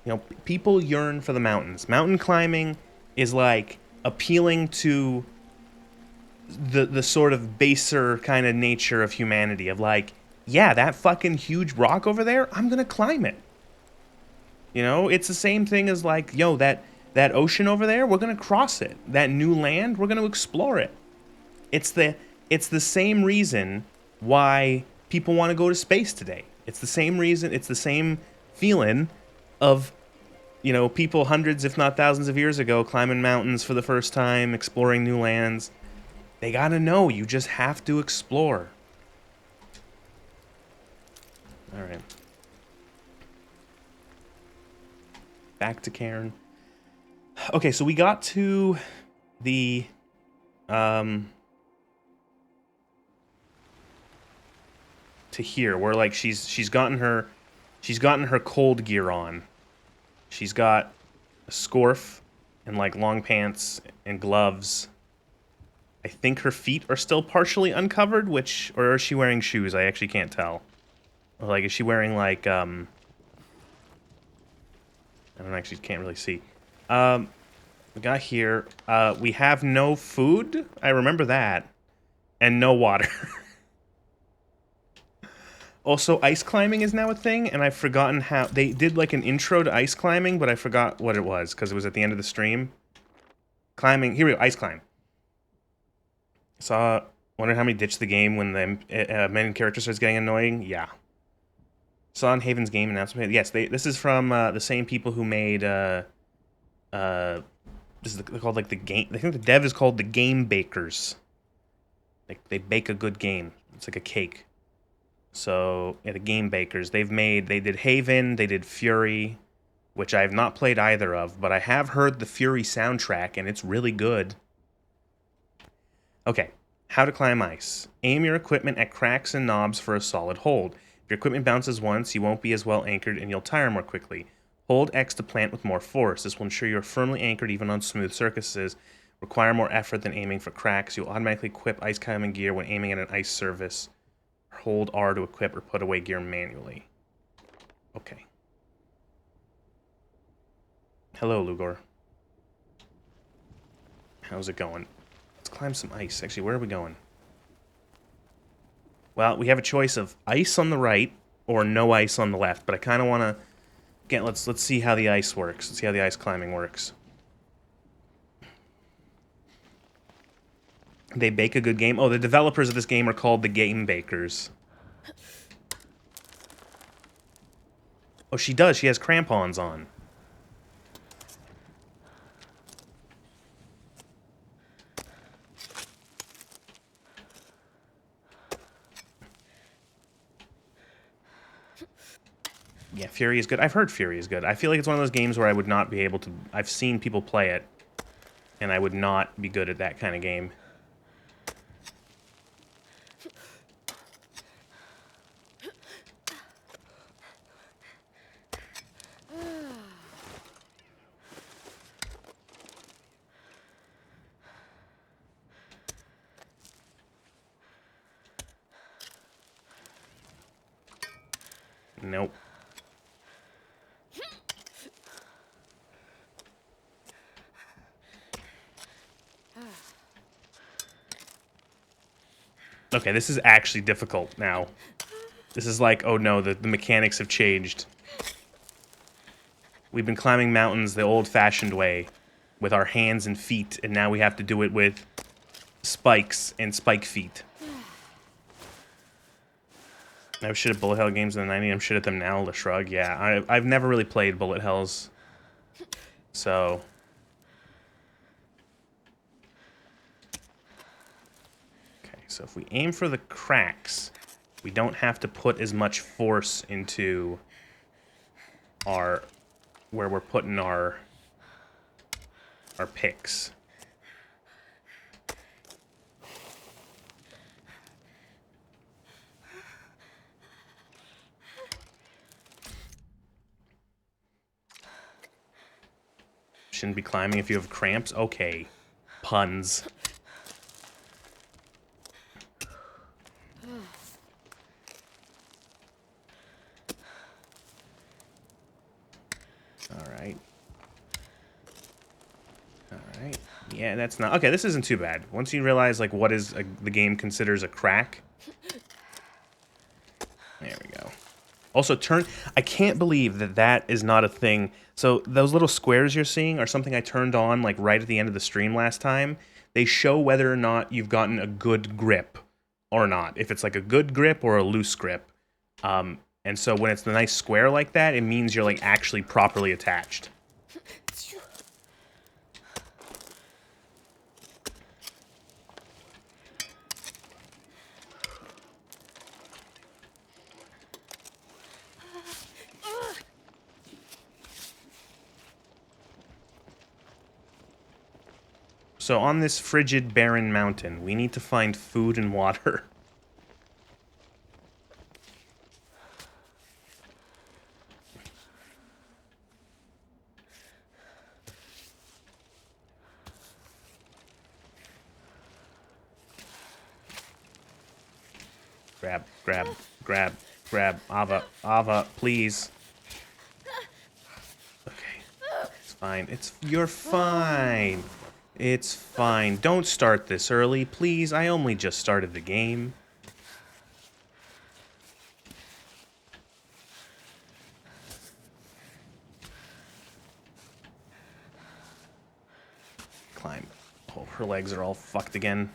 You know, people yearn for the mountains. Mountain climbing is like appealing to the sort of baser kind of nature of humanity of like, yeah, that fucking huge rock over there, I'm gonna climb it. You know, it's the same thing as like, yo, that ocean over there, we're gonna cross it. That new land, we're gonna explore it. It's the it's the same reason why people want to go to space today. It's the same reason, it's the same feeling of, you know, people hundreds if not thousands of years ago climbing mountains for the first time, exploring new lands. They got to know you just have to explore. All right. Back to Cairn. Okay, so we got to the um to here where like she's gotten her cold gear on. She's got a scarf and like long pants and gloves. I think her feet are still partially uncovered, which or is she wearing shoes? I actually can't tell. Or like is she wearing like I don't actually can't really see. We got here. We have no food. I remember that. And no water. Also, ice climbing is now a thing, and I've forgotten how... They did, like, an intro to ice climbing, but I forgot what it was, because it was at the end of the stream. Climbing... Here we go, ice climb. Saw... Wonder how many ditched the game when the main character starts getting annoying? Yeah. Saw in Haven's game announcement. Yes, this is from the same people who made... this is called, like, the game... I think the dev is called the Game Bakers. Like, they bake a good game. It's like a cake. So, yeah, the Game Bakers, they did Haven, they did Fury, which I have not played either of, but I have heard the Fury soundtrack, and it's really good. Okay, how to climb ice. Aim your equipment at cracks and knobs for a solid hold. If your equipment bounces once, you won't be as well anchored, and you'll tire more quickly. Hold X to plant with more force. This will ensure you're firmly anchored even on smooth surfaces. Require more effort than aiming for cracks. You'll automatically equip ice climbing gear when aiming at an ice surface. Hold R to equip or put away gear manually. Okay. Hello, Lugor. How's it going? Let's climb some ice. Actually, where are we going? Well, we have a choice of ice on the right or no ice on the left, but I kind of want to get... Let's see how the ice works. Let's see how the ice climbing works. They bake a good game. Oh, the developers of this game are called the Game Bakers. Oh, she does. She has crampons on. Yeah, Fury is good. I've heard Fury is good. I feel like it's one of those games where I would not be able to... I've seen people play it, and I would not be good at that kind of game. Nope. Okay, this is actually difficult now. This is like, oh no, the mechanics have changed. We've been climbing mountains the old-fashioned way, with our hands and feet, and now we have to do it with spikes and spike feet. I was shit at bullet hell games in the 90s. I'm shit at them now, the shrug. Yeah, I've never really played bullet hells. So... Okay, so if we aim for the cracks, we don't have to put as much force into our... where we're putting our picks. Shouldn't be climbing if you have cramps? Okay. Puns. Alright. Alright. Yeah, that's not... Okay, this isn't too bad. Once you realize, like, what is the game considers a crack. There we go. Also, I can't believe that that is not a thing. So, those little squares you're seeing are something I turned on, like, right at the end of the stream last time. They show whether or not you've gotten a good grip or not. If it's, like, a good grip or a loose grip. And so when it's a nice square like that, it means you're, like, actually properly attached. So on this frigid, barren mountain, we need to find food and water. Grab, grab, grab, grab. Ava, please. Okay. It's fine. You're fine. It's fine. Don't start this early, please. I only just started the game. Climb. Oh, her legs are all fucked again.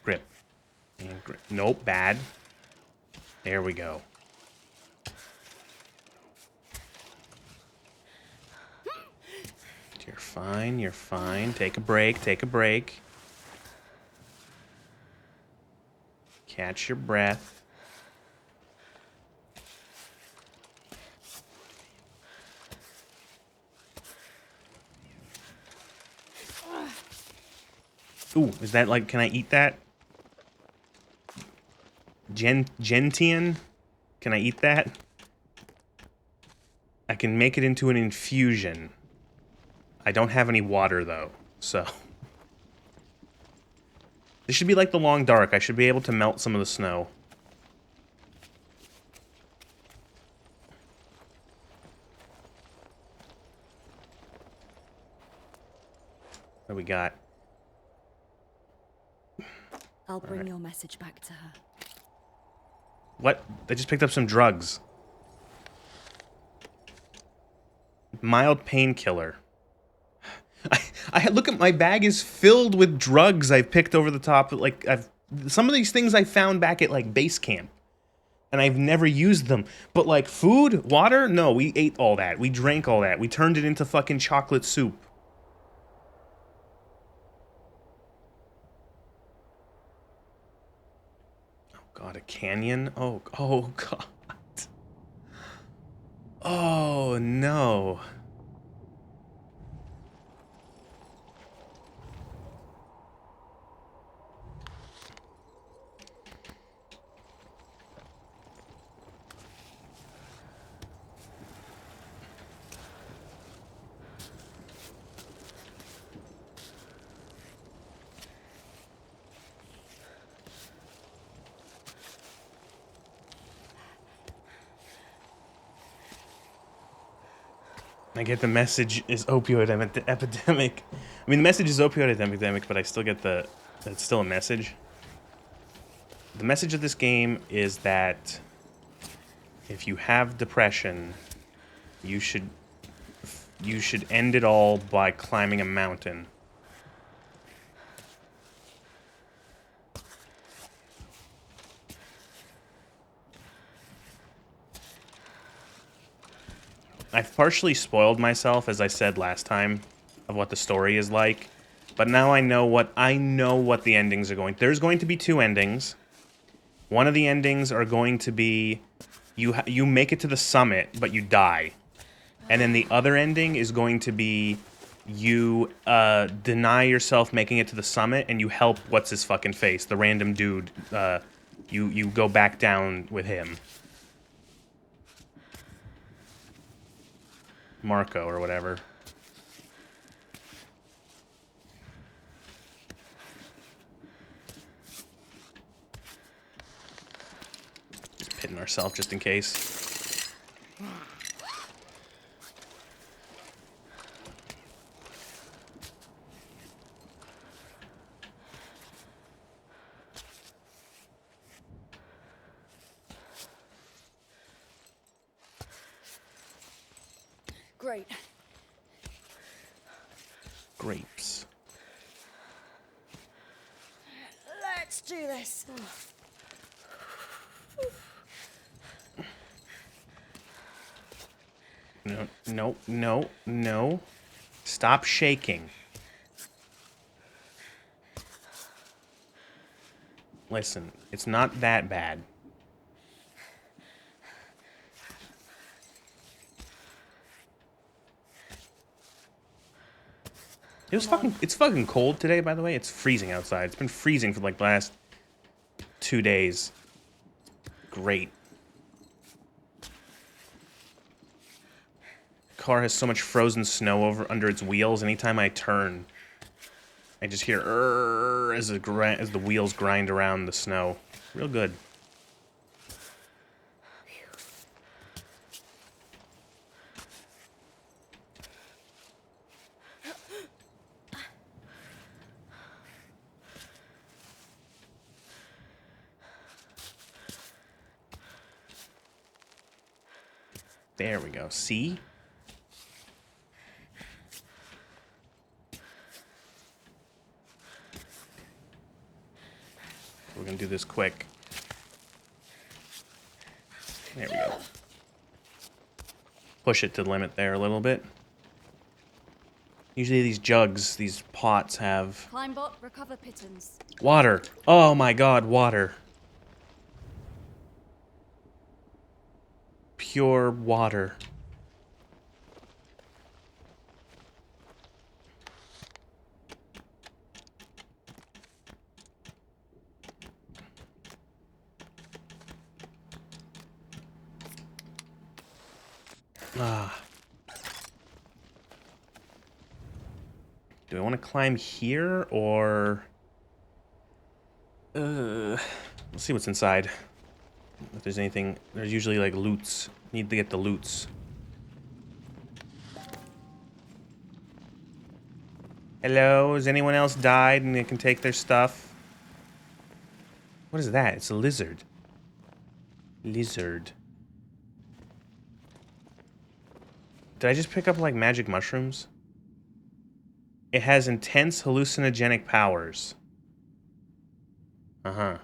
Grip. And grip. Nope, bad. There we go. You're fine, you're fine. Take a break, take a break. Catch your breath. Ooh, is that like, can I eat that? Gentian? Can I eat that? I can make it into an infusion. I don't have any water, though, so... This should be like the Long Dark. I should be able to melt some of the snow. What do we got? I'll bring your message back to her. What? I just picked up some drugs. Mild painkiller. I look at my bag is filled with drugs I've picked over the top. Like some of these things I found back at like base camp, and I've never used them. But like food, water, no, we ate all that. We drank all that. We turned it into fucking chocolate soup. Oh god, a canyon. Oh god. Oh no. I get the message is opioid epidemic. I mean, the message is opioid epidemic, but I still get it's still a message. The message of this game is that if you have depression, you should end it all by climbing a mountain. I've partially spoiled myself, as I said last time, of what the story is like, but now I know what the endings are going. There's going to be two endings. One of the endings are going to be you make it to the summit, but you die, and then the other ending is going to be you deny yourself making it to the summit, and you help what's his fucking face, the random dude. You go back down with him. Marco or whatever. pitting ourselves just in case. Great. Grapes. Let's do this. No, no, no, no. Stop shaking. Listen, it's not that bad. It's fucking cold today, by the way. It's freezing outside. It's been freezing for like the last 2 days. Great. Car has so much frozen snow under its wheels. Anytime I turn, I just hear as the wheels grind around the snow. Real good. There we go. See? We're gonna do this quick. There we go. Push it to the limit there a little bit. Usually these jugs, these pots have... Climb bot, recover pittance. Water. Oh my god, water. Pure water. Ah. Do I want to climb here, or... We'll see what's inside. If there's anything... There's usually, like, loots. Need to get the loots. Hello? Has anyone else died and they can take their stuff? What is that? It's a lizard. Lizard. Did I just pick up, like, magic mushrooms? It has intense hallucinogenic powers. Uh-huh.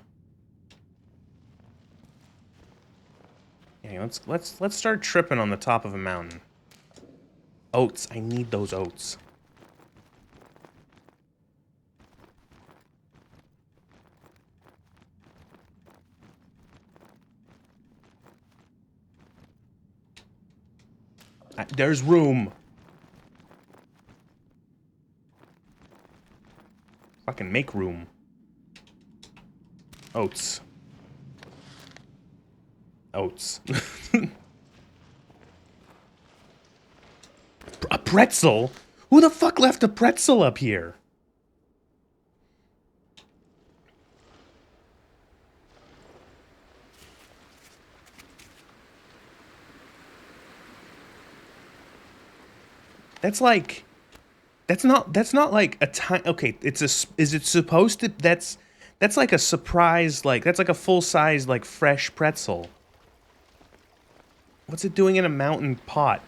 Yeah, let's start tripping on the top of a mountain. Oats. I need those oats. There's room. Fucking make room. Oats. Oats. A pretzel? Who the fuck left a pretzel up here? That's like... That's not like a time... Okay, is it supposed to... That's like a surprise, like... That's like a full-size, like, fresh pretzel. What's it doing in a mountain pot?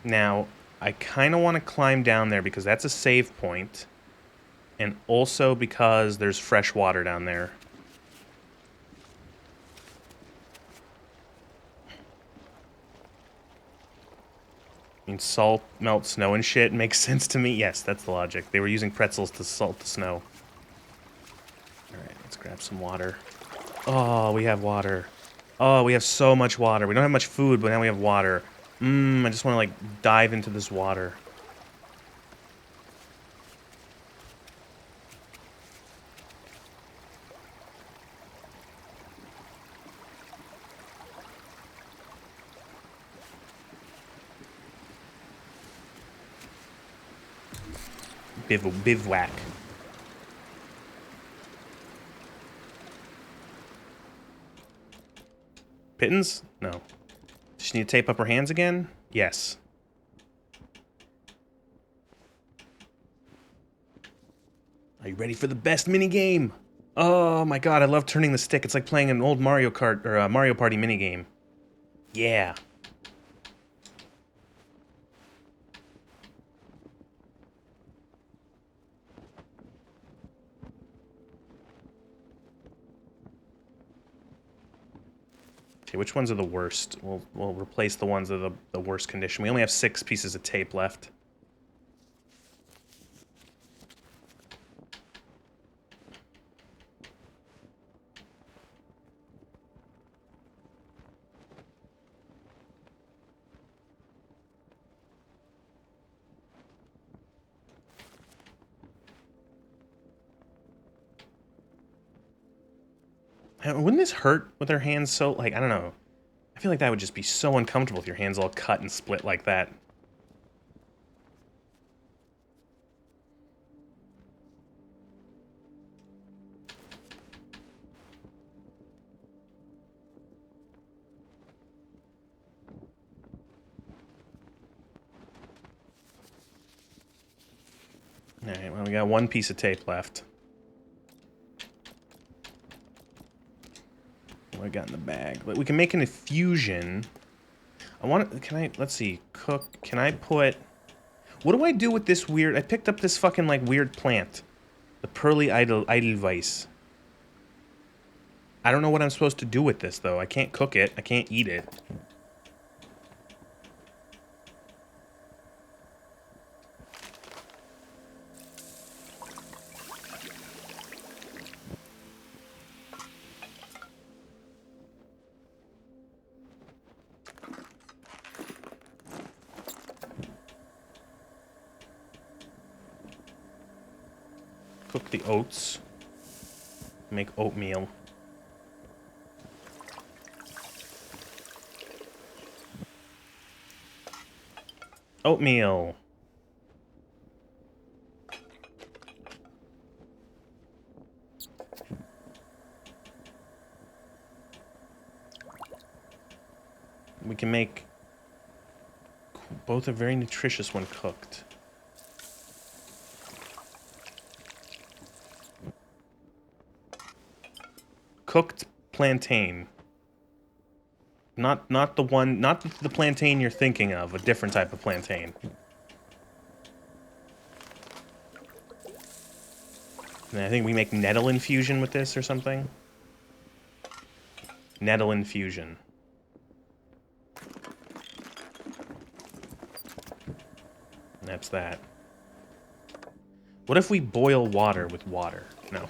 Now, I kind of want to climb down there because that's a save point. And also because there's fresh water down there. I mean, salt melts snow and shit makes sense to me. Yes, that's the logic. They were using pretzels to salt the snow. Alright, let's grab some water. Oh, we have water. Oh, we have so much water. We don't have much food, but now we have water. I just want to, like, dive into this water. Bivouac. Pittons? No. Does she need to tape up her hands again? Yes. Are you ready for the best minigame? Oh my god, I love turning the stick. It's like playing an old Mario Kart or a Mario Party minigame. Yeah. Okay, which ones are the worst? We'll replace the ones that are the worst condition. We only have 6 pieces of tape left. Wouldn't this hurt with her hands so, like, I don't know. I feel like that would just be so uncomfortable if your hands all cut and split like that. Alright, well, we got 1 piece of tape left. What I got in the bag? But we can make an infusion. Let's see, cook. Can I put... What do I do with this weird... I picked up this fucking, like, weird plant. The Pearly Edelweiss. I don't know what I'm supposed to do with this, though. I can't cook it. I can't eat it. Cook the oats. Make oatmeal. Oatmeal. We can make... Both are very nutritious when cooked. Cooked plantain. Not the one, not the plantain you're thinking of, a different type of plantain. And I think we make nettle infusion with this or something. Nettle infusion. And that's that. What if we boil water with water? No.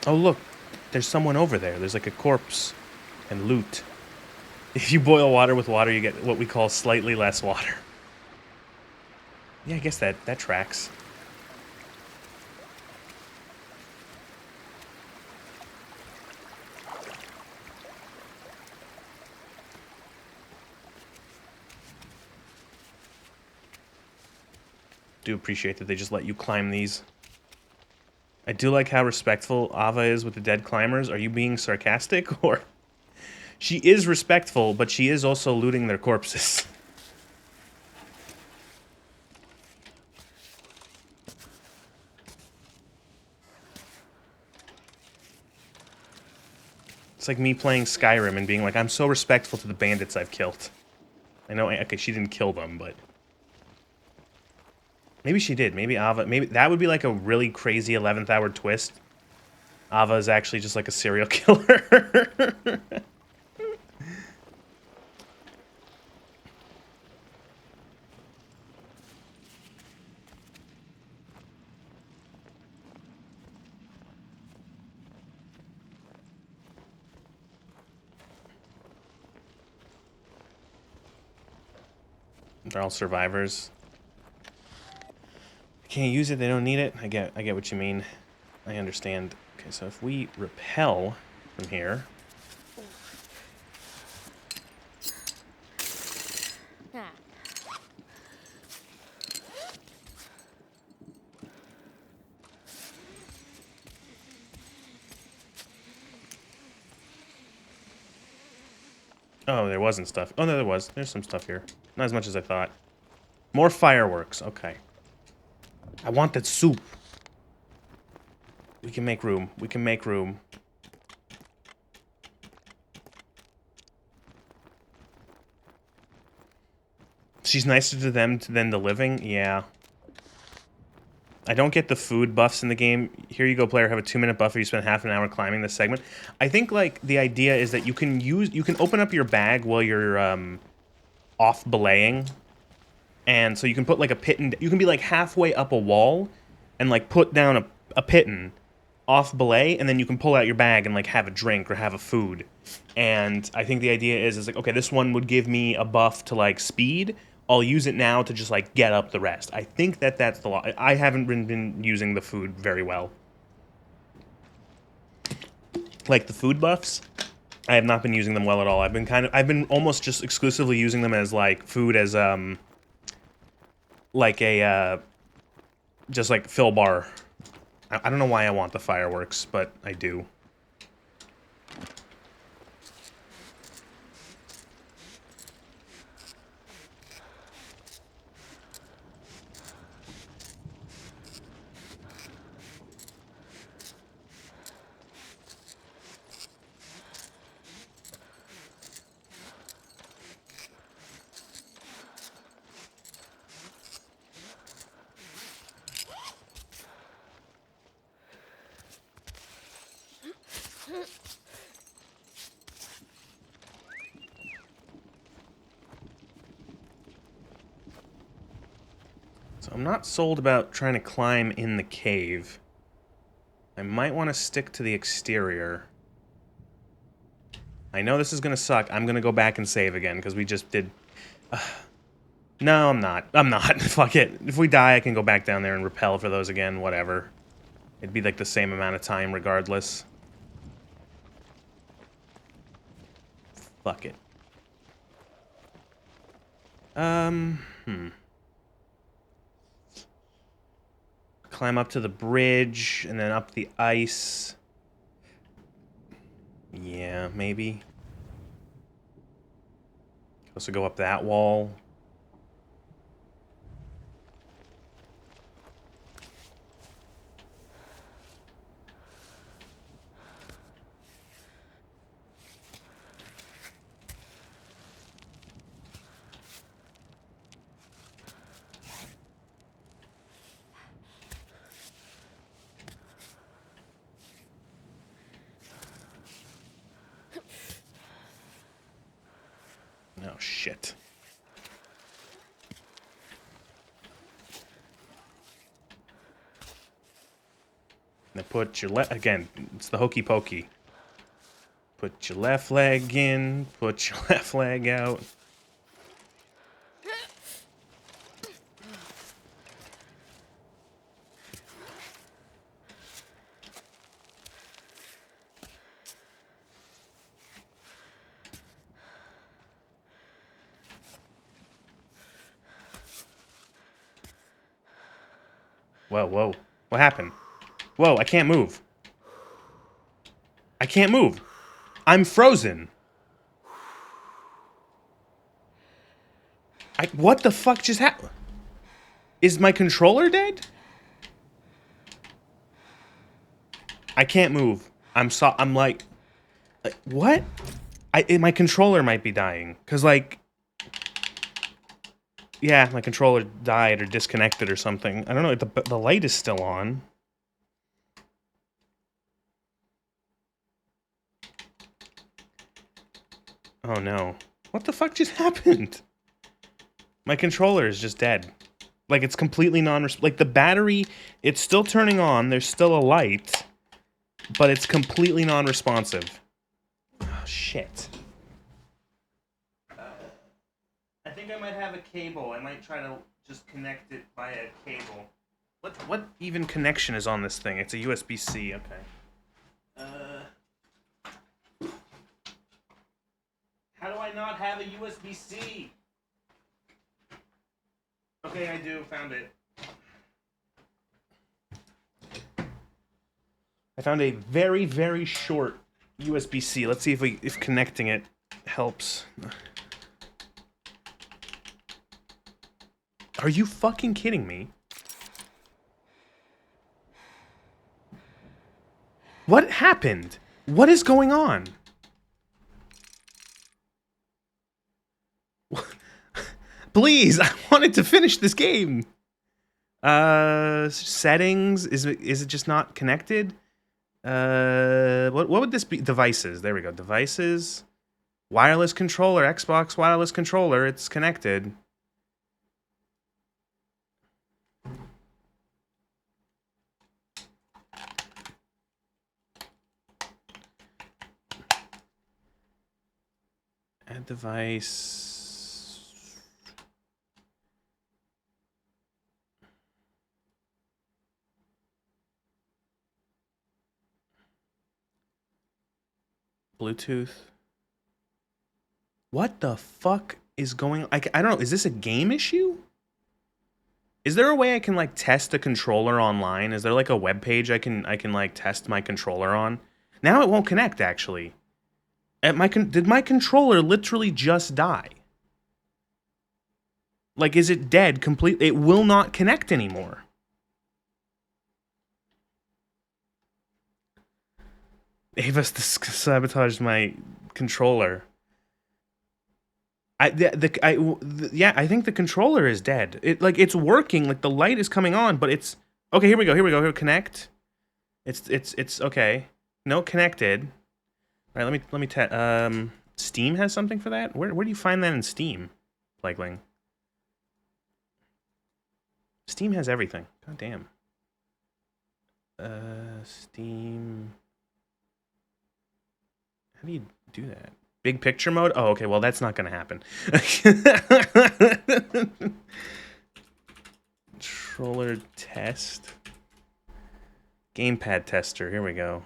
Oh, look. There's someone over there. There's like a corpse and loot. If you boil water with water, you get what we call slightly less water. Yeah, I guess that tracks. Do appreciate that they just let you climb these. I do like how respectful Ava is with the dead climbers. Are you being sarcastic, or... She is respectful, but she is also looting their corpses. It's like me playing Skyrim and being like, I'm so respectful to the bandits I've killed. I know, okay, she didn't kill them, but... Maybe she did. Maybe Ava... Maybe that would be like a really crazy 11th hour twist. Ava is actually just like a serial killer. They're all survivors. Can't use it, they don't need it. I get what you mean. I understand. Okay, so if we repel from here. Ah. Oh, there wasn't stuff. Oh, no, there was. There's some stuff here. Not as much as I thought. More fireworks. Okay. I want that soup. We can make room. We can make room. She's nicer to them than the living? Yeah. I don't get the food buffs in the game. Here you go, player. Have a 2-minute buffer. You spend half an hour climbing this segment. I think, like, the idea is that you can open up your bag while you're, off belaying. And so you can put, like, a piton. You can be, like, halfway up a wall and, like, put down a piton off belay, and then you can pull out your bag and, like, have a drink or have a food. And I think the idea is like, okay, this one would give me a buff to, like, speed. I'll use it now to just, like, get up the rest. I think that's the law. I haven't been using the food very well. Like, the food buffs, I have not been using them well at all. I've been almost just exclusively using them as, like, food as, like a, just, like, fill bar. I don't know why I want the fireworks, but I do. So I'm not sold about trying to climb in the cave. I might want to stick to the exterior. I know this is going to suck. I'm going to go back and save again, because we just did... No, I'm not. I'm not. Fuck it. If we die, I can go back down there and repel for those again. Whatever. It'd be like the same amount of time regardless. Fuck it. Climb up to the bridge, and then up the ice. Yeah, maybe. Also go up that wall. Oh, shit. Now put your again, it's the hokey pokey. Put your left leg in, put your left leg out. Whoa, whoa. What happened? Whoa, I can't move. I can't move. I'm frozen. What the fuck just happened? Is my controller dead? I can't move. I'm like what? My controller might be dying. Cause like, yeah, my controller died or disconnected or something. I don't know, the light is still on. Oh no. What the fuck just happened? My controller is just dead. Like, it's completely like, the battery, it's still turning on, there's still a light, but it's completely non-responsive. Oh, shit. I think I might might have a cable. I might try to just connect it via a cable. What even connection is on this thing? It's a USB-C. Okay. How do I not have a USB-C? Okay, I do. Found it. I found a very, very short USB-C. Let's see if connecting it helps. Are you fucking kidding me? What happened? What is going on? Please, I wanted to finish this game. Settings. Is it just not connected? What would this be? Devices. There we go. Devices. Wireless controller. Xbox wireless controller. It's connected. Add device. Bluetooth. What the fuck is going on? I don't know. Is this a game issue? Is there a way I can like test the controller online? Is there like a web page I can like test my controller on? Now it won't connect actually. Did my controller literally just die? Like, is it dead completely? It will not connect anymore. Ava's sabotaged my controller. Yeah, I think the controller is dead. It's working, like the light is coming on, but it's okay. Here we go. Here, connect. It's okay. No, connected. All right, let me test. Steam has something for that. Where do you find that in Steam, Plagueling? Steam has everything. God damn. Steam. How do you do that? Big picture mode? Oh, okay. Well, that's not going to happen. Controller test. Gamepad tester. Here we go.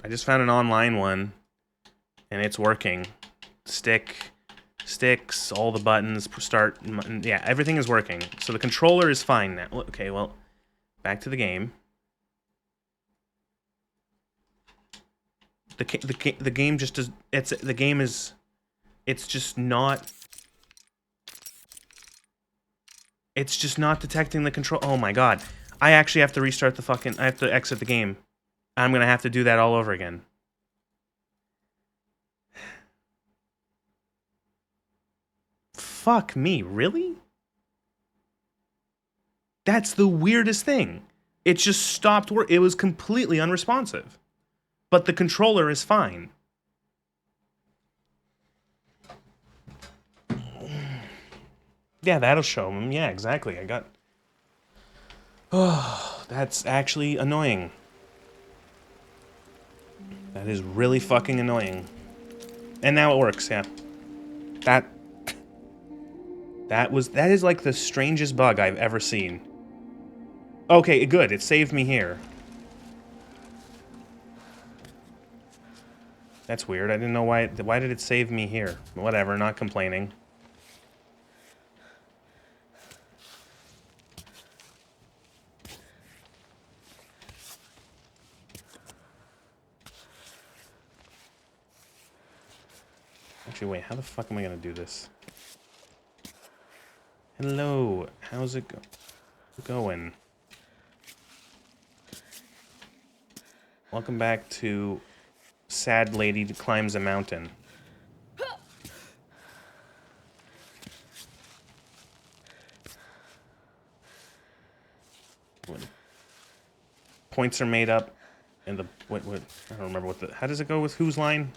I just found an online one, and it's working. Sticks, all the buttons, start. Yeah, everything is working. So the controller is fine now. Okay, well, back to the game. The game just does. The game is. It's just not. It's just not detecting the control. Oh my god! I actually have to restart the fucking. I have to exit the game. I'm gonna have to do that all over again. Fuck me, really? That's the weirdest thing. It just stopped work. It was completely unresponsive. But the controller is fine. Yeah, that'll show him. Yeah, exactly. I got... Oh, that's actually annoying. That is really fucking annoying. And now it works, yeah. That is like the strangest bug I've ever seen. Okay, good. It saved me here. That's weird. I didn't know why did it save me here? Whatever, not complaining. Actually, wait, how the fuck am I gonna do this? Hello, how's it going? Welcome back to Sad Lady Climbs a Mountain. Points are made up, and the what I don't remember what the how does it go with whose line?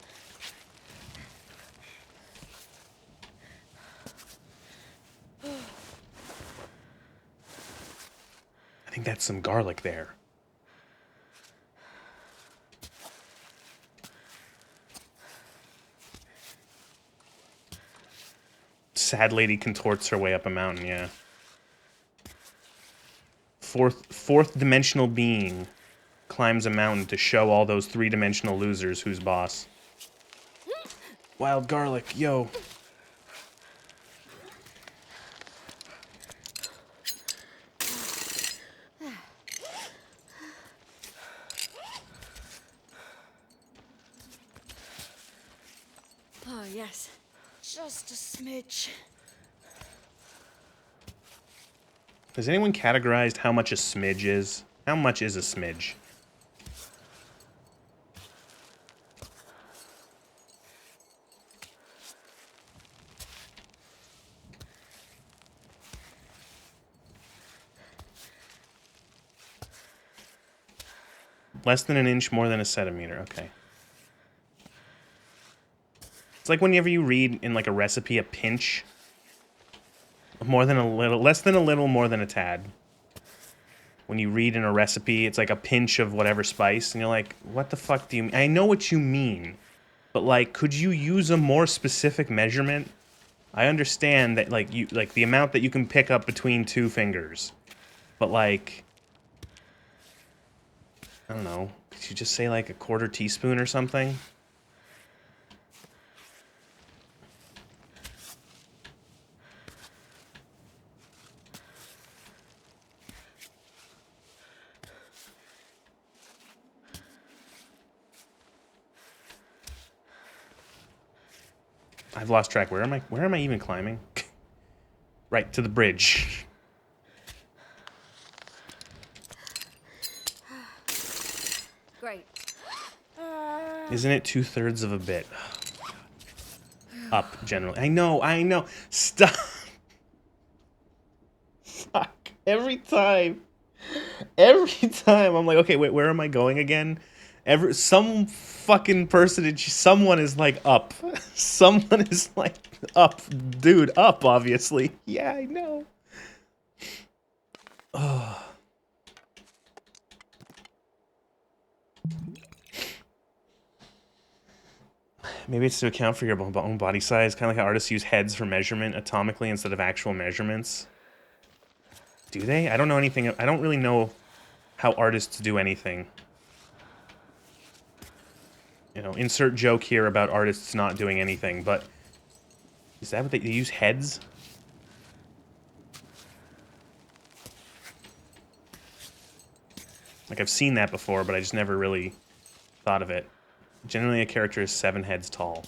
I think that's some garlic there. sad lady contorts her way up a mountain, yeah. Fourth dimensional being climbs a mountain to show all those three-dimensional losers who's boss. Wild garlic, yo. Oh, yes. Just a smidge. Has anyone categorized how much a smidge is? How much is a smidge? Less than an inch, more than a centimeter. Okay. It's like whenever you read in like a recipe a pinch. More than a little, less than a little, more than a tad. When you read in a recipe, it's like a pinch of whatever spice, and you're like, what the fuck do you mean? I know what you mean, but like, could you use a more specific measurement? I understand that like the amount that you can pick up between two fingers, but like, I don't know, could you just say like a quarter teaspoon or something? I've lost track. Where am I even climbing? Right, to the bridge. Great. Isn't it 2/3 of a bit? Up, generally. I know. Stop. Fuck. Every time I'm like, okay, wait, where am I going again? Some fucking person, someone is like up. Someone is like up. Dude, up, obviously. Yeah, I know. Oh. Maybe it's to account for your own body size, kind of like how artists use heads for measurement atomically instead of actual measurements. Do they? I don't know anything. I don't really know how artists do anything. You know, insert joke here about artists not doing anything, but is that what they use, heads? Like, I've seen that before, but I just never really thought of it. Generally, a character is 7 heads tall.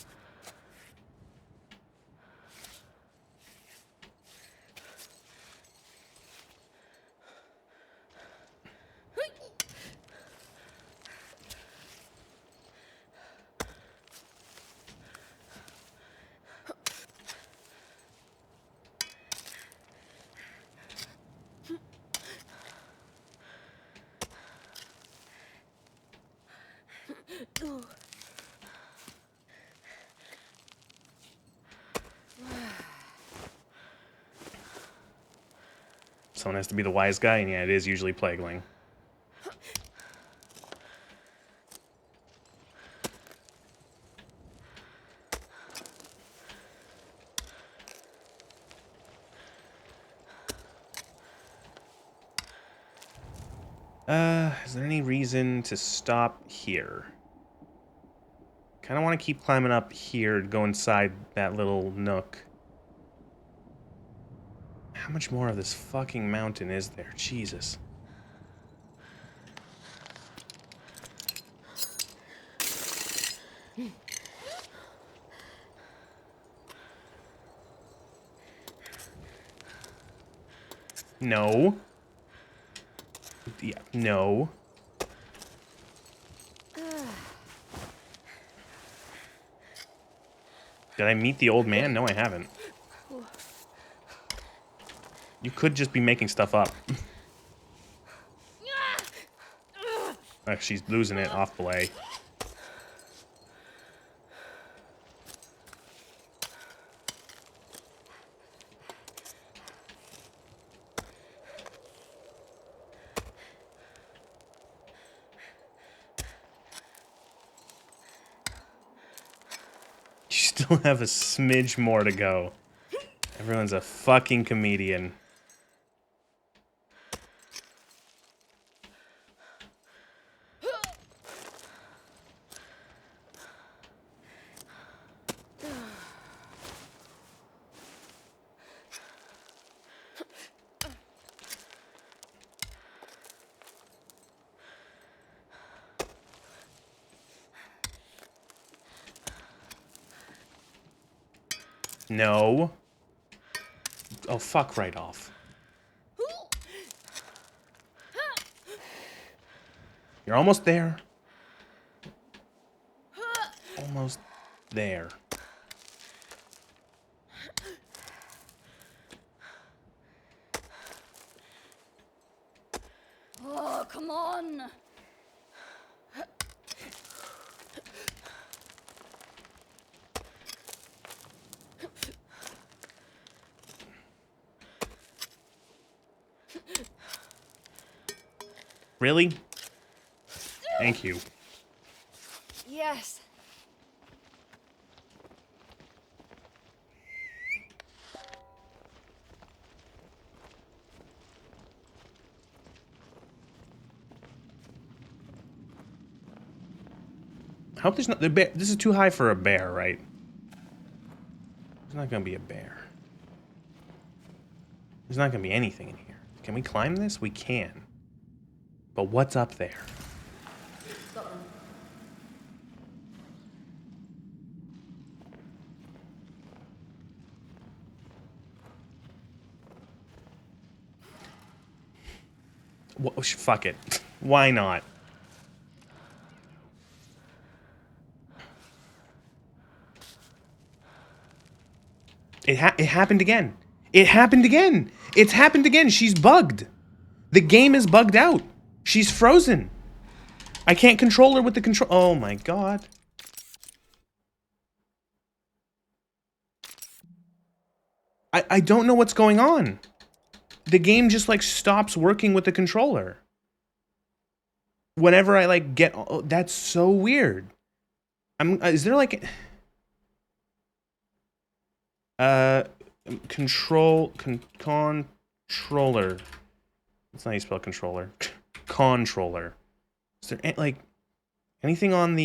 Someone has to be the wise guy, and yeah, it is usually Plagueling. Is there any reason to stop here? Kind of want to keep climbing up here to go inside that little nook. How much more of this fucking mountain is there? Jesus. No. Yeah, no. Did I meet the old man? No, I haven't. You could just be making stuff up. She's losing it off belay. You still have a smidge more to go. I Everyone's a fucking comedian. No. Oh, fuck right off. You're almost there. Almost there. Oh, come on. Really? Thank you. Yes. I hope there's not the bear. This is too high for a bear, right? There's not gonna be a bear. There's not gonna be anything in here. Can we climb this? We can. But what's up there? Got them. Fuck it. Why not? It happened again. It happened again. It's happened again. She's bugged. The game is bugged out. She's frozen. I can't control her with the control. Oh my god. I don't know what's going on. The game just like stops working with the controller. Whenever I like get, oh, that's so weird. Is there like controller. That's not how you spell controller. Controller. Is there like anything on the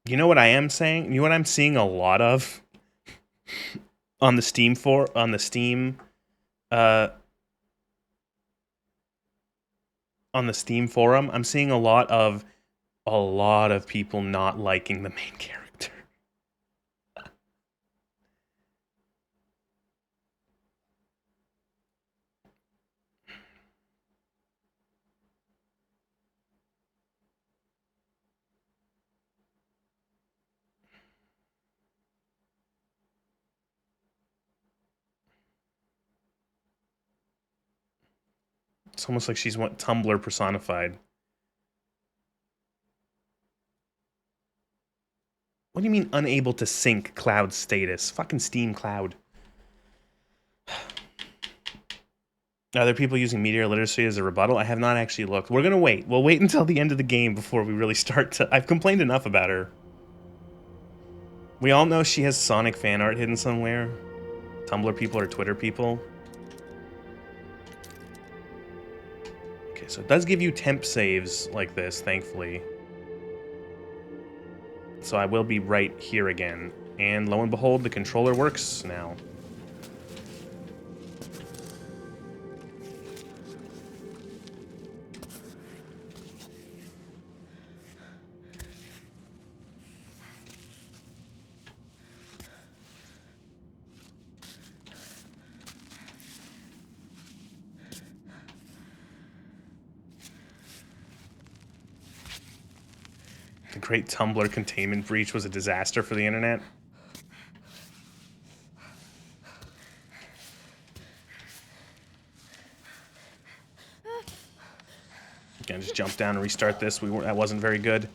you know what I am saying? You know what I'm seeing a lot of on the Steam uh on the Steam forum, I'm seeing a lot of people not liking the main character. It's almost like she's what Tumblr personified. What do you mean unable to sync cloud status? Fucking Steam Cloud. Are there people using meteor literacy as a rebuttal? I have not actually looked. We're gonna wait. We'll wait until the end of the game before we really start to... I've complained enough about her. We all know she has Sonic fan art hidden somewhere. Tumblr people or Twitter people. Okay, so it does give you temp saves like this, thankfully. So I will be right here again. And lo and behold, the controller works now. The great Tumblr containment breach was a disaster for the internet. Gonna just jump down and restart this. That wasn't very good.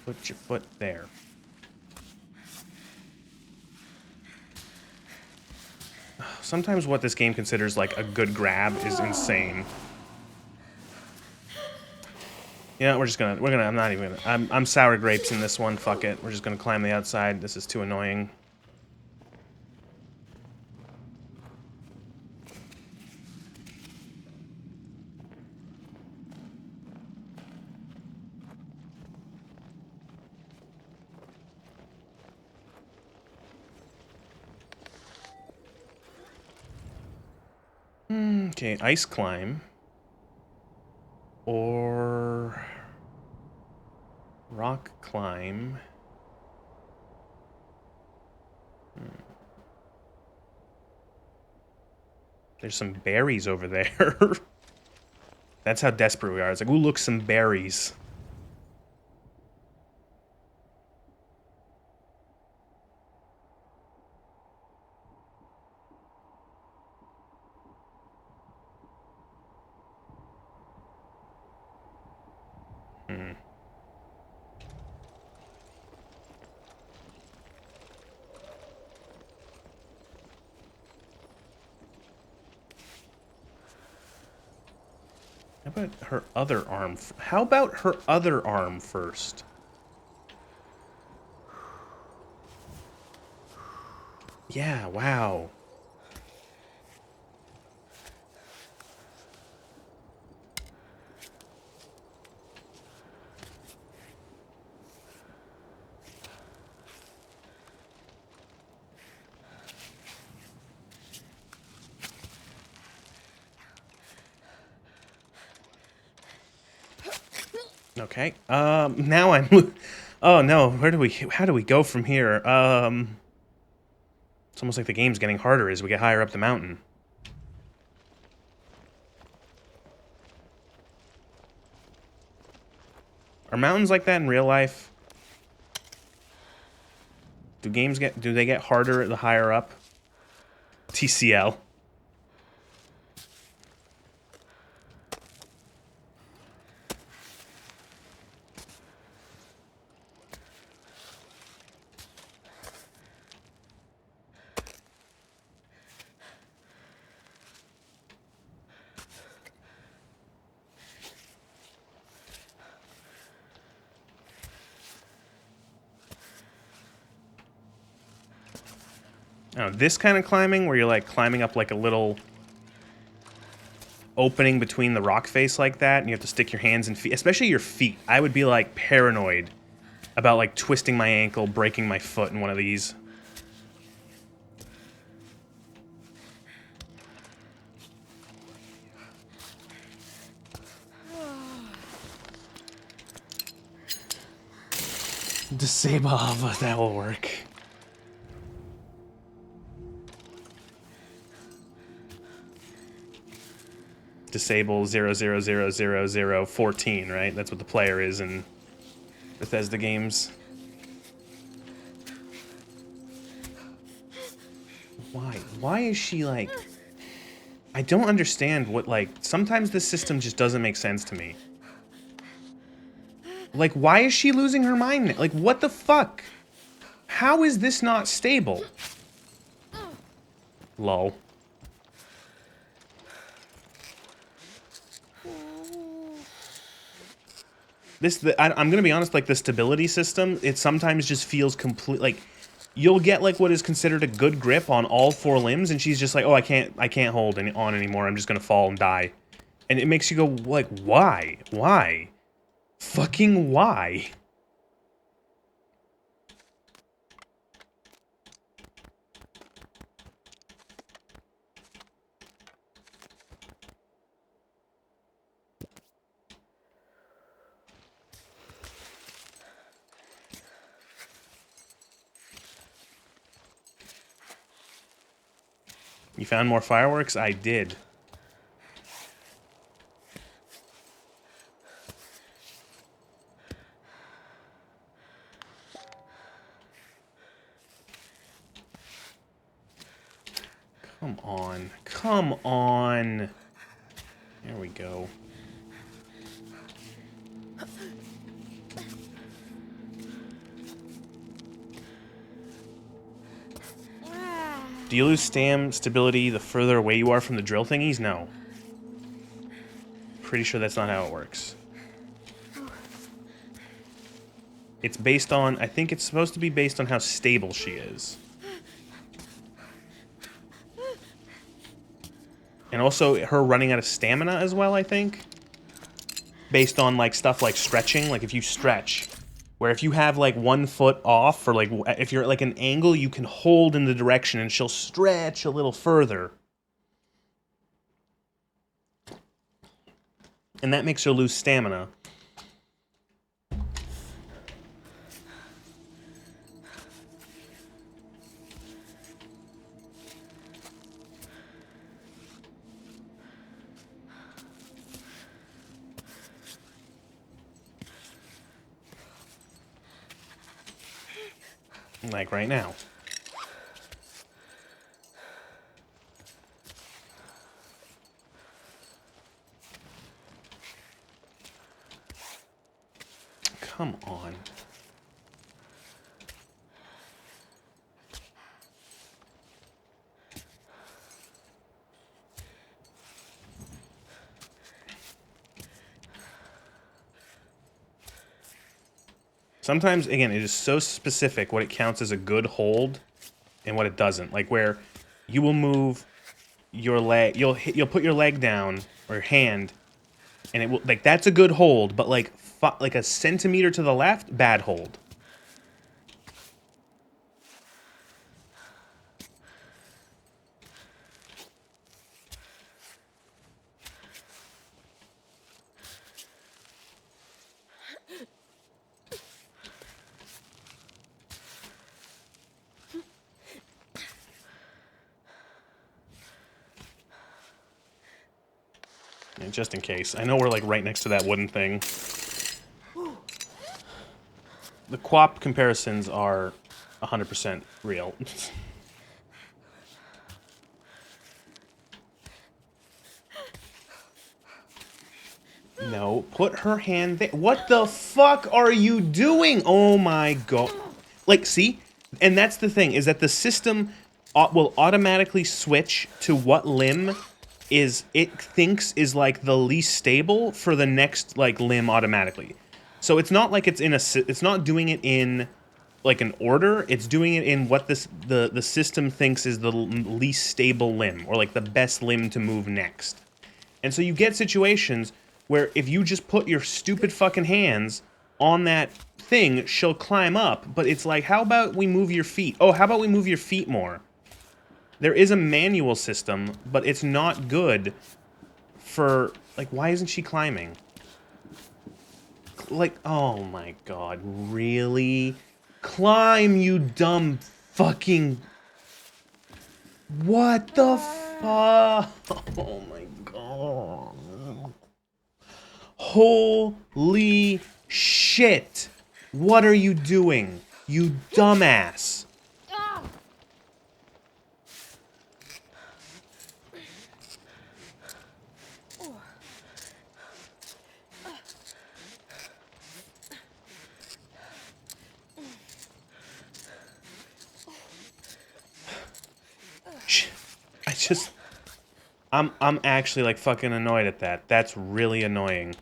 Put your foot there. Sometimes what this game considers like a good grab is insane. Yeah, I'm not even gonna, I'm sour grapes in this one, fuck it. We're just gonna climb the outside. This is too annoying. Okay, ice climb. Or rock climb. There's some berries over there. That's how desperate we are. It's like, ooh, look, some berries. How about her other arm? How about her other arm first? Yeah, wow. Okay. Now I'm. Oh no, how do we go from here? It's almost like the game's getting harder as we get higher up the mountain. Are mountains like that in real life? Do they get harder the higher up? TCL. Oh, this kind of climbing where you're like climbing up like a little opening between the rock face like that, and you have to stick your hands and feet, especially your feet. I would be like paranoid about like twisting my ankle, breaking my foot in one of these. Disable, but that will work. Disable 00000014, right? That's what the player is in Bethesda games. Why? Why is she like... I don't understand what, like... Sometimes this system just doesn't make sense to me. Like, why is she losing her mind? Like, what the fuck? How is this not stable? Lol. I'm gonna be honest, like, the stability system, it sometimes just feels complete, like... You'll get, like, what is considered a good grip on all four limbs, and she's just like, oh, I can't hold on anymore, I'm just gonna fall and die. And it makes you go, like, why? Why? Fucking why? You found more fireworks? I did. Come on. Come on. There we go. Do you lose stability the further away you are from the drill thingies? No. Pretty sure that's not how it works. It's based on... I think it's supposed to be based on how stable she is. And also her running out of stamina as well, I think. Based on, like, stuff like stretching. Like, if you stretch... Where if you have, like, 1 foot off, or, like, if you're at, like, an angle, you can hold in the direction and she'll stretch a little further. And that makes her lose stamina. Like right now. Come on. Sometimes, again, it is so specific what it counts as a good hold and what it doesn't. Like where you will move your leg, you'll put your leg down or your hand, and it will, like, that's a good hold, but like a centimeter to the left, bad hold. And just in case. I know we're like right next to that wooden thing. The QWOP comparisons are 100% real. No, put her hand there. What the fuck are you doing? Oh my god. Like, see? And that's the thing, is that the system will automatically switch to what limb it thinks is, like, the least stable for the next, like, limb automatically. So it's not like it's not doing it in, like, an order. It's doing it in what the system thinks is the least stable limb, or, like, the best limb to move next. And so you get situations where if you just put your stupid fucking hands on that thing, she'll climb up. But it's like, how about we move your feet? Oh, how about we move your feet more? There is a manual system, but it's not good for... Like, why isn't she climbing? Like, oh my god, really? Climb, you dumb fucking... What the fuck? Oh my god. Holy shit! What are you doing, you dumbass? I'm actually, like, fucking annoyed at that. That's really annoying.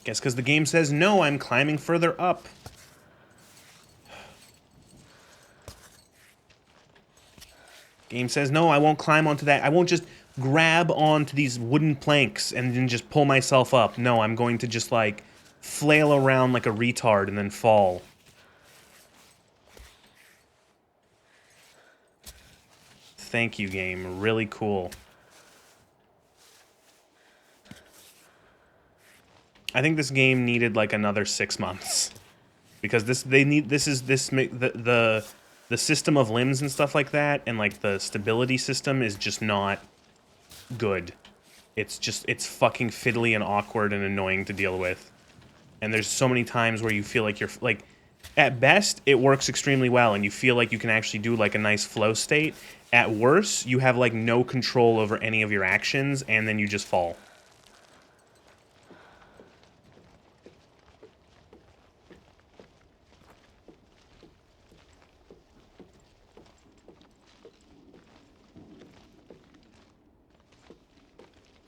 Guess because the game says, no, I'm climbing further up. Game says, no, I won't climb onto that. I won't just grab onto these wooden planks and then just pull myself up. No, I'm going to just, like, flail around like a retard and then fall. Thank you, game. Really cool. I think this game needed, like, another 6 months. Because the system of limbs and stuff like that, and, like, the stability system is just not good. It's fucking fiddly and awkward and annoying to deal with. And there's so many times where you feel like you're, like, At best, it works extremely well, and you feel like you can actually do like a nice flow state. At worst, you have like no control over any of your actions, and then you just fall.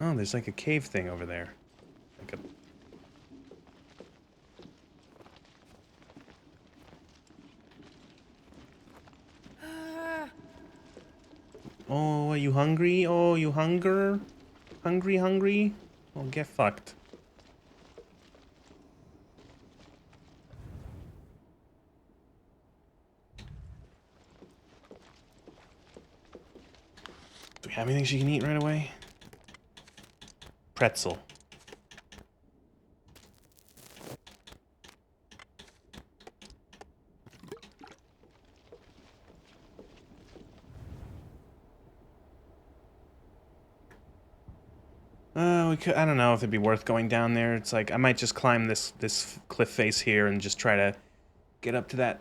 Oh, there's like a cave thing over there. Like a... Oh, are you hungry? Oh, you hunger? Hungry, hungry? Well, get fucked. Do we have anything she can eat right away? Pretzel. We could. I don't know if it'd be worth going down there. It's like I might just climb this cliff face here and just try to get up to that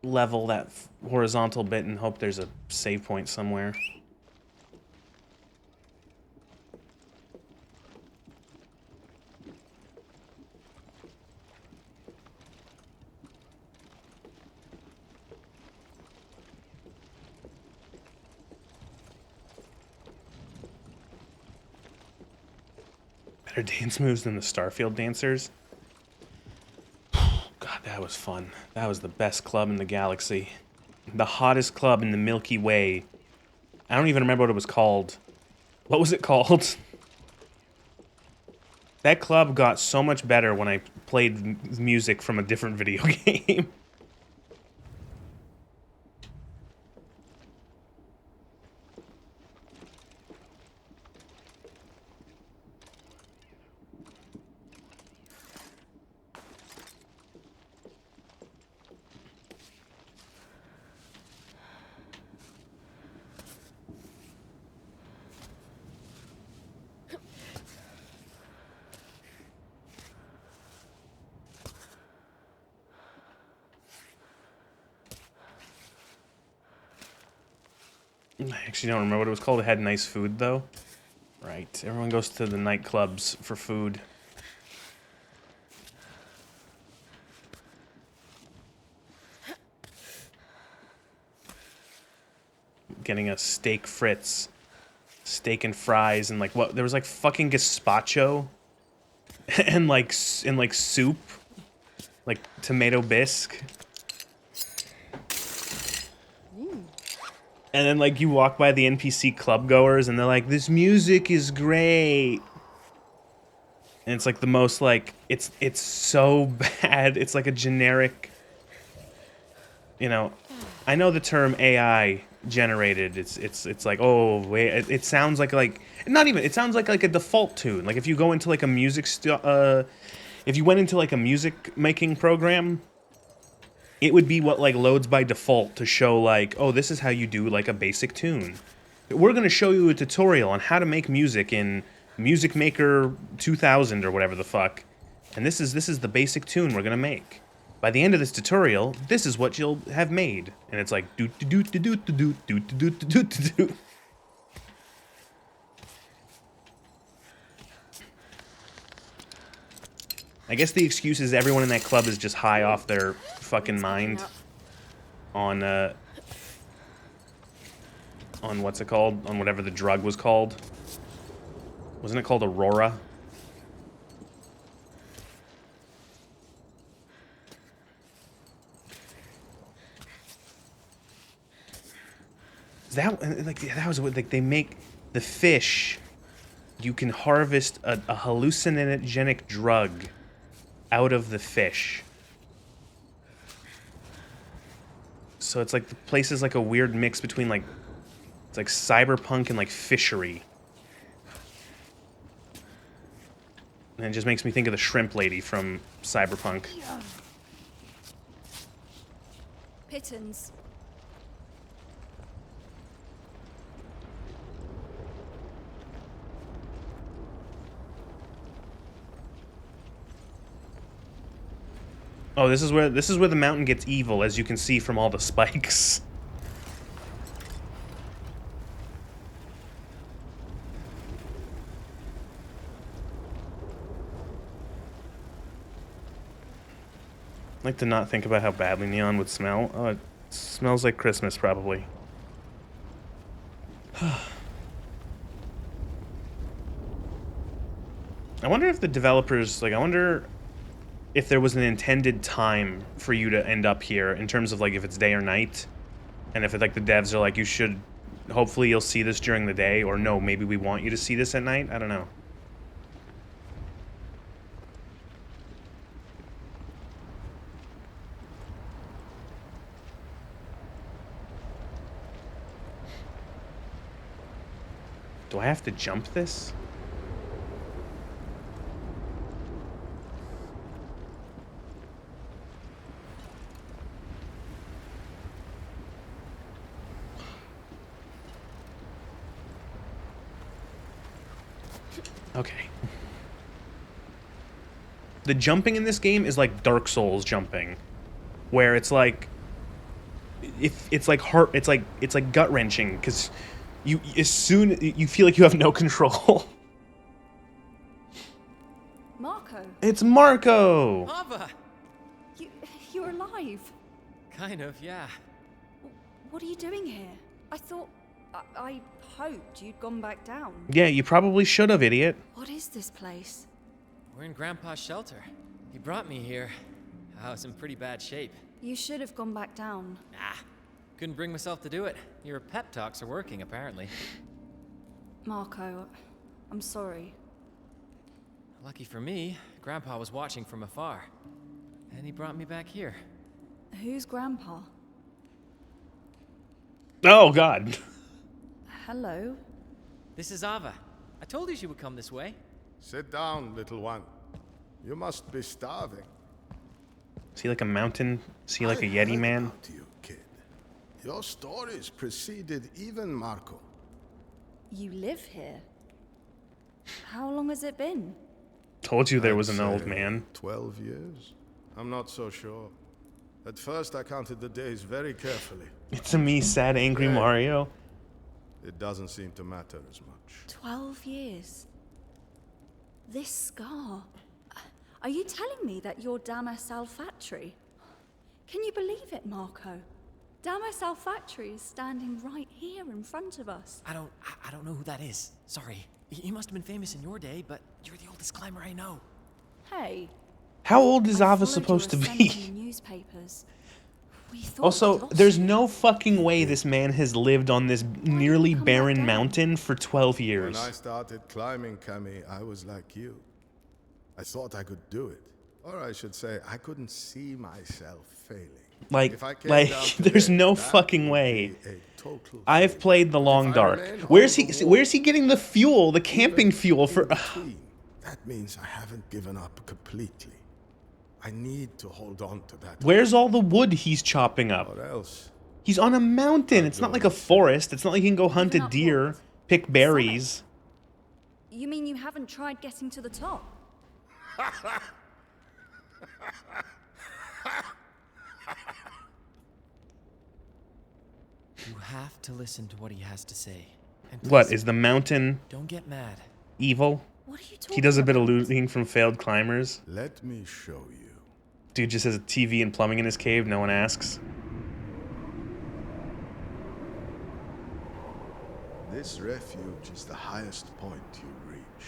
level, that horizontal bit, and hope there's a save point somewhere. Better dance moves than the Starfield dancers. God, that was fun. That was the best club in the galaxy. The hottest club in the Milky Way. I don't even remember what it was called. What was it called? That club got so much better when I played music from a different video game. I actually don't remember what it was called. It had nice food, though. Right. Everyone goes to the nightclubs for food. Getting a steak fritz. Steak and fries and like what? There was like fucking gazpacho. and like soup. Like tomato bisque. And then, like, you walk by the NPC club goers, and they're like, this music is great. And it's, like, the most, like, it's so bad. It's, like, a generic, you know, I know the term AI generated. It's like, oh, wait, it sounds like, not even, it sounds like a default tune. Like, if you go into, like, a music, if you went into, like, a music-making program, it would be what, like, loads by default to show, like, oh, this is how you do, like, a basic tune. We're going to show you a tutorial on how to make music in Music Maker 2000 or whatever the fuck. And this is the basic tune we're going to make. By the end of this tutorial, this is what you'll have made. And it's like, doot doot doot doot doot doot doot doot doot doot. I guess the excuse is everyone in that club is just high off their fucking mind on what's it called? On whatever the drug was called. Wasn't it called Aurora? Is that like that was what like they make the fish? You can harvest a hallucinogenic drug out of the fish. So it's like the place is like a weird mix between like it's like cyberpunk and like fishery. And it just makes me think of the shrimp lady from Cyberpunk. Pittons. Oh, this is where the mountain gets evil, as you can see from all the spikes. I like to not think about how badly neon would smell. Oh, it smells like Christmas, probably. I wonder if the developers, like, I wonder if there was an intended time for you to end up here in terms of, like, if it's day or night. And if, like, the devs are like, you should, hopefully you'll see this during the day, or no, maybe we want you to see this at night. I don't know. Do I have to jump this? Okay. The jumping in this game is like Dark Souls jumping, where it's like, if it's like it's like gut wrenching because you feel like you have no control. Marco, It's Marco. Ava! you're alive. Kind of, yeah. What are you doing here? I thought... I hoped you'd gone back down. Yeah, you probably should have, idiot. What is this place? We're in Grandpa's shelter. He brought me here. I was in pretty bad shape. You should have gone back down. Nah, couldn't bring myself to do it. Your pep talks are working, apparently. Marco, I'm sorry. Lucky for me, Grandpa was watching from afar. And he brought me back here. Who's Grandpa? Oh, God. Hello? This is Ava. I told you she would come this way. Sit down, little one. You must be starving. Is he like a mountain? Is he like a Yeti man? About you, kid. Your stories preceded even Marco. You live here? How long has it been? Told you there was I'd an old say man. 12 years? I'm not so sure. At first, I counted the days very carefully. It's a me, sad, angry Yeah. Mario. It doesn't seem to matter as much. 12 years. This scar. Are you telling me that you're Damas Alfatri? Can you believe it, Marco? Damas Alfatri is standing right here in front of us. I don't know who that is. Sorry. He must have been famous in your day, but you're the oldest climber I know. Hey. How old is I Ava followed supposed to your ascent in be? the newspapers. We thought Also, we'd lost there's you. no fucking way this man has lived on this nearly you come back barren down? mountain for 12 When years. I started climbing, Cammy, I was like you. I thought I could do it. Or I should say, I couldn't see myself failing. Like, If I came down there's today, no that fucking would way. be a total I've failure. played the Long If I Dark. remain Where's on he? the Where's he wall, getting the fuel? The camping even fuel for? in between, that means I haven't given up completely. I need to hold on to that. Where's all the wood he's chopping up? Or else, He's on a mountain. It's not like a forest. It's not like he can go hunt a Giving up deer, what? pick berries. You mean you haven't tried getting to the top? You have to listen to what he has to say. And What please, is the mountain don't get mad. evil? What are you talking He does a bit of about? looting from failed climbers. let me show you. Dude just has a TV and plumbing in his cave. No one asks. This refuge is the highest point you reach.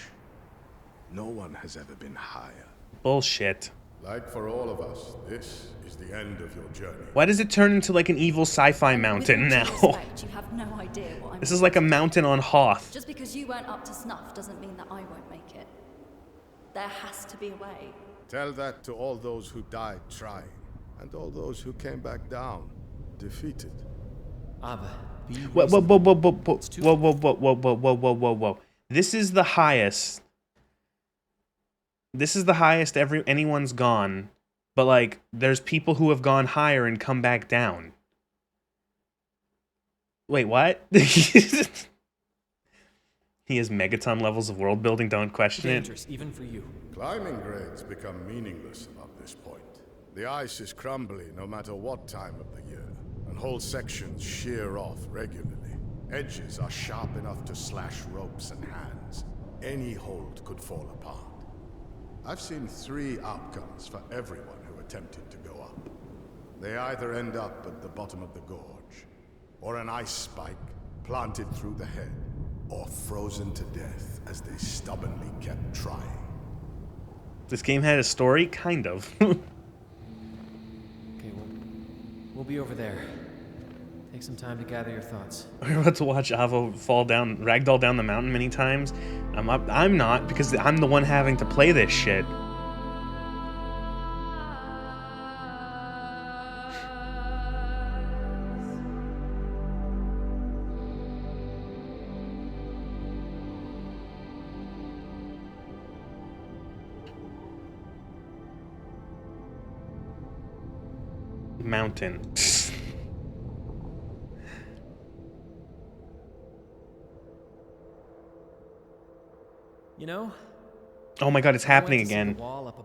No one has ever been higher. Bullshit. Like for all of us, this is the end of your journey. Why does it turn into like an evil sci-fi With mountain all due now? respect, you have no idea what I'm This is like a mountain on Hoth. Just because you weren't up to snuff doesn't mean that I won't make it. There has to be a way. Tell that to all those who died trying, and all those who came back down, defeated. Ava, be Whoa, whoa, whoa, whoa, whoa, whoa, whoa, whoa, whoa, whoa, whoa, whoa, whoa, whoa, whoa. This is the highest. This is the highest anyone's gone. But like, there's people who have gone higher and come back down. Wait, what? He has megaton levels of world building. Don't question it. dangerous, even for you. Climbing grades become meaningless above this point. The ice is crumbly no matter what time of the year, and whole sections shear off regularly. Edges are sharp enough to slash ropes and hands. Any hold could fall apart. I've seen 3 outcomes for everyone who attempted to go up. They either end up at the bottom of the gorge, or an ice spike planted through the head, or frozen to death as they stubbornly kept trying. This game had a story? Kind of. Okay, we'll be over there. Take some time to gather your thoughts. We're about to watch Avo ragdoll down the mountain many times. I'm not, because I'm the one having to play this shit. Mountain. You know, Oh my god, it's happening again.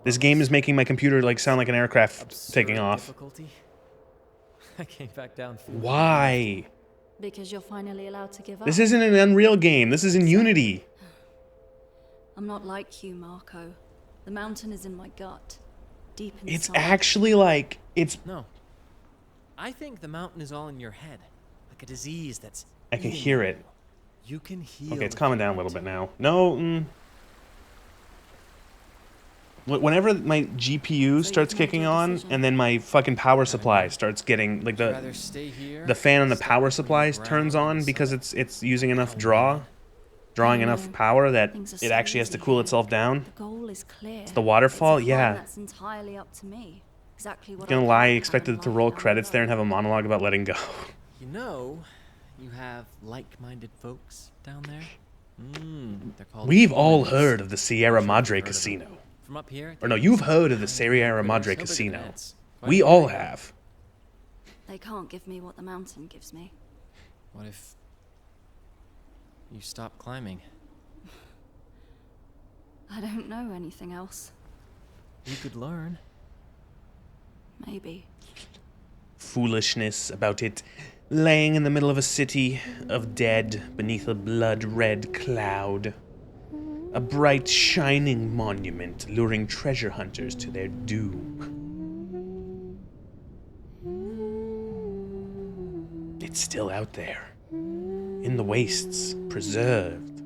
This game is making my computer like sound like an aircraft taking off. Difficulty. I came back down. Why? Because you're finally allowed to give up. This isn't an Unreal game. This is in Unity. I'm not like you, Marco. The mountain is in my gut. Deep inside. It's actually like No. I think the mountain is all in your head, like a disease that's. I can eating hear you. it. You can heal. Okay, it's if calming you down a want little bit to. now. No. Whenever my GPU starts kicking on, and then my fucking power supply starts getting like Would you rather stay here, the fan on the step power between supply the turns ground on and because sun? it's using enough drawing enough power that Things are it so actually has to easy cool here. itself down. The goal is clear. It's the waterfall, It's a climb yeah. That's entirely up to me. Exactly what Gonna I lie, I can expected have it to in roll life down credits the there and road. have a monologue about letting go. You know, you have like-minded folks down there. They're called. We've all Foreigners. heard of the Sierra I'm sure you've Madre heard of them. Casino. From up here. Or no, they you've use heard of the tiny Sierra critters, Madre no bigger than Casino. ants. Quite We all scary. have. They can't give me what the mountain gives me. What if you stop climbing? I don't know anything else. You could learn. Maybe. Foolishness about it laying in the middle of a city of dead beneath a blood-red cloud. A bright, shining monument luring treasure hunters to their doom. It's still out there, in the wastes, preserved,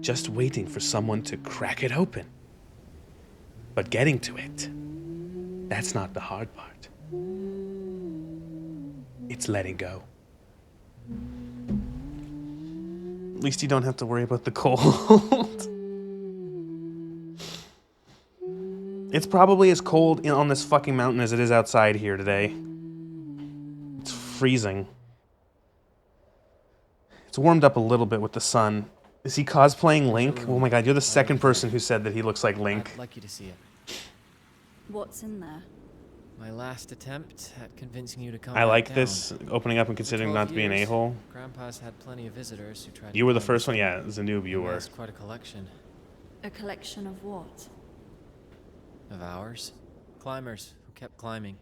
just waiting for someone to crack it open. But getting to it, that's not the hard part. It's letting go. At least you don't have to worry about the cold. It's probably as cold on this fucking mountain as it is outside here today. It's freezing. It's warmed up a little bit with the sun. Is he cosplaying Link? Oh my god, you're the second person who said that he looks like Link. I'd like you to see it. What's in there? My last attempt at convincing you to come. I back like down. this, opening up and For considering 12 not to be an years, a-hole. Grandpa's had plenty of visitors who tried. You to were the climb first one? this Yeah, as a noob, you were. amassed quite a collection A collection of what? of ours. Climbers who kept climbing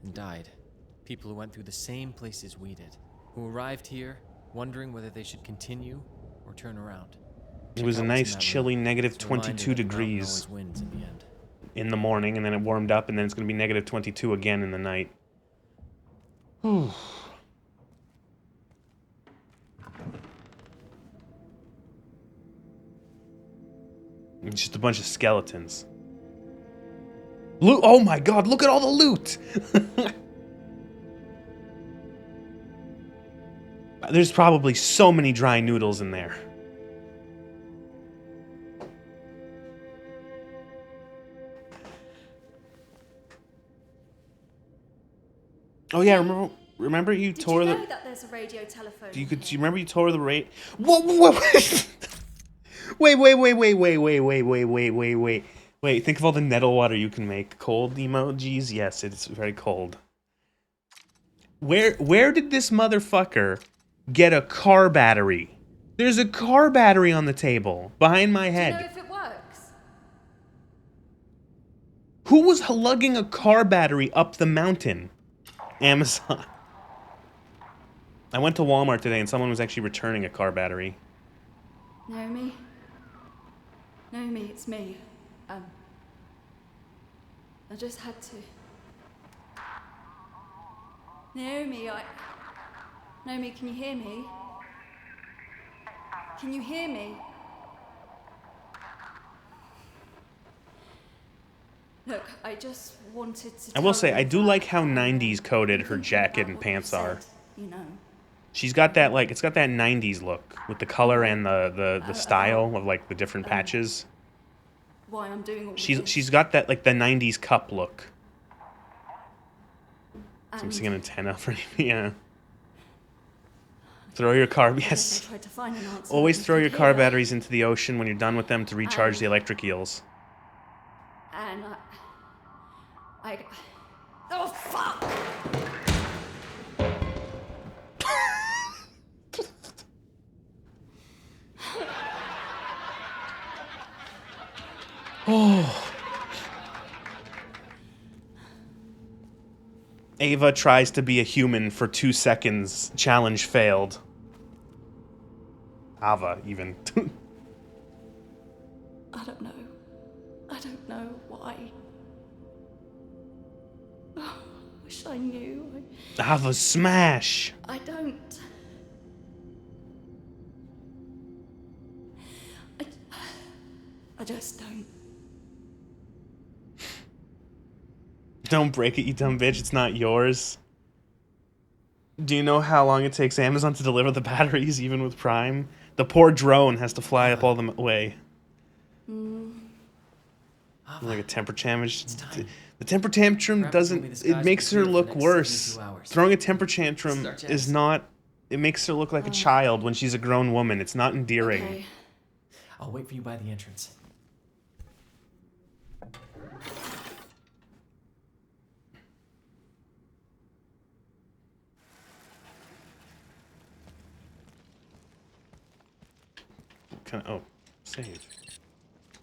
and died. People who went through the same places we did. Who arrived here wondering whether they should continue or turn around. It was a Check out what's in nice, that chilly room. negative It's a reminder 22 that the mountain degrees always wins in the end. in the morning, and then it warmed up, and then it's going to be negative 22 again in the night. Whew. It's just a bunch of skeletons. Loot! Oh my god, look at all the loot! There's probably so many dry noodles in there. Oh yeah, remember you Did tore you the... know that there's a radio telephone? Do you in do you here? remember you tore the rate? Whoa! Wait. Think of all the nettle water you can make. Cold emojis? Yes, it's very cold. Where did this motherfucker get a car battery? There's a car battery on the table behind my Do you know head. if it works? Who was lugging a car battery up the mountain? Amazon. I went to Walmart today and someone was actually returning a car battery. Naomi? Naomi, it's me. I just had to. Naomi, Naomi, can you hear me? Can you hear me? Look, I just wanted to. I will say, tell I you do that like how I'm 90s coded her thinking jacket about and what you pants are. said, you know. She's got that, like, it's got that 90s look with the color and the style of, like, the different patches. Why I'm doing all this. She's got that, like, the 90s cup look. So I'm And seeing an antenna for yeah. Throw your car, I yes. tried to find an answer Always that you throw could your car hear. batteries into the ocean when you're done with them to recharge the electric eels. And oh fuck! Ava tries to be a human for 2 seconds. Challenge failed. Ava, even. I don't know. I don't know why. Oh, wish I knew. Ava, smash! I don't. I just don't. Don't break it, you dumb bitch. It's not yours. Do you know how long it takes Amazon to deliver the batteries, even with Prime? The poor drone has to fly up all the way. Like a temper tantrum. The temper tantrum Perhaps only the doesn't. skies It will makes be her clear for the look next worse. 72 hours. Throwing a temper tantrum This is our is chance. not. It makes her look like a child when she's a grown woman. It's not endearing. Okay. I'll wait for you by the entrance. Save.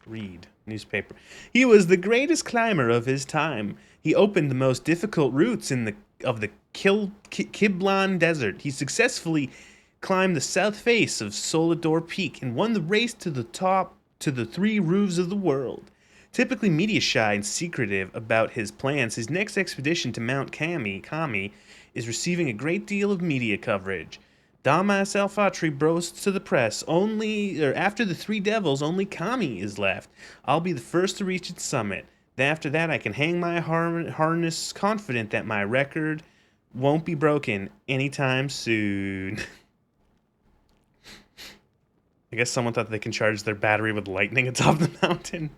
Read. Newspaper. He was the greatest climber of his time. He opened the most difficult routes of the Kiblan Desert. He successfully climbed the south face of Solador Peak and won the race to the top to the 3 roofs of the world. Typically media shy and secretive about his plans, his next expedition to Mount Kami is receiving a great deal of media coverage. Damas Alfatri boasts to the press, after the 3 devils, only Kami is left. I'll be the first to reach its summit. After that, I can hang my harness confident that my record won't be broken anytime soon. I guess someone thought they can charge their battery with lightning atop the mountain.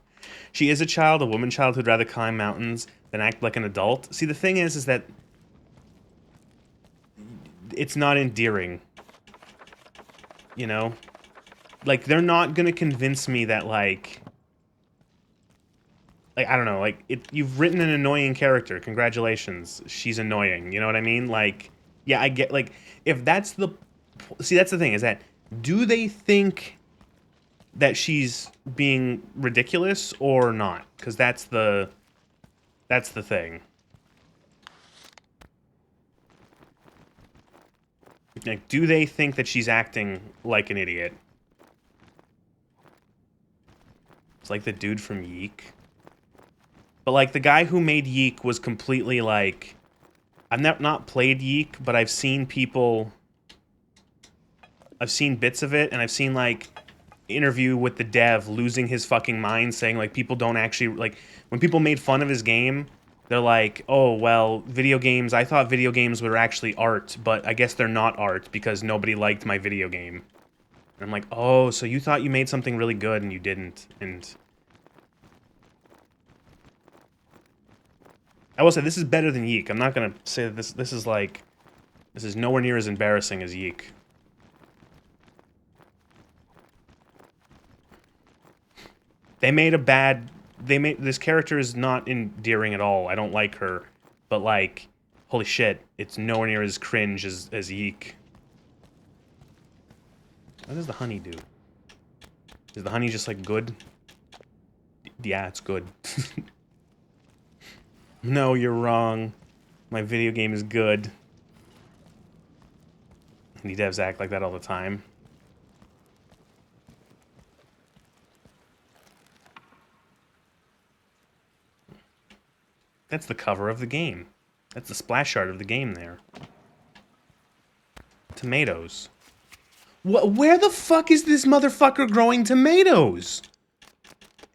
She is a woman child who'd rather climb mountains than act like an adult. See, the thing is that it's not endearing. You know? Like, they're not gonna convince me that, like, I don't know, like, you've written an annoying character. Congratulations. She's annoying. You know what I mean? Like, yeah, I get, like, if that's the... See, that's the thing, is that, do they think that she's being ridiculous or not? Because that's the thing. Like, do they think that she's acting like an idiot? It's like the dude from Yeek. But, like, the guy who made Yeek was completely, like... I've not played Yeek, but I've seen people... I've seen bits of it, and I've seen, like, interview with the dev losing his fucking mind, saying, like, people don't actually... Like, when people made fun of his game, they're like, oh, well, I thought video games were actually art, but I guess they're not art because nobody liked my video game. And I'm like, oh, so you thought you made something really good and you didn't, and... I will say, this is better than Yeek. I'm not gonna say that this is like... This is nowhere near as embarrassing as Yeek. This character is not endearing at all. I don't like her. But, like, holy shit, it's nowhere near as cringe as Yeek. What does the honey do? Is the honey just, like, good? Yeah, it's good. No, you're wrong. My video game is good. Indie devs act like that all the time. That's the cover of the game. That's the splash art of the game there. Tomatoes. Where the fuck is this motherfucker growing tomatoes?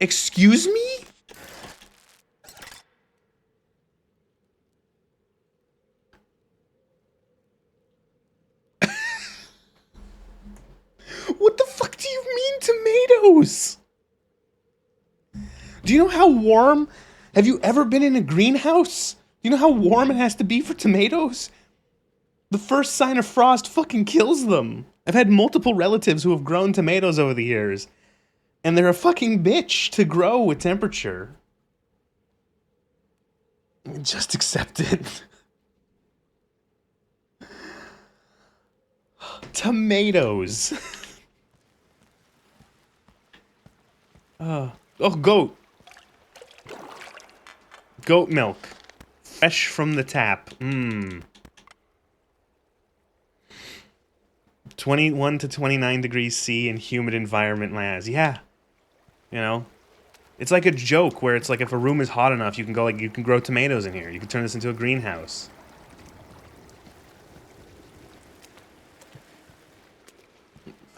Excuse me? What the fuck do you mean tomatoes? Do you know how warm? Have you ever been in a greenhouse? Do you know how warm it has to be for tomatoes? The first sign of frost fucking kills them. I've had multiple relatives who have grown tomatoes over the years, and they're a fucking bitch to grow with temperature. Just accept it. Tomatoes. Oh, goat. Goat milk. Fresh from the tap. Mmm. 21 to 29 degrees C in humid environment lands. Yeah. You know? It's like a joke where it's like if a room is hot enough, you can go like, you can grow tomatoes in here. You can turn this into a greenhouse.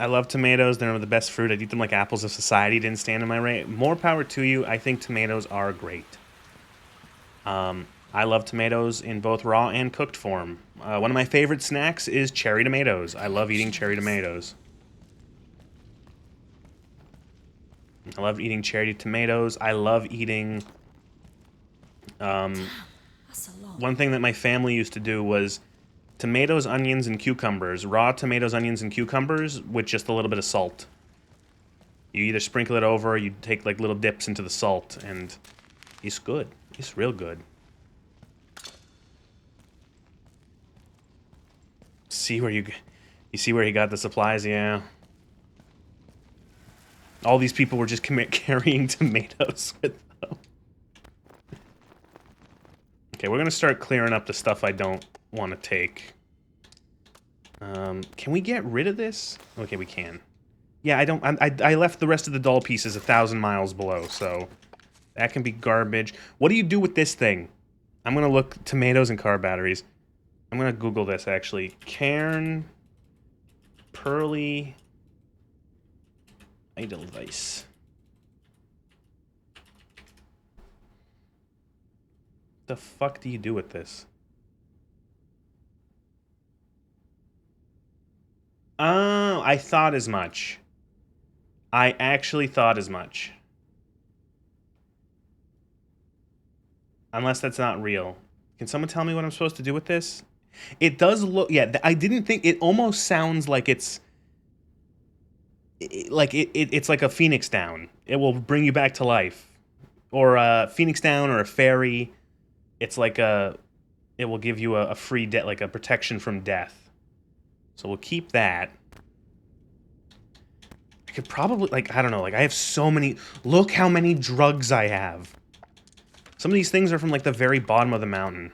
I love tomatoes. They're the best fruit. I'd eat them like apples if society didn't stand in my way. More power to you. I think tomatoes are great. I love tomatoes in both raw and cooked form. One of my favorite snacks is cherry tomatoes. I love eating cherry tomatoes. I love eating cherry tomatoes. I love eating... That's a lot. One thing that my family used to do was tomatoes, onions, and cucumbers. Raw tomatoes, onions, and cucumbers with just a little bit of salt. You either sprinkle it over or you take like little dips into the salt, and it's good. It's real good. See where you see where he got the supplies? Yeah. All these people were just carrying tomatoes with them. Okay, we're gonna start clearing up the stuff I don't want to take. Can we get rid of this? Okay, we can. Yeah, I left the rest of the doll pieces 1,000 miles below, so that can be garbage. What do you do with this thing? I'm gonna look tomatoes and car batteries. I'm gonna Google this actually. Cairn Pearly Edelweiss. The fuck do you do with this? Oh, I thought as much. I actually thought as much. Unless that's not real. Can someone tell me what I'm supposed to do with this? It does look... Yeah, I didn't think... It almost sounds like it's... It's like a Phoenix Down. It will bring you back to life. Or a Phoenix Down or a fairy. It's like a... It will give you a free death, like a protection from death. So we'll keep that. I could probably, like, I don't know, like, I have so many... Look how many drugs I have. Some of these things are from, like, the very bottom of the mountain.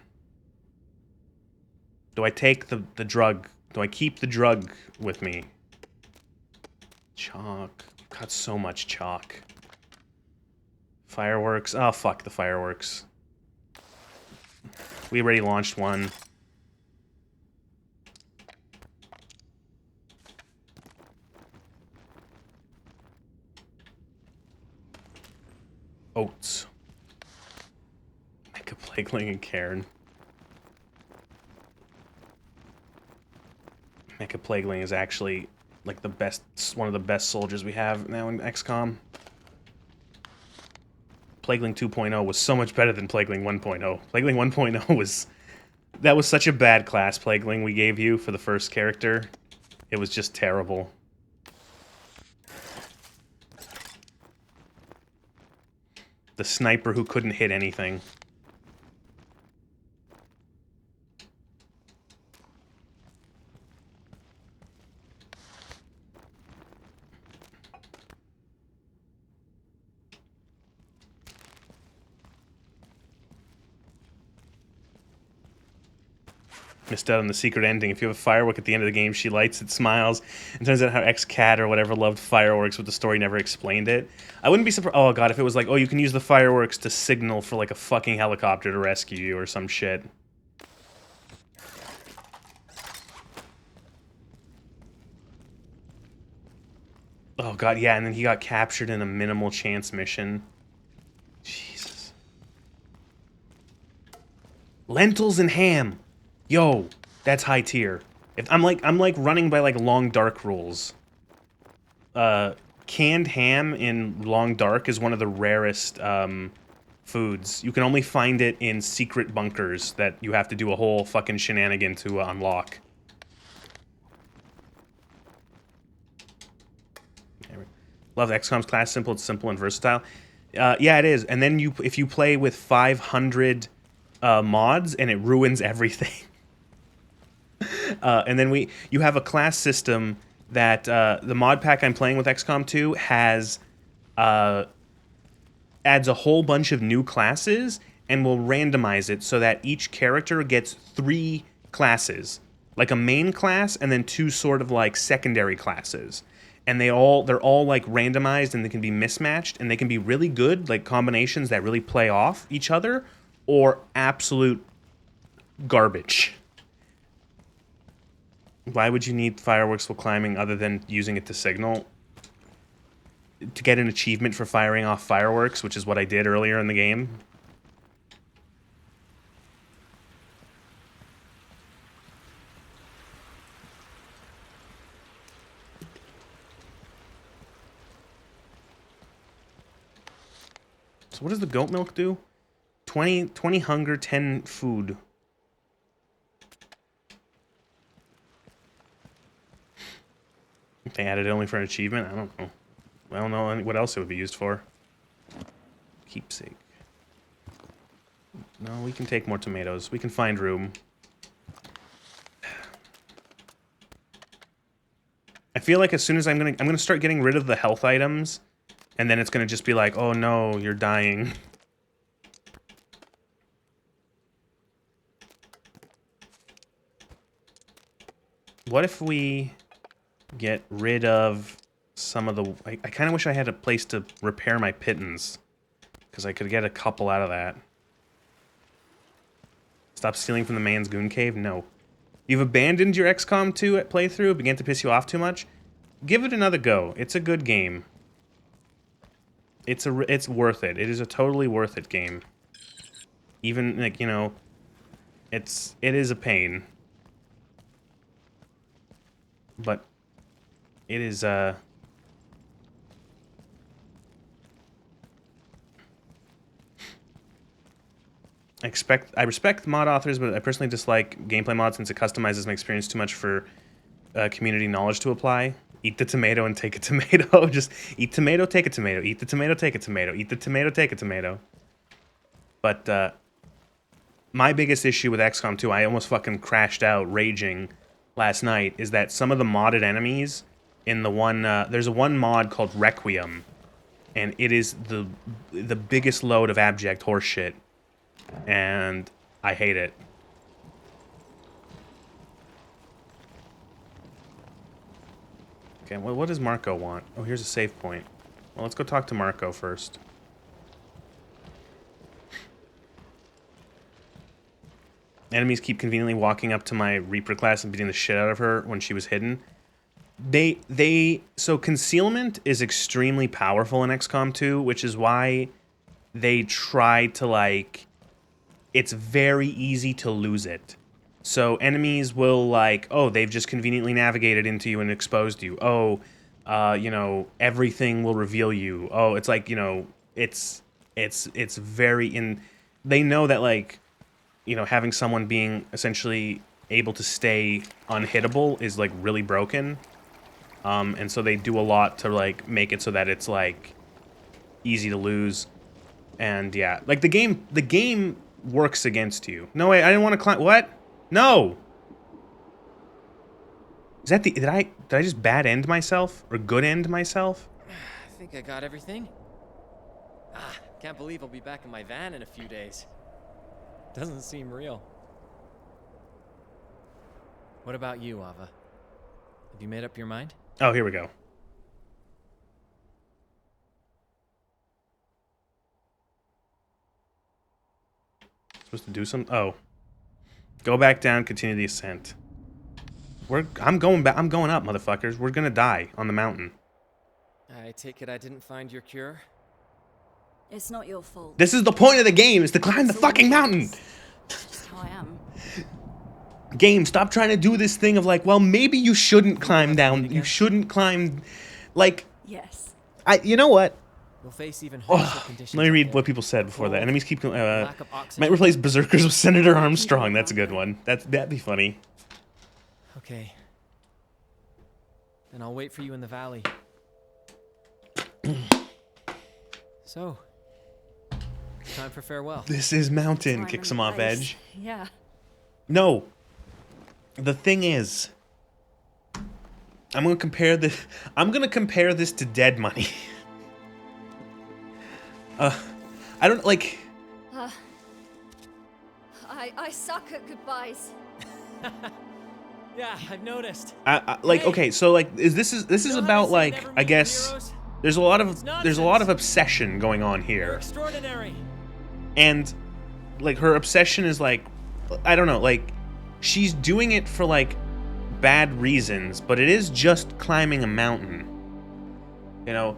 Do I take the drug? Do I keep the drug with me? Chalk. I've got so much chalk. Fireworks. Oh, fuck the fireworks. We already launched one. Oats. Mecha Plagueling and Cairn. Mecha Plagueling is actually like the best, one of the best soldiers we have now in XCOM. Plagueling 2.0 was so much better than Plagueling 1.0. Plagueling 1.0 was... That was such a bad class, Plagueling, we gave you for the first character. It was just terrible. The sniper who couldn't hit anything. Missed out on the secret ending. If you have a firework at the end of the game, she lights it, smiles, and turns out how ex-cat or whatever loved fireworks, but the story never explained it. I wouldn't be surprised. Oh god, if it was like, oh, you can use the fireworks to signal for like a fucking helicopter to rescue you or some shit. Oh god, yeah, and then he got captured in a minimal chance mission. Jesus. Lentils and ham. Yo, that's high tier. If I'm like running by like long dark rules. Canned ham in long dark is one of the rarest foods. You can only find it in secret bunkers that you have to do a whole fucking shenanigan to unlock. Love XCOM's class simple. It's simple and versatile. Yeah, it is. And then if you play with 500 mods, and it ruins everything. And then you have a class system that the mod pack I'm playing with XCOM 2 has adds a whole bunch of new classes and will randomize it so that each character gets 3 classes, like a main class and then 2 sort of like secondary classes. And they're all like randomized and they can be mismatched and they can be really good, like combinations that really play off each other, or absolute garbage. Why would you need fireworks while climbing other than using it to signal? To get an achievement for firing off fireworks, which is what I did earlier in the game. So what does the goat milk do? 20 hunger, 10 food. If they added it only for an achievement, I don't know. I don't know what else it would be used for. Keepsake. No, we can take more tomatoes. We can find room. I feel like as soon as I'm gonna start getting rid of the health items, and then it's gonna just be like, oh no, you're dying. What if we get rid of some of the... I kind of wish I had a place to repair my pittance, because I could get a couple out of that. Stop stealing from the man's goon cave? No. You've abandoned your XCOM 2 playthrough? It began to piss you off too much? Give it another go. It's a good game. It's worth it. It is a totally worth it game. Even, like, you know, it is a pain. But it is, I respect mod authors, but I personally dislike gameplay mods since it customizes my experience too much for community knowledge to apply. Eat the tomato and take a tomato. Just eat tomato, take a tomato. Eat the tomato, take a tomato. Eat the tomato, take a tomato. But my biggest issue with XCOM 2, I almost fucking crashed out raging last night, is that some of the modded enemies in the one... there's one mod called Requiem, and it is the biggest load of abject horseshit. And I hate it. Okay, well, what does Marco want? Oh, here's a save point. Well, let's go talk to Marco first. Enemies keep conveniently walking up to my Reaper class and beating the shit out of her when she was hidden. So concealment is extremely powerful in XCOM 2, which is why they try to, like... It's very easy to lose it. So enemies will, like, oh, they've just conveniently navigated into you and exposed you. Oh, you know, everything will reveal you. Oh, it's like, you know, it's very they know that, like, you know, having someone being essentially able to stay unhittable is, like, really broken. And so they do a lot to, like, make it so that it's, like, easy to lose. And, yeah, like, the game works against you. No, wait, I didn't want to climb. What? No! Is that did I just bad end myself? Or good end myself? I think I got everything. Can't believe I'll be back in my van in a few days. Doesn't seem real. What about you, Ava? Have you made up your mind? Oh, here we go. Supposed to do some. Oh, go back down. Continue the ascent. I'm going back. I'm going up, motherfuckers. We're gonna die on the mountain. I take it I didn't find your cure? It's not your fault. This is the point of the game: is to climb the It's all fucking mountain. yours. Just how I am. Game, stop trying to do this thing of like, well, maybe you shouldn't climb down. You shouldn't climb, like, Yes. you know what? We'll face even harsher Oh, conditions. let me up read there. what people said before that. Cold, Enemies keep lack of oxygen. might replace berserkers with Senator Armstrong. That's a good one. That'd be funny. Okay. Then I'll wait for you in the valley. So, time for farewell. This is mountain. Time Kicks and him off place. edge. Yeah. No. The thing is, I'm gonna compare this to Dead Money. I don't like. I suck at goodbyes. Yeah, I've noticed. Like, Hey. okay, so like, this is You know how about they say like, never I meet guess heroes? there's a lot It's of obsession going on You're here, extraordinary. and like her obsession is like, I don't know, like she's doing it for like bad reasons, but it is just climbing a mountain, you know.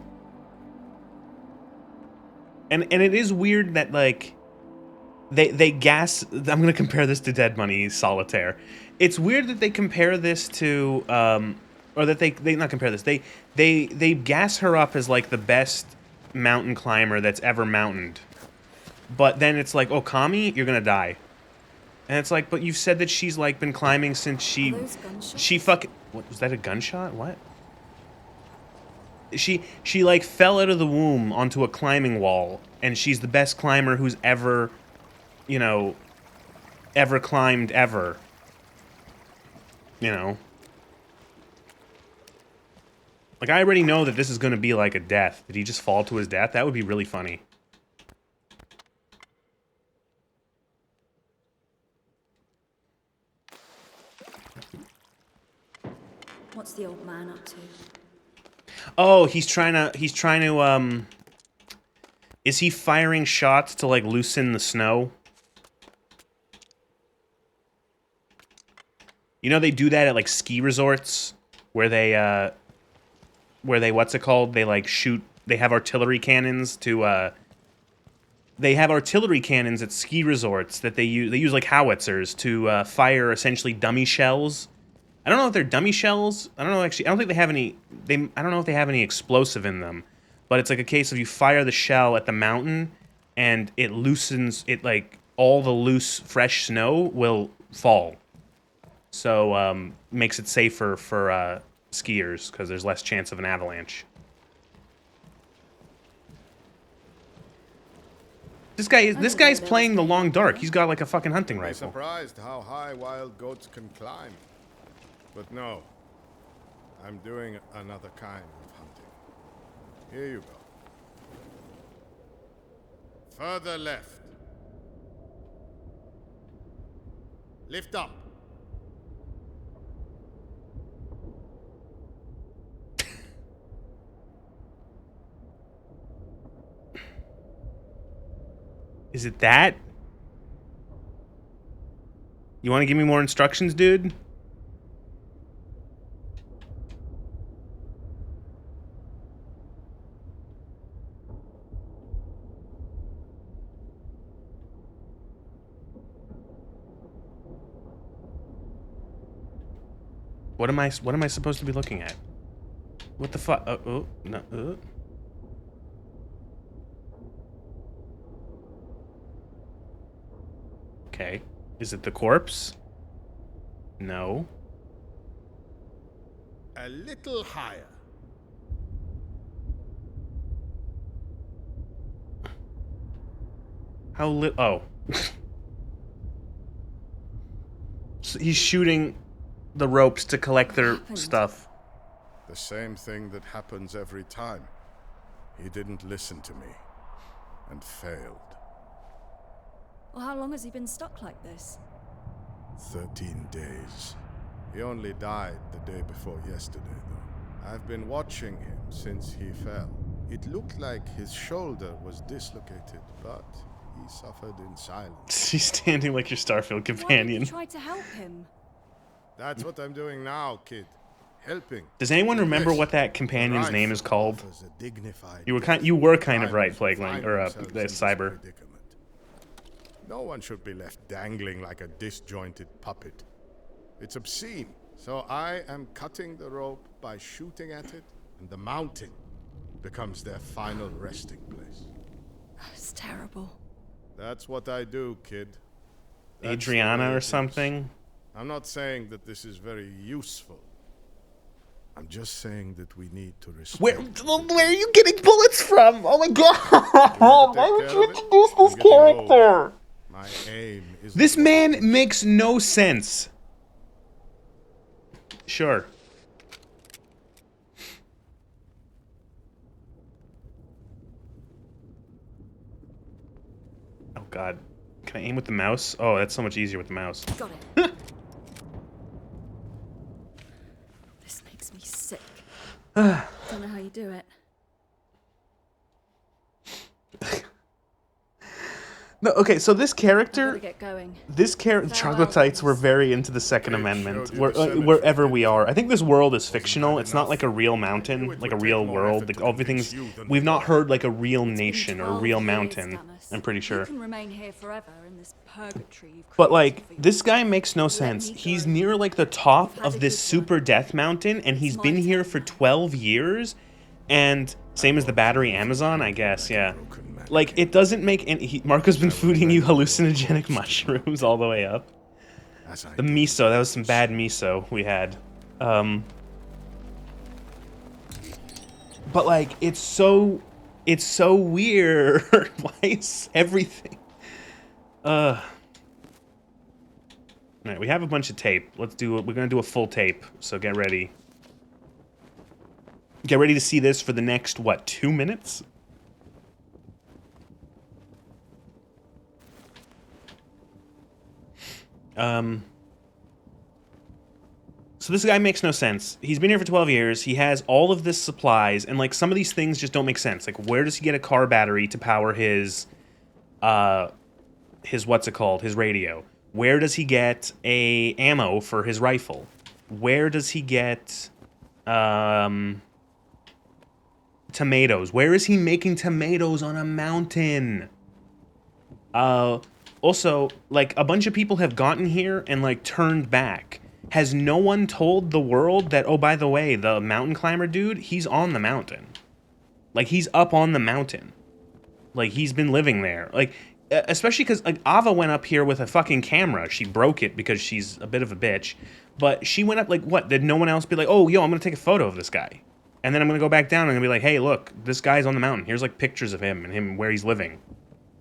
And it is weird that like they gas. I'm gonna compare this to Dead Money Solitaire. It's weird that they compare this to or that they not compare this. They gas her up as like the best mountain climber that's ever mountained. But then it's like, oh, Kami, you're gonna die. And it's like, but you've said that she's like been climbing since Are those gunshots? she fucking, what was that, a gunshot? What? She like fell out of the womb onto a climbing wall, and she's the best climber who's ever, you know, ever climbed ever. You know. Like, I already know that this is gonna be like a death. Did he just fall to his death? That would be really funny. What's the old man up to? Oh, he's trying to, is he firing shots to, like, loosen the snow? You know they do that at, like, ski resorts? Where they, what's it called? They, like, shoot, they have artillery cannons to, they have artillery cannons at ski resorts that they use like, howitzers to, fire, essentially, dummy shells. I don't know if they're dummy shells. I don't know, actually. I don't think they have any... I don't know if they have any explosive in them. But it's like a case of you fire the shell at the mountain, and it loosens... It, like, all the loose, fresh snow will fall. So, makes it safer for, skiers, because there's less chance of an avalanche. This guy's playing the long dark. He's got, like, a fucking hunting You'll be rifle. surprised how high wild goats can climb. But no, I'm doing another kind of hunting. Here you go. Further left. Lift up. Is it that? You want to give me more instructions, dude? What am I supposed to be looking at? What the fuck? Oh, no. Okay. Is it the corpse? No. A little higher. How oh. So he's shooting the ropes to collect their stuff. The same thing that happens every time. He didn't listen to me and failed. Well, how long has he been stuck like this? 13 days. He only died the day before yesterday, though. I've been watching him since he fell. It looked like his shoulder was dislocated, but he suffered in silence. He's standing like your Starfield Why didn't companion. you try to help him? That's what I'm doing now, kid. Helping. Does anyone remember Yes, what that companion's the name is rifle called? offers a dignified You were death kind of to right, climbers who Plagueling, find or themselves in this Cyber. predicament. No one should be left dangling like a disjointed puppet. It's obscene. So I am cutting the rope by shooting at it, and the mountain becomes their final resting place. It's terrible. That's what I do, kid. That's the way Adriana it or is. something? I'm not saying that this is very useful. I'm just saying that we need to respect. Where are you getting bullets from? Oh my god! Why would you introduce this I'm getting old. character? My aim is This man makes no sense. Sure. Oh god. Can I aim with the mouse? Oh, that's so much easier with the mouse. Got it. This makes me sick. Don't know how you do it. No, okay, so this I've got character, to get going. Troglodytes were very into the Second They Amendment, showed you the cemetery, wherever we didn't are. I think this world is Wasn't fictional. that It's not enough? like a real I knew mountain, it like would a take real more world. effort Like, to everything's. convince you than We've to not die. heard like a real It's been nation or a 12 real years, mountain. Damas. I'm pretty sure. You can remain here forever in this purgatory you've But created like, for this guy yourself. makes no Let sense. me He's go. near like the top You've had of a this good run. super death mountain, and he's my been here turn for now. 12 years. And same as the battery Amazon, I guess, yeah. Broken Like, it doesn't make any. Marco's been feeding you hallucinogenic mushrooms all the way up. As I The did. miso, that was some bad miso we had. But like, it's so weird. Why is everything? Alright, we have a bunch of tape. We're gonna do a full tape, so get ready. Get ready to see this for the next, what, 2 minutes? So this guy makes no sense. He's been here for 12 years. He has all of this supplies, and like some of these things just don't make sense. Like, where does he get a car battery to power his what's it called? His radio? Where does he get a ammo for his rifle? Where does he get tomatoes? Where is he making tomatoes on a mountain? Also, like, a bunch of people have gotten here and like turned back. Has no one told the world that, oh, by the way, the mountain climber dude, he's on the mountain. Like, he's up on the mountain. Like, he's been living there. Like, especially because, like, Ava went up here with a fucking camera. She broke it because she's a bit of a bitch. But she went up, like, what? Did no one else be like, oh, yo, I'm going to take a photo of this guy. And then I'm going to go back down and I'm going to be like, hey, look, this guy's on the mountain. Here's, like, pictures of him and him where he's living.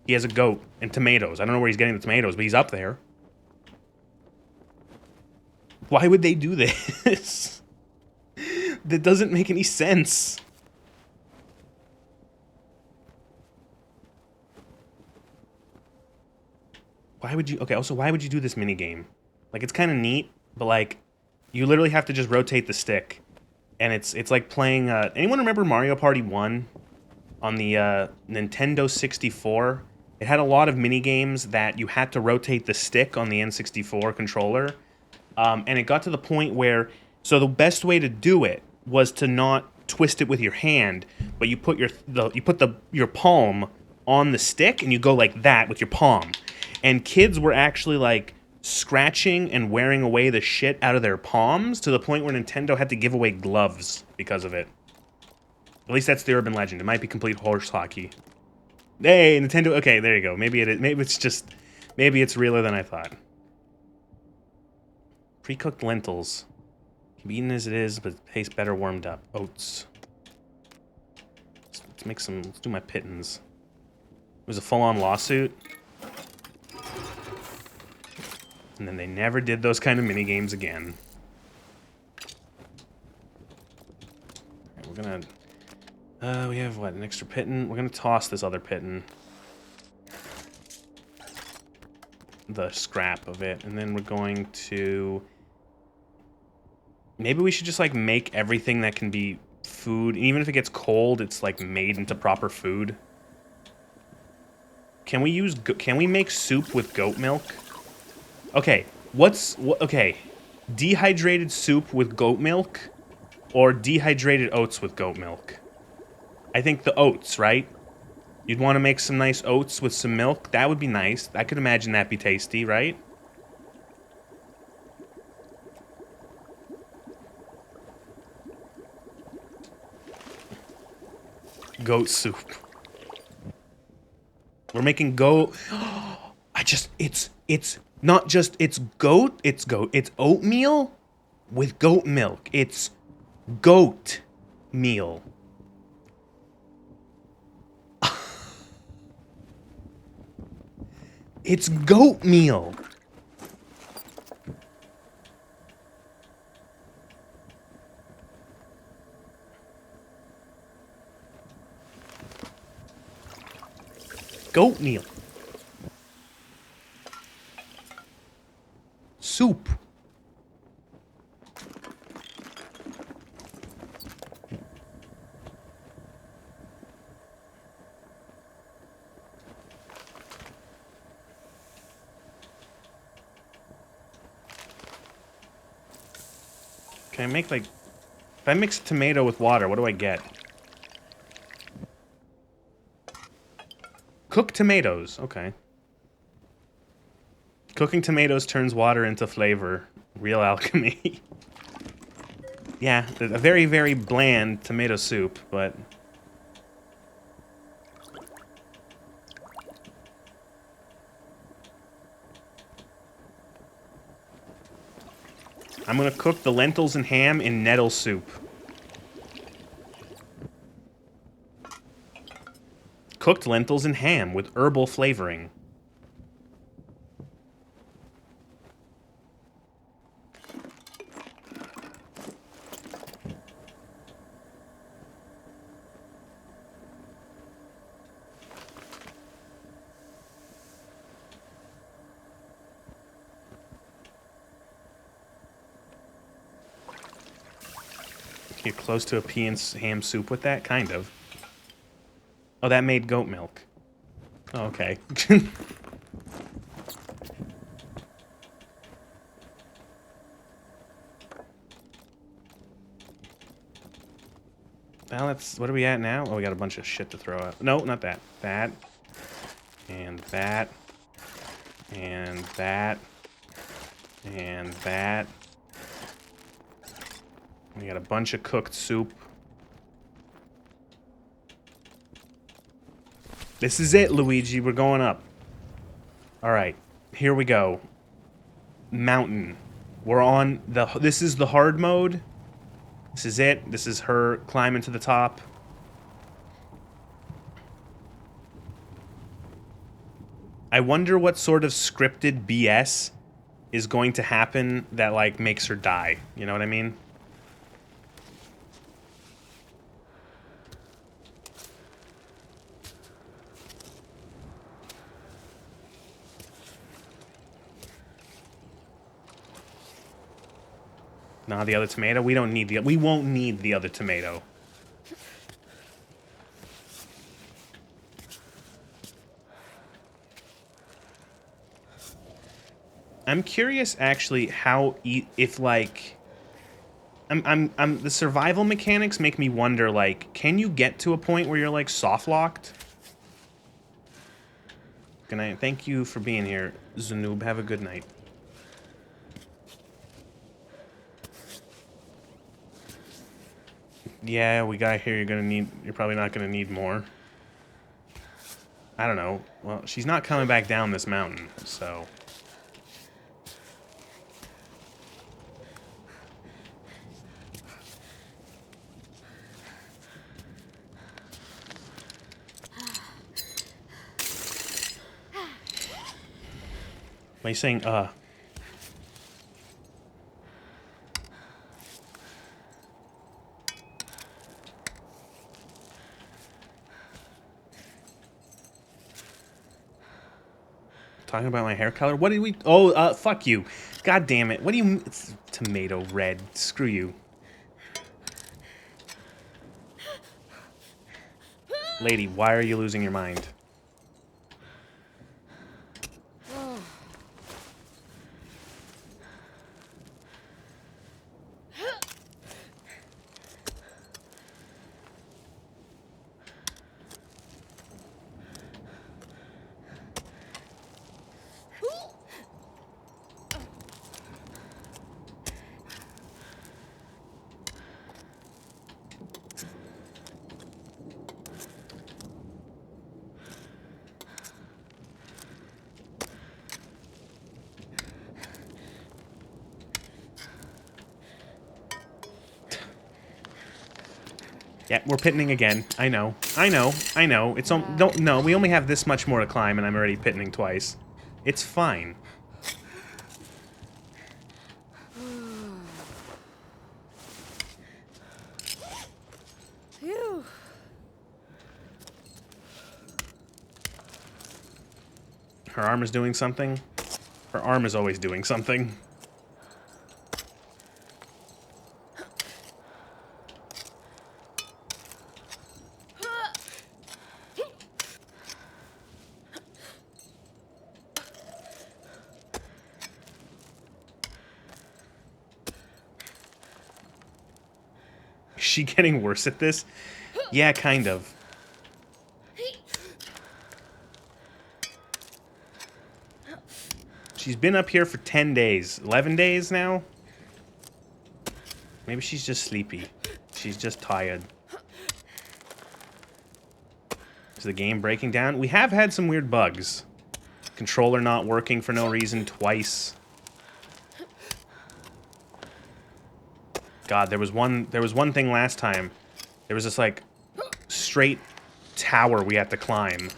He has a goat and tomatoes. I don't know where he's getting the tomatoes, but he's up there. Why would they do this? That doesn't make any sense. Why would you... Okay, also, why would you do this minigame? Like, it's kind of neat, but, like, you literally have to just rotate the stick. And it's like playing... anyone remember Mario Party 1 on the Nintendo 64? It had a lot of minigames that you had to rotate the stick on the N64 controller. And it got to the point where... So the best way to do it was to not twist it with your hand, but you put your palm on the stick, and you go like that with your palm. And kids were actually, like, scratching and wearing away the shit out of their palms to the point where Nintendo had to give away gloves because of it. At least that's the urban legend. It might be complete horse hockey. Hey, Nintendo... Okay, there you go. Maybe it's realer than I thought. Pre-cooked lentils. Can be eaten as it is, but it tastes better warmed up. Oats. Let's do my pittance. It was a full-on lawsuit. And then they never did those kind of mini-games again. Alright, we're gonna... we have, what, an extra pitten? We're gonna toss this other pitten. The scrap of it. And then we're going to... Maybe we should just, like, make everything that can be food. Even if it gets cold, it's, like, made into proper food. Can we use... Can we make soup with goat milk? Okay, okay. Dehydrated soup with goat milk or dehydrated oats with goat milk? I think the oats, right? You'd want to make some nice oats with some milk. That would be nice. I could imagine that be tasty, right? Goat soup. We're making goat... It's not just... It's goat. It's oatmeal with goat milk. It's goat meal. It's goat meal. Goat meal. Soup. Can I make, like... If I mix tomato with water, what do I get? Cooked tomatoes. Okay. Cooking tomatoes turns water into flavor. Real alchemy. Yeah, a very, very bland tomato soup, but... I'm gonna cook the lentils and ham in nettle soup. Cooked lentils and ham with herbal flavoring. Get close to a pea and ham soup with that? Kind of. Oh, that made goat milk. Oh, okay. Well, that's... What are we at now? Oh, we got a bunch of shit to throw out. No, not that. That. And that. And that. And that. We got a bunch of cooked soup. This is it, Luigi. We're going up. Alright. Here we go. Mountain. We're on the... This is the hard mode. This is it. This is her climbing to the top. I wonder what sort of scripted BS is going to happen that, like, makes her die. You know what I mean? Nah, the other tomato? We don't need the... We won't need the other tomato. I'm curious, actually, how... If, like... the survival mechanics make me wonder, like, can you get to a point where you're, like, soft-locked? Good night. Thank you for being here, Zanoob. Have a good night. Yeah, we got here. You're probably not gonna need more. I don't know. Well, she's not coming back down this mountain, so... Why are you saying, Talking about my hair color? What did we... Oh, fuck you. God damn it. What do you... It's tomato red. Screw you. Lady, why are you losing your mind? Yeah, we're pitting again. I know. I know. I know. It's don't no, we only have this much more to climb and I'm already pitting twice. It's fine. Phew. Her arm is doing something. Her arm is always doing something. Is she getting worse at this? Yeah, kind of. She's been up here for 10 days. 11 days now? Maybe she's just sleepy. She's just tired. Is the game breaking down? We have had some weird bugs. Controller not working for no reason twice. God, there was one thing last time. There was this like straight tower we had to climb.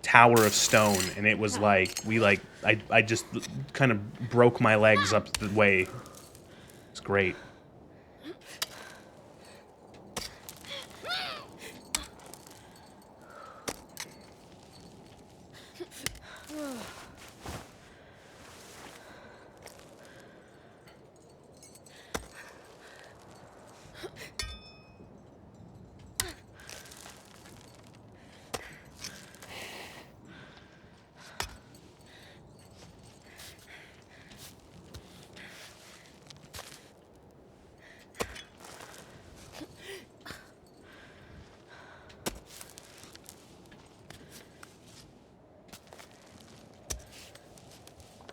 Tower of stone, and it was like I just kind of broke my legs up the way. It's great.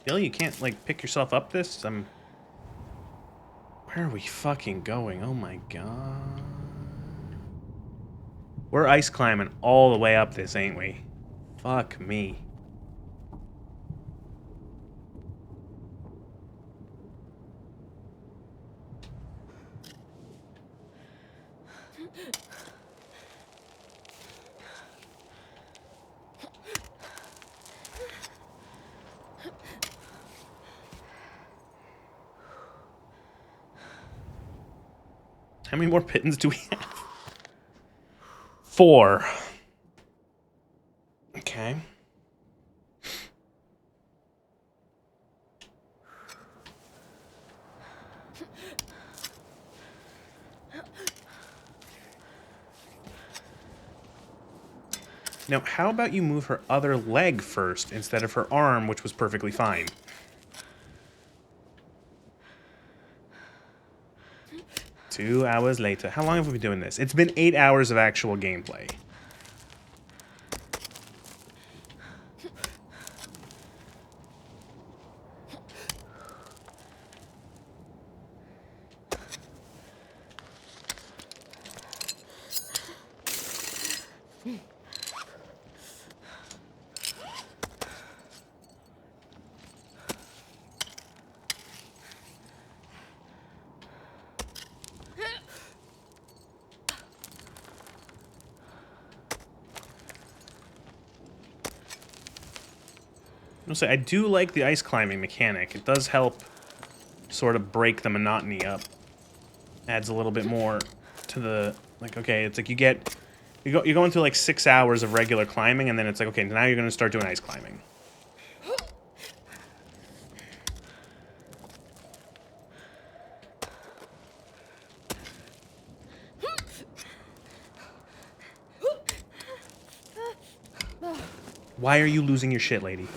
Billy, you can't, like, pick yourself up this? Where are we fucking going? Oh my god. We're ice climbing all the way up this, ain't we? Fuck me. How many more pittons do we have? 4. Okay. Now, how about you move her other leg first instead of her arm, which was perfectly fine? Two hours later. How long have we been doing this? It's been 8 hours of actual gameplay. I'll say, I do like the ice climbing mechanic. It does help sort of break the monotony up. Adds a little bit more to the, like, okay, it's like you're going through like 6 hours of regular climbing, and then it's like, okay, now you're going to start doing ice climbing. Why are you losing your shit, lady?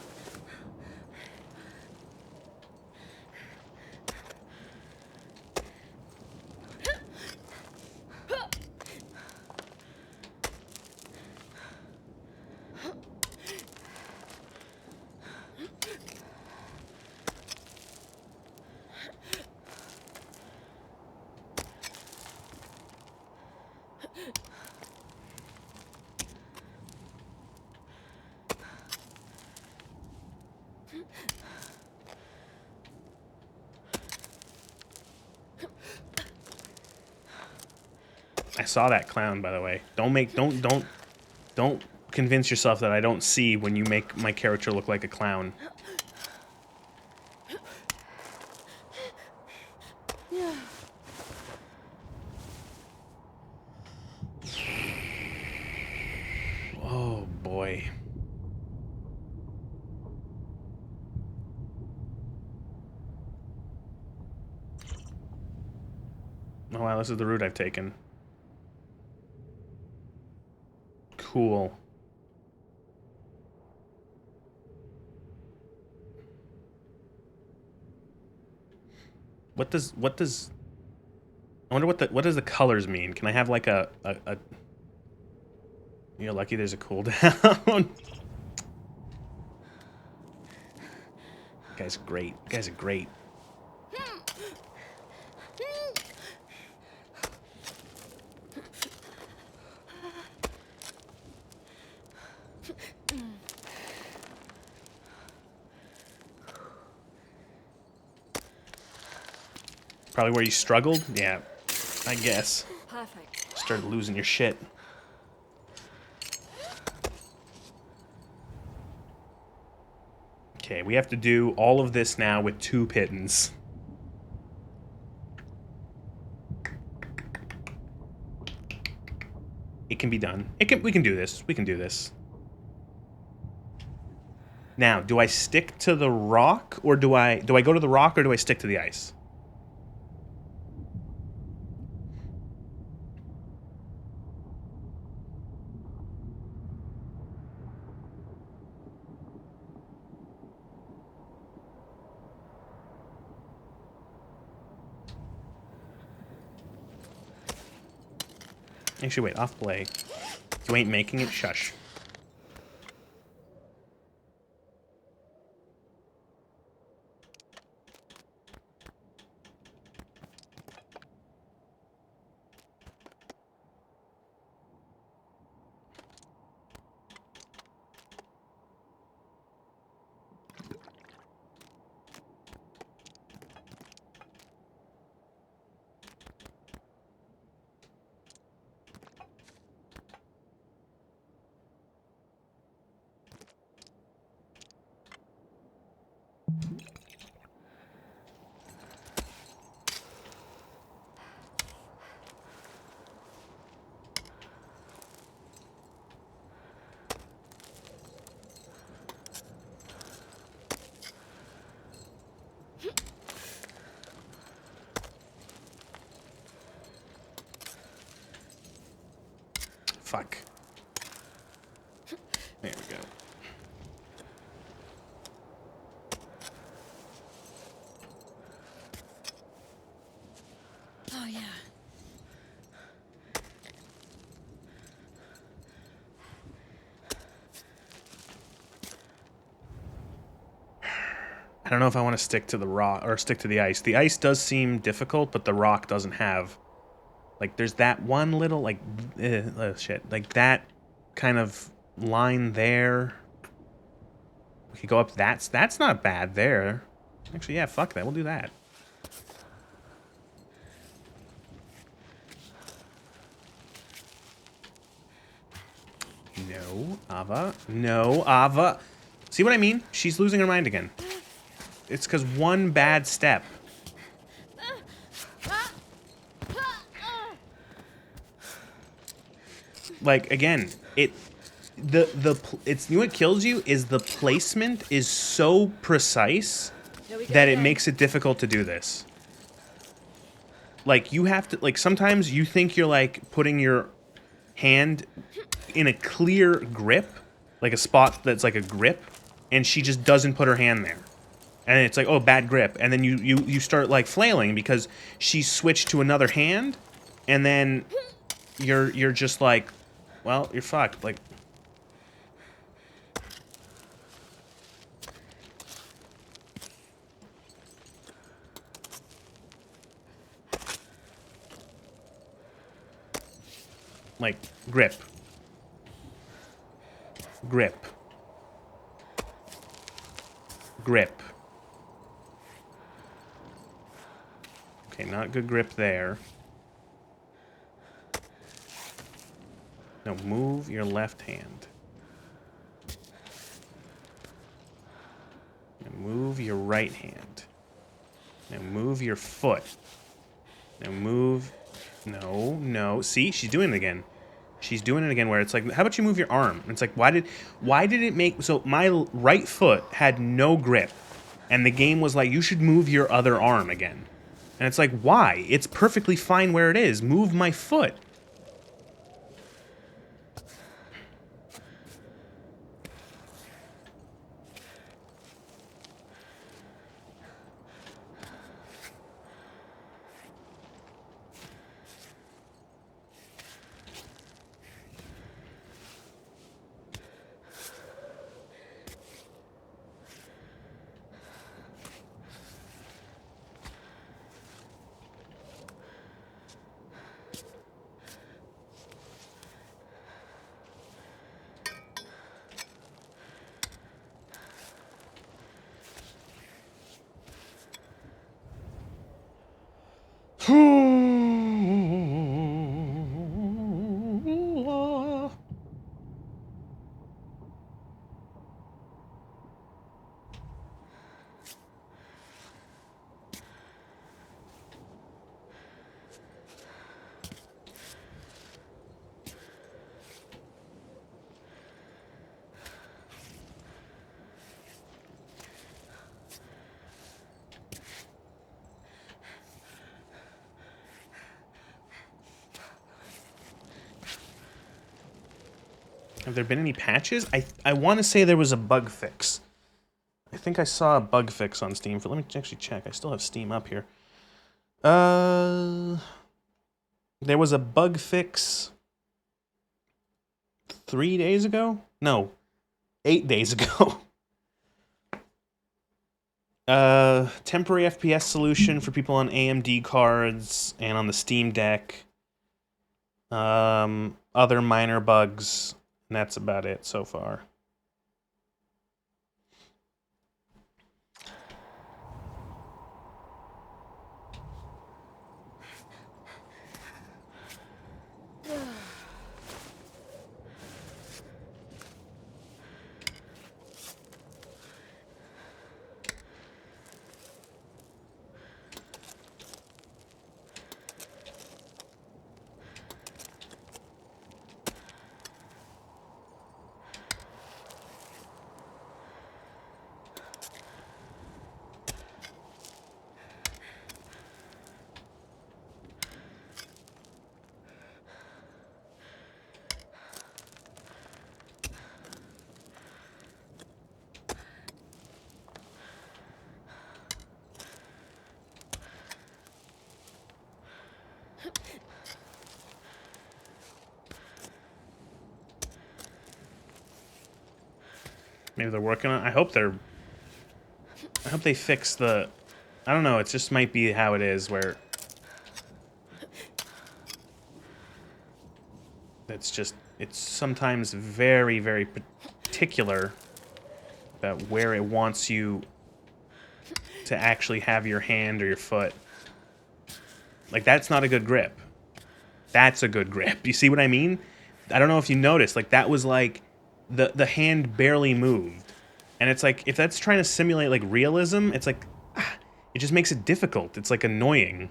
I saw that clown, by the way. Don't convince yourself that I don't see when you make my character look like a clown. Oh boy. Oh wow, this is the route I've taken. Cool. What does I wonder what does the colors mean? Can I have like a you're lucky there's a cooldown. Guy's great. You guys are great. Probably where you struggled? Yeah, I guess. Perfect. Started losing your shit. Okay, we have to do all of this now with 2 pittons. It can be done. We can do this. We can do this. Now, do I stick to the rock or do I go to the rock or do I stick to the ice? Actually, wait, off play. You ain't making it, shush. Fuck. There we go. Oh, yeah. I don't know if I want to stick to the rock or stick to the ice. The ice does seem difficult, but the rock doesn't have. Like, there's that one little, like, oh shit. Like, that kind of line there. We could go up. That's not bad there. Actually, yeah, fuck that. We'll do that. No, Ava. No, Ava. See what I mean? She's losing her mind again. It's because one bad step. Like, again, it's you know what kills you is the placement is so precise that it makes it difficult to do this. Like, you have to, like, sometimes you think you're like putting your hand in a clear grip, like a spot that's like a grip, and she just doesn't put her hand there. And it's like, oh, bad grip. And then you start like flailing because she switched to another hand, and then you're just like, well, you're fucked. Like, grip. Grip. Grip. Okay, not good grip there. No, move your left hand. Now move your right hand. Now move your foot. Now move... No, no. See? She's doing it again. She's doing it again where it's like, how about you move your arm? And it's like, why did it make... So my right foot had no grip. And the game was like, you should move your other arm again. And it's like, why? It's perfectly fine where it is. Move my foot. Have there been any patches? I want to say there was a bug fix. I think I saw a bug fix on Steam. Let me actually check. I still have Steam up here. There was a bug fix 3 days ago? No, 8 days ago. Temporary FPS solution for people on AMD cards and on the Steam Deck. Other minor bugs. And that's about it so far. Maybe they're working on it. I hope they fix the... I don't know, it just might be how it is, where... It's sometimes very, very particular about where it wants you to actually have your hand or your foot. Like, that's not a good grip. That's a good grip. You see what I mean? I don't know if you noticed, like, that was like... The hand barely moved. And it's like, if that's trying to simulate, like, realism, it's like, it just makes it difficult. It's, like, annoying.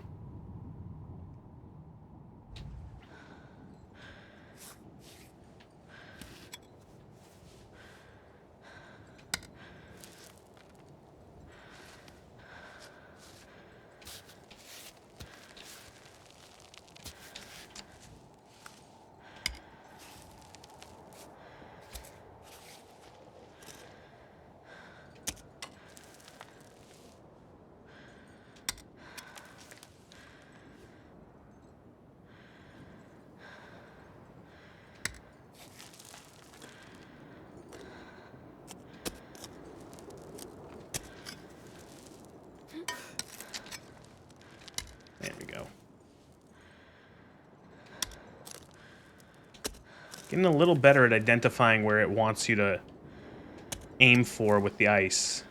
Getting a little better at identifying where it wants you to aim for with the ice.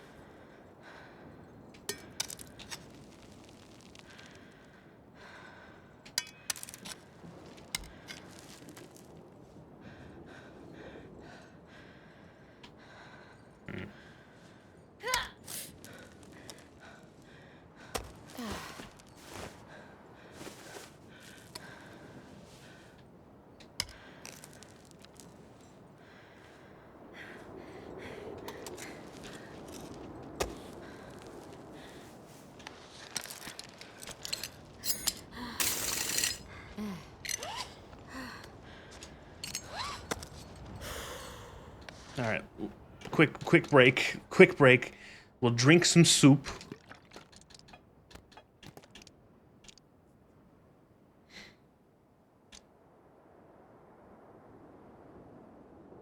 All right, quick break. We'll drink some soup.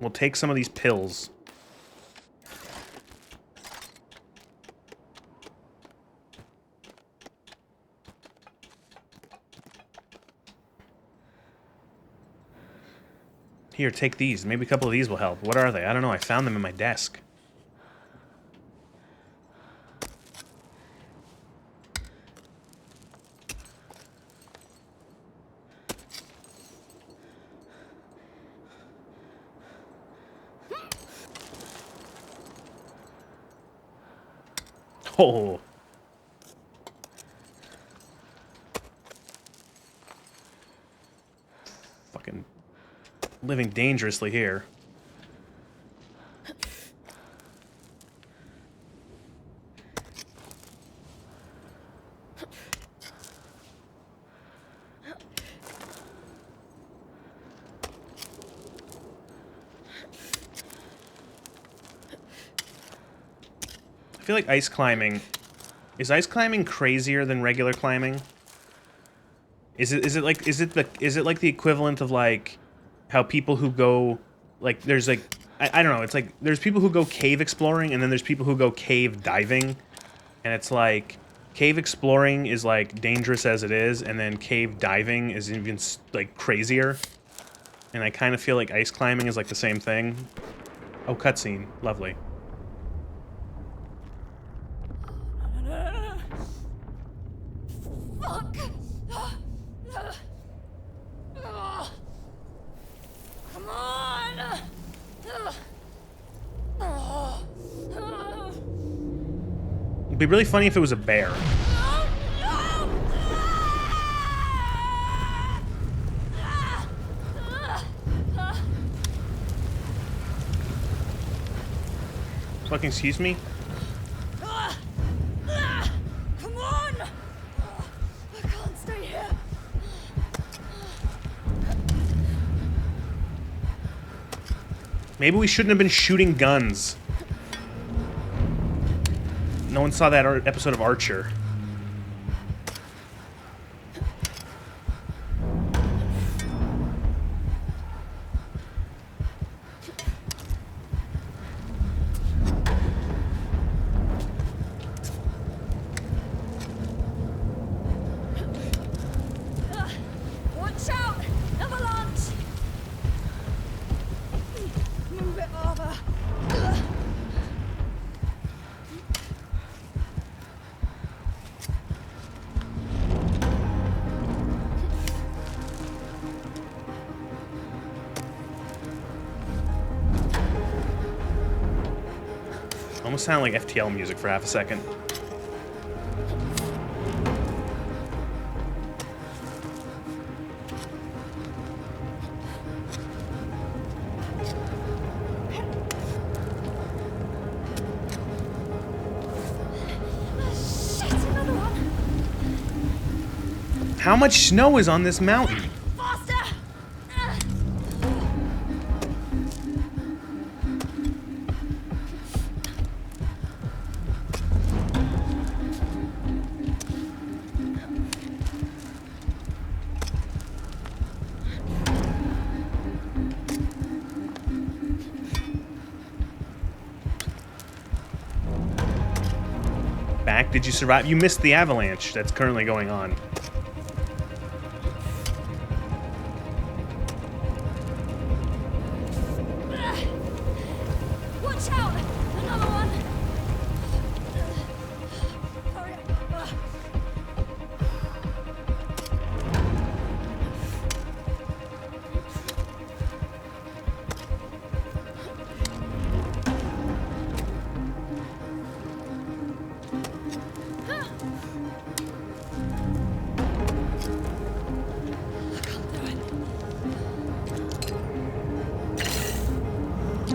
We'll take some of these pills. Here, take these. Maybe a couple of these will help. What are they? I don't know. I found them in my desk. Oh. Fucking living dangerously here. I feel like ice climbing... Is ice climbing crazier than regular climbing? Is it like the equivalent of like how people who go like there's like I don't know, it's like there's people who go cave exploring and then there's people who go cave diving, and it's like cave exploring is like dangerous as it is, and then cave diving is even like crazier. And I kind of feel like ice climbing is like the same thing. Oh, cutscene, lovely. Fuck! Come on! It'd be really funny if it was a bear. Fucking excuse me? Come on! I can't stay here. Maybe we shouldn't have been shooting guns. No one saw that episode of Archer. Watch out! Avalanche! Move it over. Almost sounded like FTL music for half a second. Shit, another one! How much snow is on this mountain? Faster! Back? Did you survive? You missed the avalanche that's currently going on.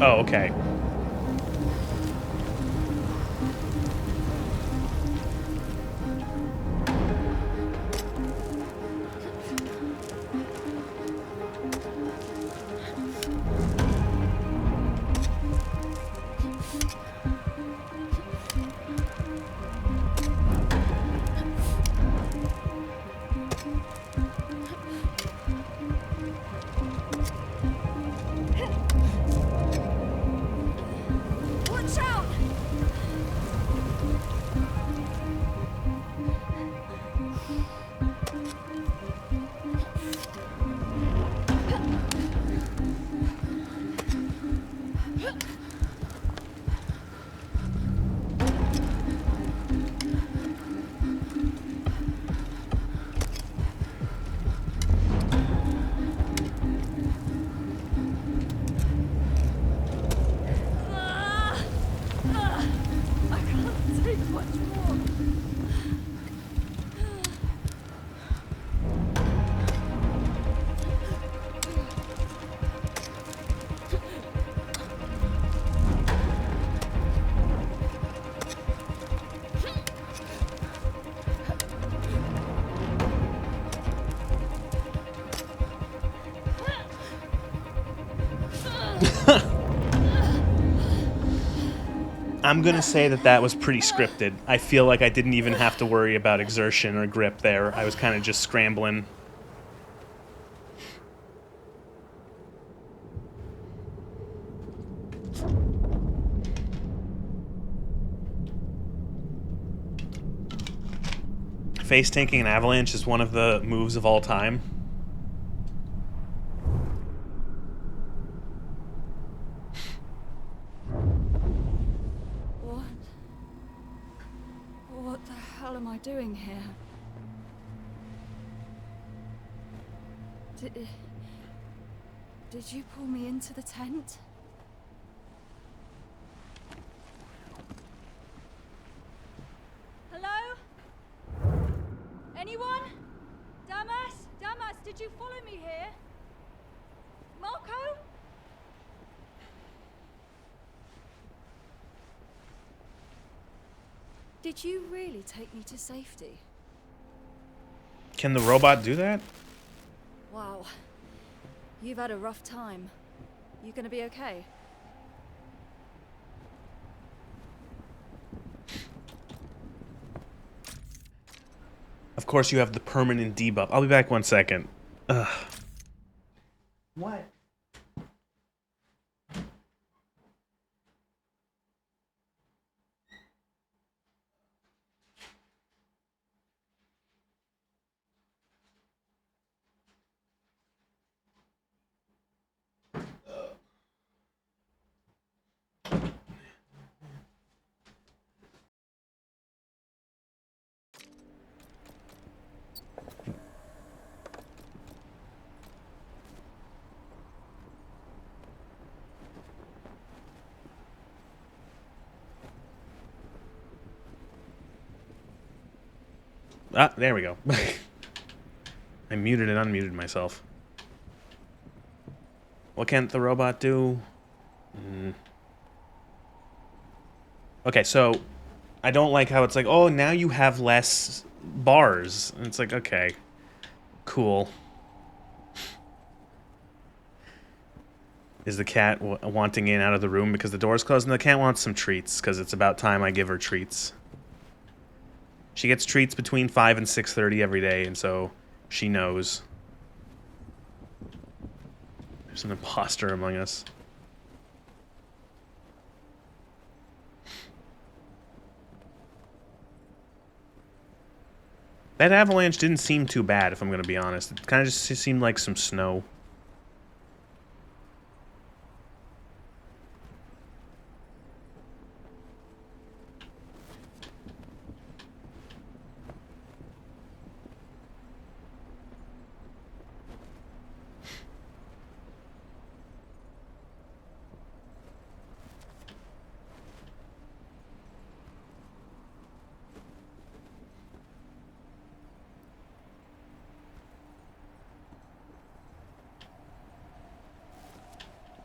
Oh, okay. Watch out! I can't take much more. I'm gonna say that that was pretty scripted. I feel like I didn't even have to worry about exertion or grip there. I was kind of just scrambling. Face tanking an avalanche is one of the moves of all time. What the hell am I doing here? Did you pull me into the tent? Hello? Anyone? Damas? Damas, did you follow me here? Marco? Did you really take me to safety? Can the robot do that? Wow. You've had a rough time. You gonna be okay? Of course you have the permanent debuff. I'll be back 1 second. Ugh. What? Ah, there we go. I muted and unmuted myself. What can't the robot do? Okay, so I don't like how it's like, oh, now you have less bars. And it's like, okay, cool. Is the cat wanting in out of the room because the door's closed? And the cat wants some treats because it's about time I give her treats. She gets treats between 5 and 6:30 every day, and so she knows. There's an imposter among us. That avalanche didn't seem too bad, if I'm going to be honest. It kind of just seemed like some snow.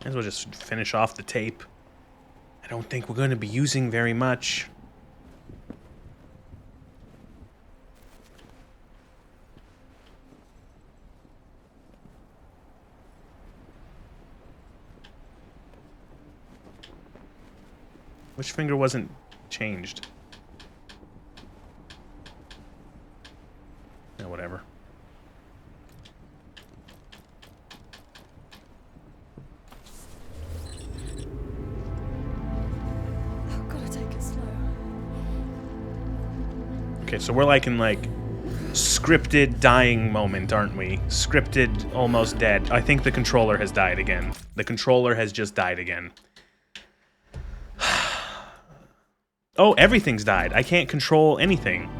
Might as well just finish off the tape. I don't think we're going to be using very much. Which finger wasn't changed? Yeah, whatever. I've got to take it slow. Okay, so we're like in like scripted dying moment, aren't we? Scripted almost dead. I think the controller has died again. The controller has just died again. Oh, everything's died. I can't control anything.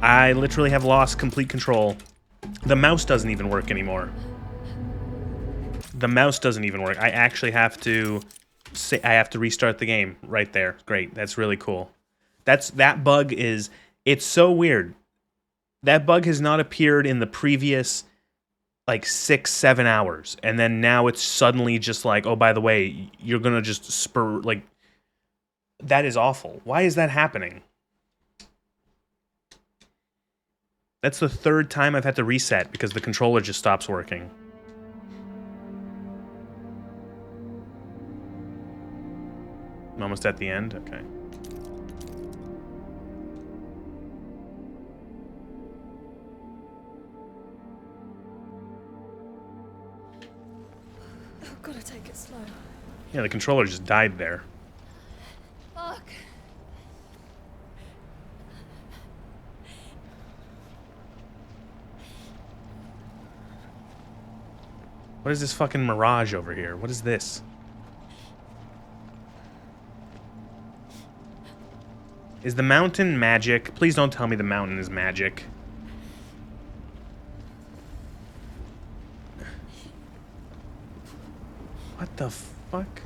I literally have lost complete control. The mouse doesn't even work anymore. The mouse doesn't even work. I actually have to say I have to restart the game right there. Great. That's really cool. That bug is it's so weird. That bug has not appeared in the previous like 6-7 hours, and then now it's suddenly just like, oh, by the way, you're gonna just spur like. That is awful. Why is that happening? That's the third time I've had to reset because the controller just stops working. I'm almost at the end? Okay. I've got to take it slow. Yeah, the controller just died there. Fuck. What is this fucking mirage over here? What is this? Is the mountain magic? Please don't tell me the mountain is magic. What the fuck?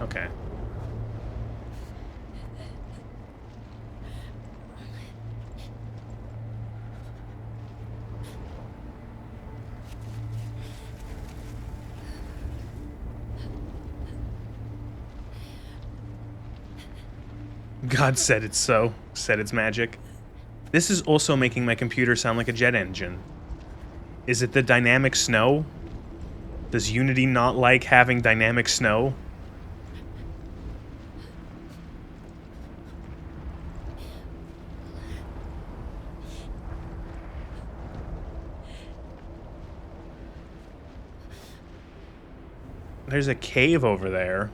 Okay. God said it's so. Said it's magic. This is also making my computer sound like a jet engine. Is it the dynamic snow? Does Unity not like having dynamic snow? There's a cave over there.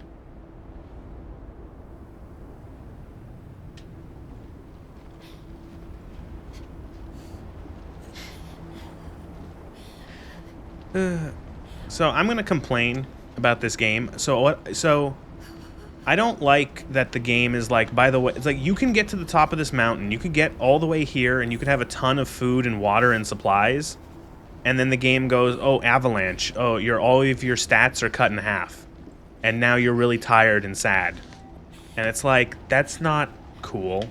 So I'm gonna complain about this game. So I don't like that the game is like, by the way, it's like you can get to the top of this mountain, you could get all the way here, and you could have a ton of food and water and supplies, and then the game goes, oh, avalanche, oh, all of your stats are cut in half, and now you're really tired and sad. And it's like, that's not cool.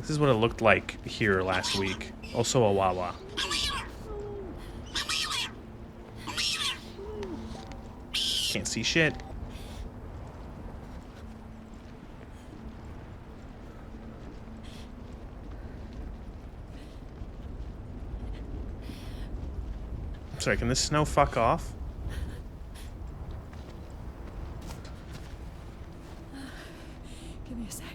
This is what it looked like here last week. Also a Wawa. Can't see shit. Sorry, can this snow fuck off? Give me a sec.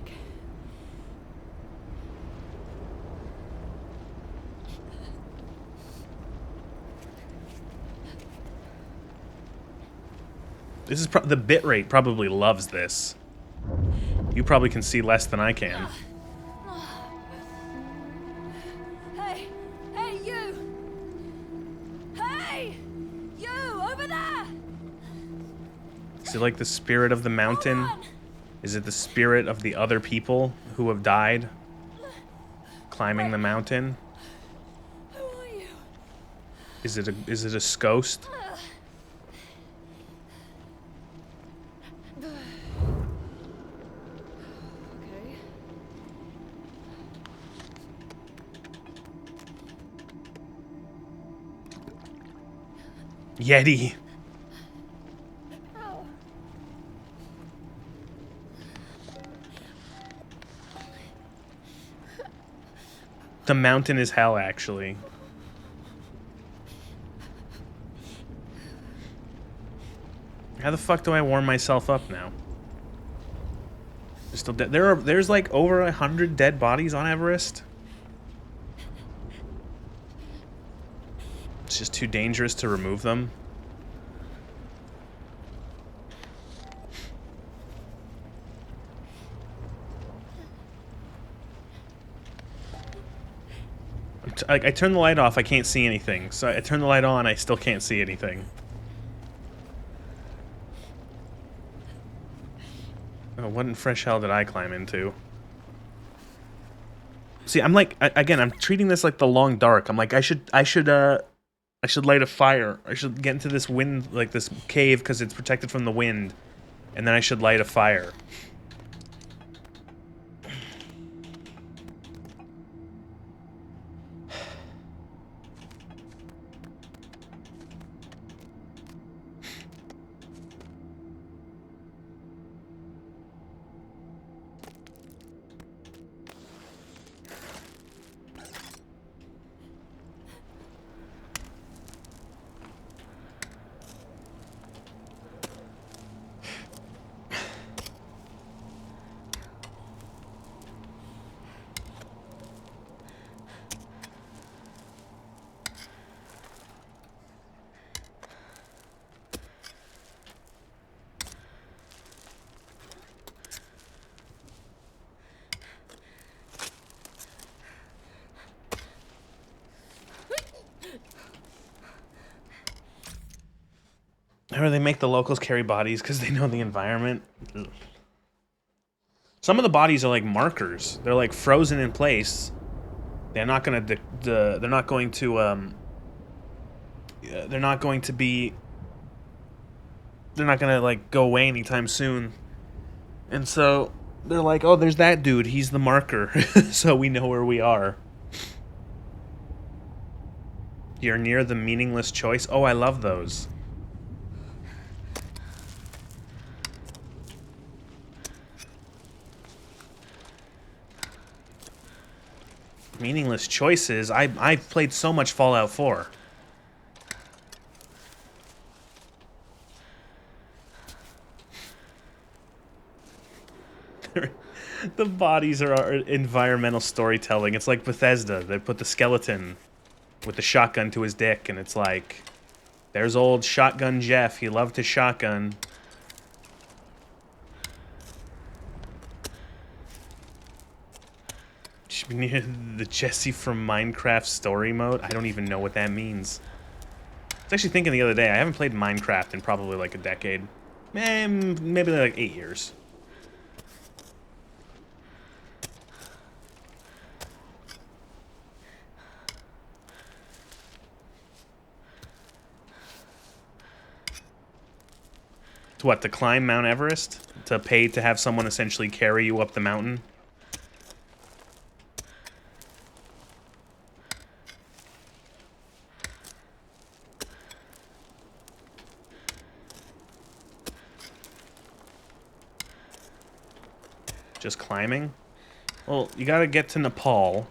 This is the bitrate probably loves this. You probably can see less than I can. Hey! Hey, you! Hey! You! Over there! Is it like the spirit of the mountain? Is it the spirit of the other people who have died? climbing the mountain. Who are you? Is it a ghost? Okay. Yeti. Ow. The mountain is hell, actually. How the fuck do I warm myself up now? There's still there's like over 100 dead bodies on Everest. It's just too dangerous to remove them. I turn the light off, I can't see anything. So I turn the light on, I still can't see anything. Oh, what in fresh hell did I climb into? See, I'm like, again, I'm treating this like the long dark. I'm like, I should light a fire. I should get into this wind, like this cave, because it's protected from the wind, and then I should light a fire. Or they make the locals carry bodies because they know the environment. Ugh. Some of the bodies are like markers. They're like frozen in place. They're not gonna. They're not going to. They're not going to be. They're not gonna like go away anytime soon. And so they're like, oh, there's that dude. He's the marker, so we know where we are. You're near the meaningless choice. Oh, I love those. Meaningless choices. I've played so much Fallout 4. The bodies are environmental storytelling. It's like Bethesda. They put the skeleton with the shotgun to his dick, and it's like, there's old Shotgun Jeff. He loved his shotgun. Should be near the Jesse from Minecraft story mode. I don't even know what that means. I was actually thinking the other day, I haven't played Minecraft in probably like a decade. Maybe like 8 years. To what, to climb Mount Everest? To pay to have someone essentially carry you up the mountain? Just climbing? Well, you gotta get to Nepal.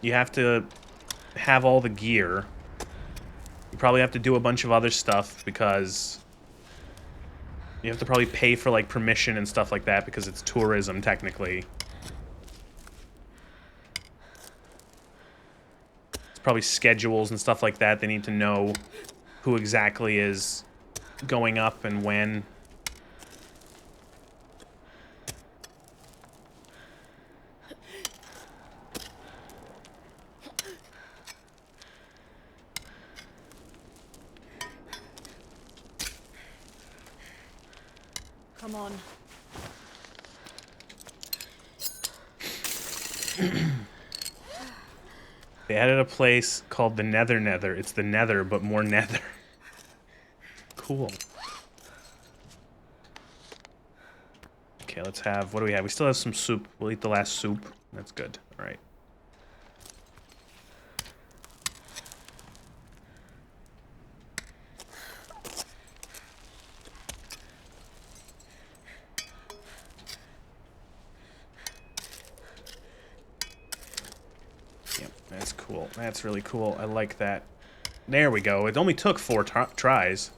You have to have all the gear. You probably have to do a bunch of other stuff because you have to probably pay for like permission and stuff like that because it's tourism technically. It's probably schedules and stuff like that. They need to know who exactly is going up and when. Come on. They added a place called the Nether Nether. It's the Nether, but more Nether. Cool. Okay, let's have... What do we have? We still have some soup. We'll eat the last soup. That's good. All right. Yep, that's cool. That's really cool. I like that. There we go. It only took 4 tries.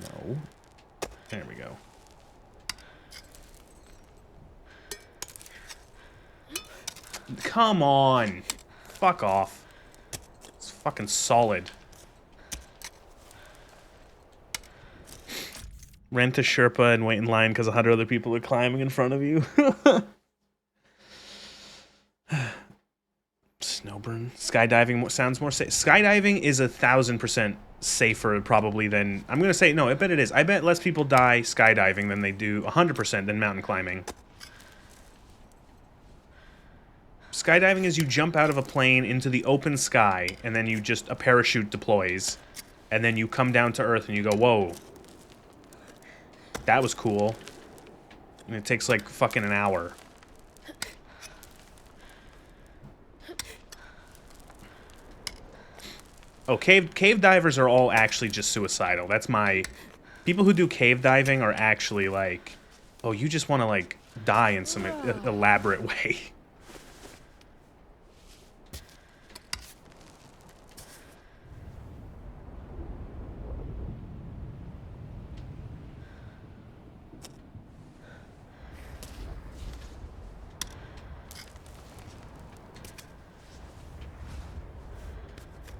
No. There we go. Come on. Fuck off. It's fucking solid. Rent a Sherpa and wait in line because 100 other people are climbing in front of you. Snowburn. Skydiving sounds more safe. Skydiving is 1,000% safer probably than... I'm going to say, no, I bet it is. I bet less people die skydiving than they do 100% than mountain climbing. Skydiving is you jump out of a plane into the open sky, and then you just... a parachute deploys. And then you come down to Earth and you go, whoa. That was cool. And it takes like fucking an hour. Oh, cave divers are all actually just suicidal. That's my... People who do cave diving are actually like... Oh, you just want to like die in some elaborate way.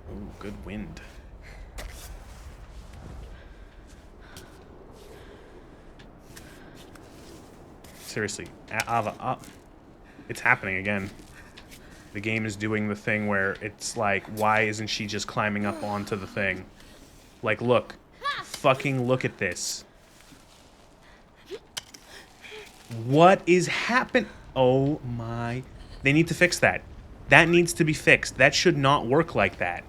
Ooh, good wind. Seriously, Ava, it's happening again. The game is doing the thing where it's like, why isn't she just climbing up onto the thing? Like, look. Fucking look at this. What is happening? Oh my... They need to fix that. That needs to be fixed. That should not work like that.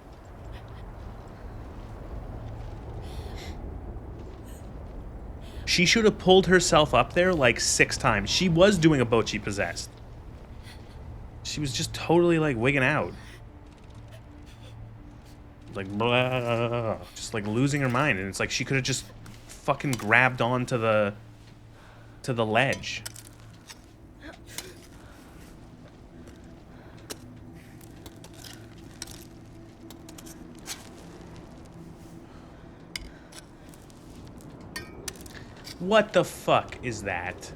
She should have pulled herself up there like 6 times. She was doing a Bochi Possessed. She was just totally like wigging out. Like, blah, just like losing her mind. And it's like she could have just fucking grabbed onto the ledge. What the fuck is that?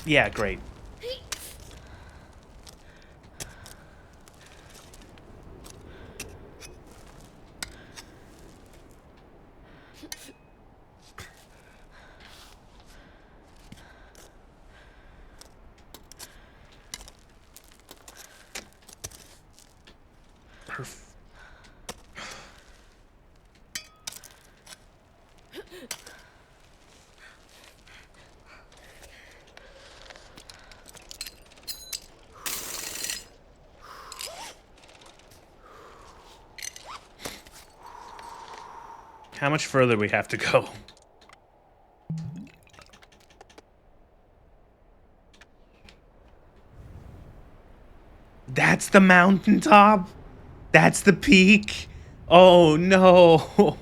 Yeah, great. How much further we have to go? That's the mountaintop? That's the peak? Oh no.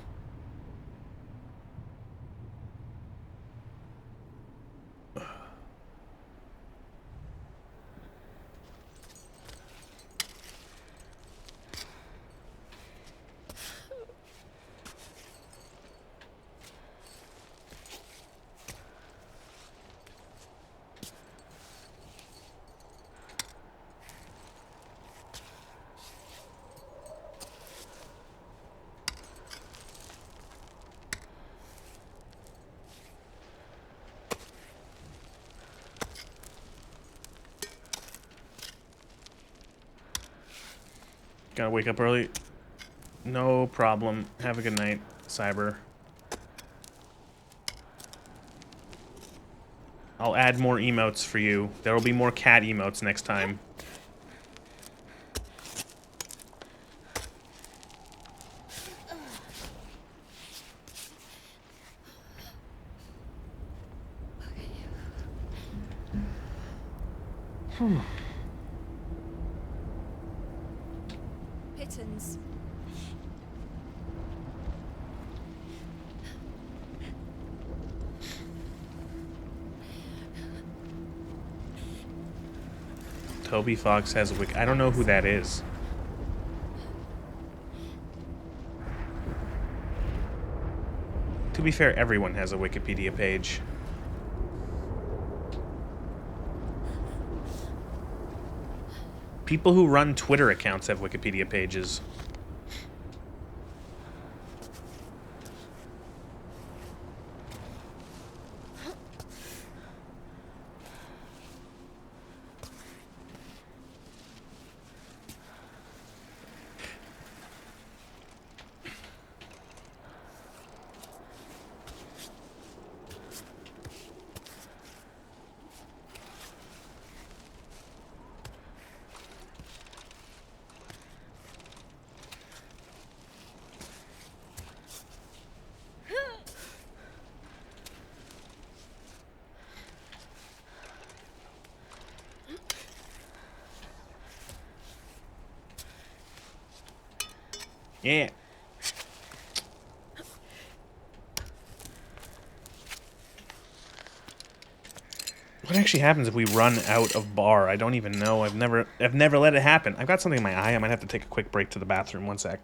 Gotta wake up early. No problem. Have a good night, Cyber. I'll add more emotes for you. There will be more cat emotes next time. Pittons. Toby Fox has a wiki. I don't know who that is. To be fair, everyone has a Wikipedia page. People who run Twitter accounts have Wikipedia pages. Yeah. What actually happens if we run out of bar? I don't even know. I've never let it happen. I've got something in my eye. I might have to take a quick break to the bathroom. One sec.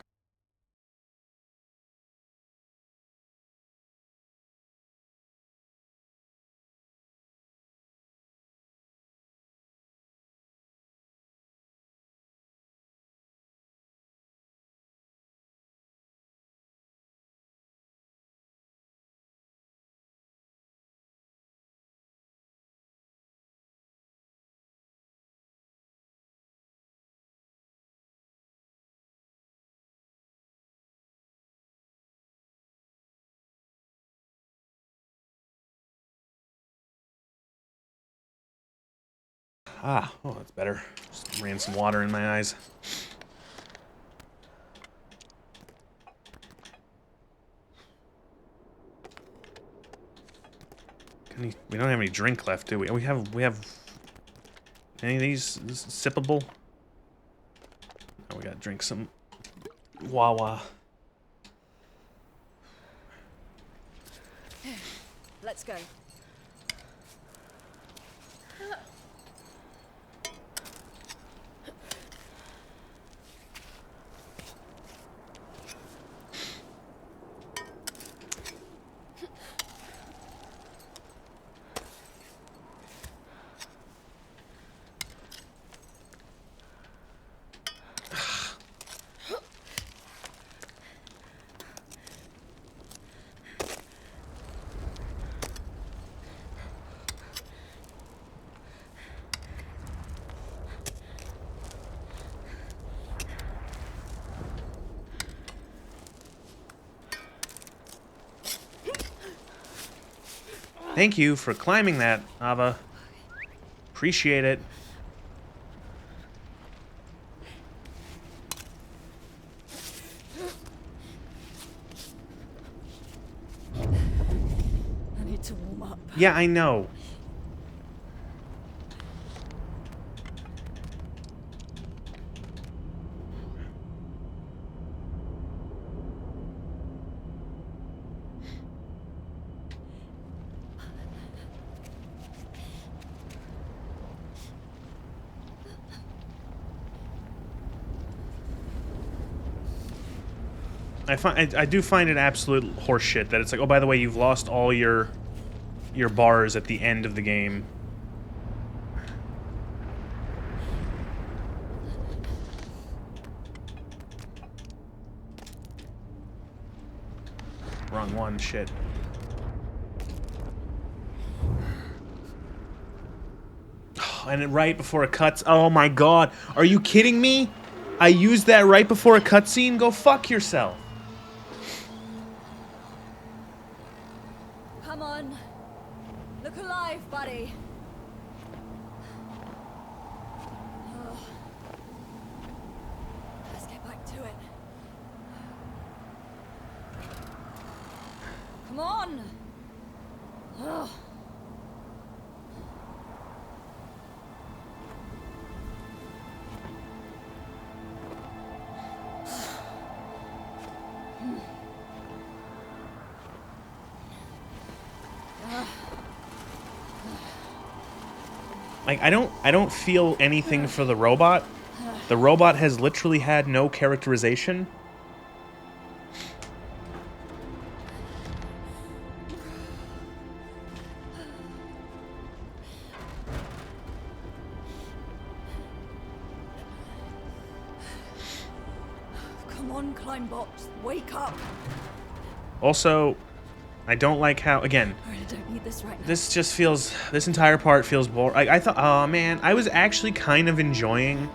Ah, oh, that's better. Just ran some water in my eyes. We don't have any drink left, do we? We have any of these sippable? Oh, we gotta drink some Wawa. Let's go. Thank you for climbing that, Ava. Appreciate it. I need to warm up. Yeah, I know. I do find it absolute horseshit that it's like, oh, by the way, you've lost all your bars at the end of the game. Wrong one, shit. And right before it cuts, oh my god, are you kidding me? I used that right before a cutscene? Go fuck yourself. Come on. Look alive, buddy. Oh. Let's get back to it. Come on. Oh. Like, I don't feel anything for the robot. The robot has literally had no characterization. Come on, Climebot. Wake up. Also, I don't like how, again, I really don't need this right now. this just feels, this entire part feels boring. Like, I thought, oh man, I was actually kind of enjoying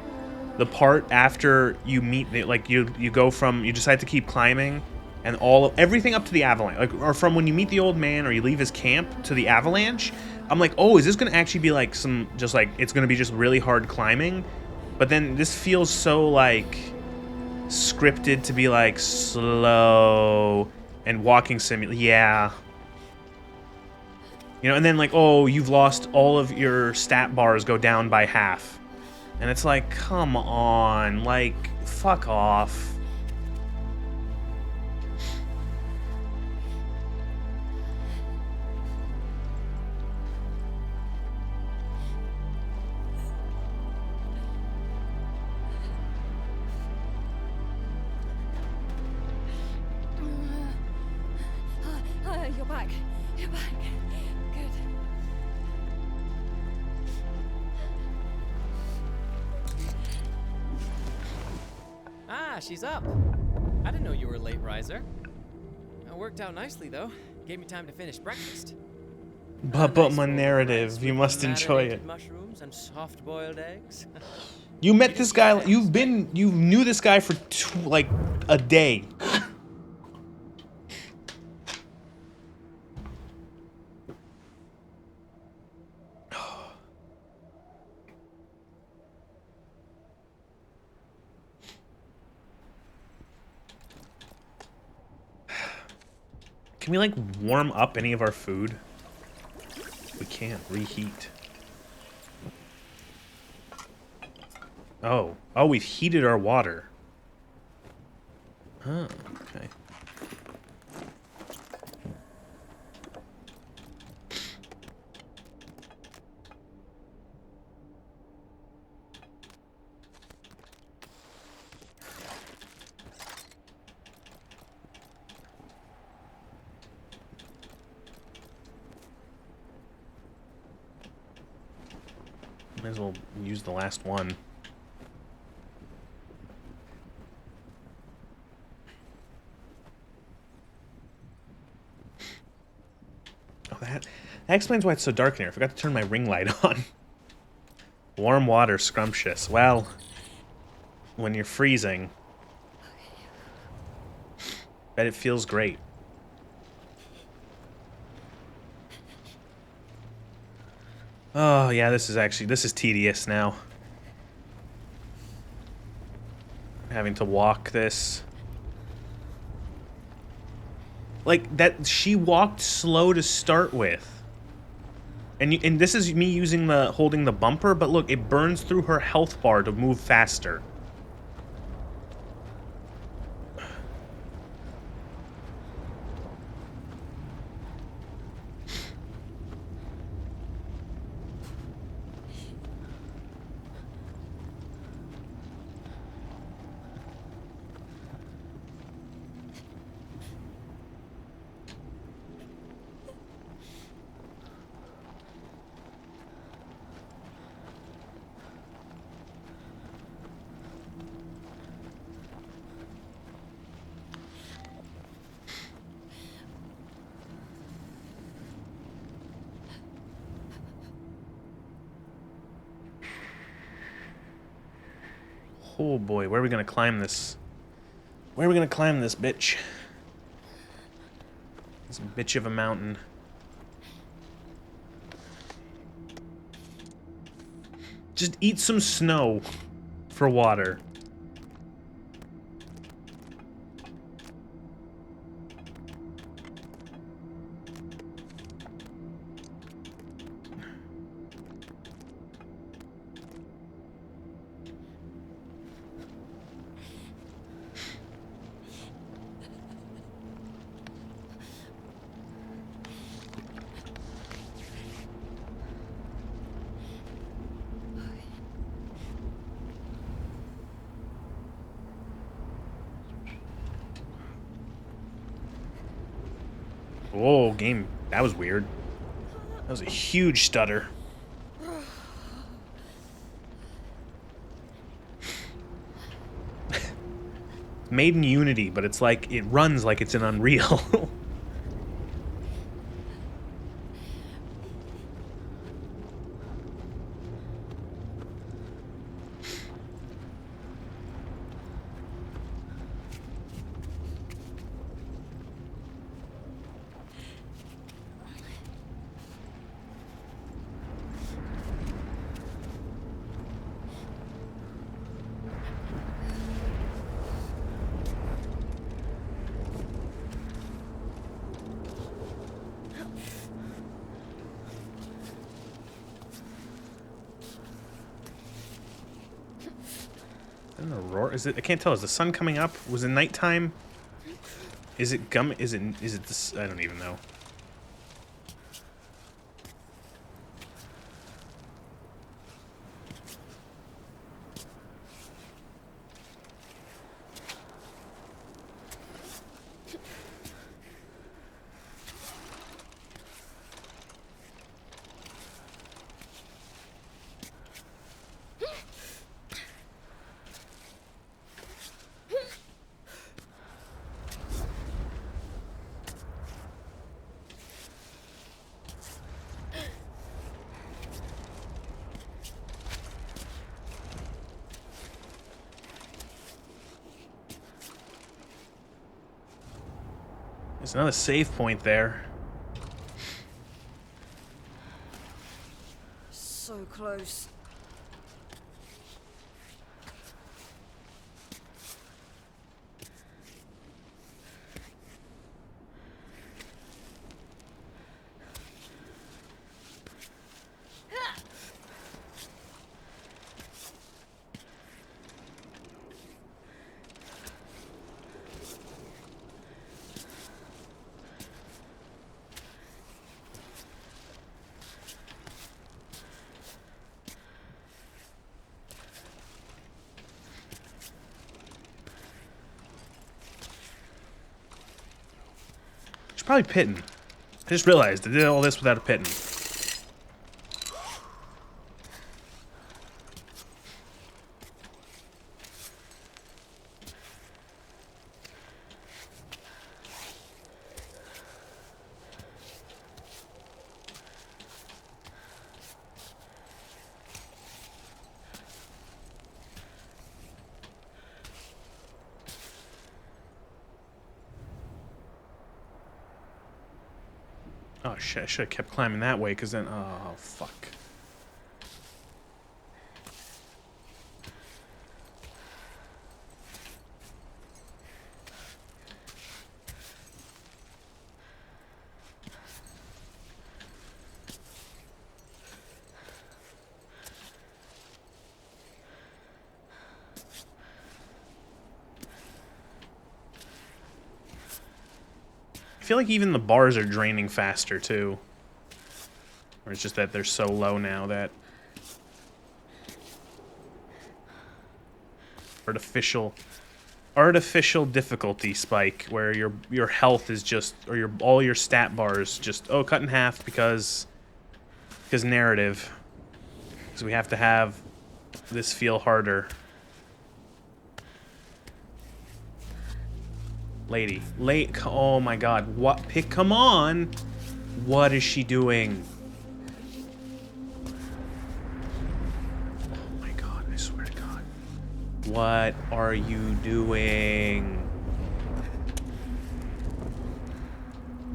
the part after you meet, like, you go from, you decide to keep climbing, and everything up to the avalanche, like, or from when you meet the old man or you leave his camp to the avalanche. I'm like, oh, is this gonna actually be like some, just like, it's gonna be just really hard climbing? But then this feels so, like, scripted to be, like, slow and walking simulator. Yeah. You know, and then, like, oh, you've lost all of your stat bars, go down by half. And it's like, come on, like, fuck off. You're back. You're back. Good. Ah, she's up. I didn't know you were a late riser. It worked out nicely, though. Gave me time to finish breakfast. But Nice my bowl of narrative, rice you with must enjoy marinated it. Mushrooms and soft-boiled eggs. You met this guy, you knew this guy for like a day. Can we, like, warm up any of our food? We can't. Reheat. Oh. Oh, we've heated our water. Oh, okay. Might as well use the last one. Oh, that explains why it's so dark in here. I forgot to turn my ring light on. Warm water, scrumptious. Well, when you're freezing, bet it feels great. Oh, yeah, this is tedious now. Having to walk this. Like, that, she walked slow to start with. And this is me using holding the bumper, but look, it burns through her health bar to move faster. Oh boy, where are we gonna climb this? Where are we gonna climb this bitch? This bitch of a mountain. Just eat some snow for water. Whoa, game. That was weird. That was a huge stutter. Made in Unity, but it's like, it runs like it's in Unreal. An aurora? Is it? I can't tell. Is the sun coming up? Was it nighttime? Is it gum? Is it this? I don't even know. There's another save point there. So close. Should probably pitten. I just realized I did all this without a pitten. Oh shit, I should have kept climbing that way, because then... Oh, fuck. I feel like even the bars are draining faster, too. Or it's just that they're so low now that... Artificial difficulty spike, where your health is just... Or all your stat bars just... Oh, cut in half because narrative. Because we have to have this feel harder. Lady. Oh my god. What? Come on! What is she doing? Oh my god, I swear to god. What are you doing?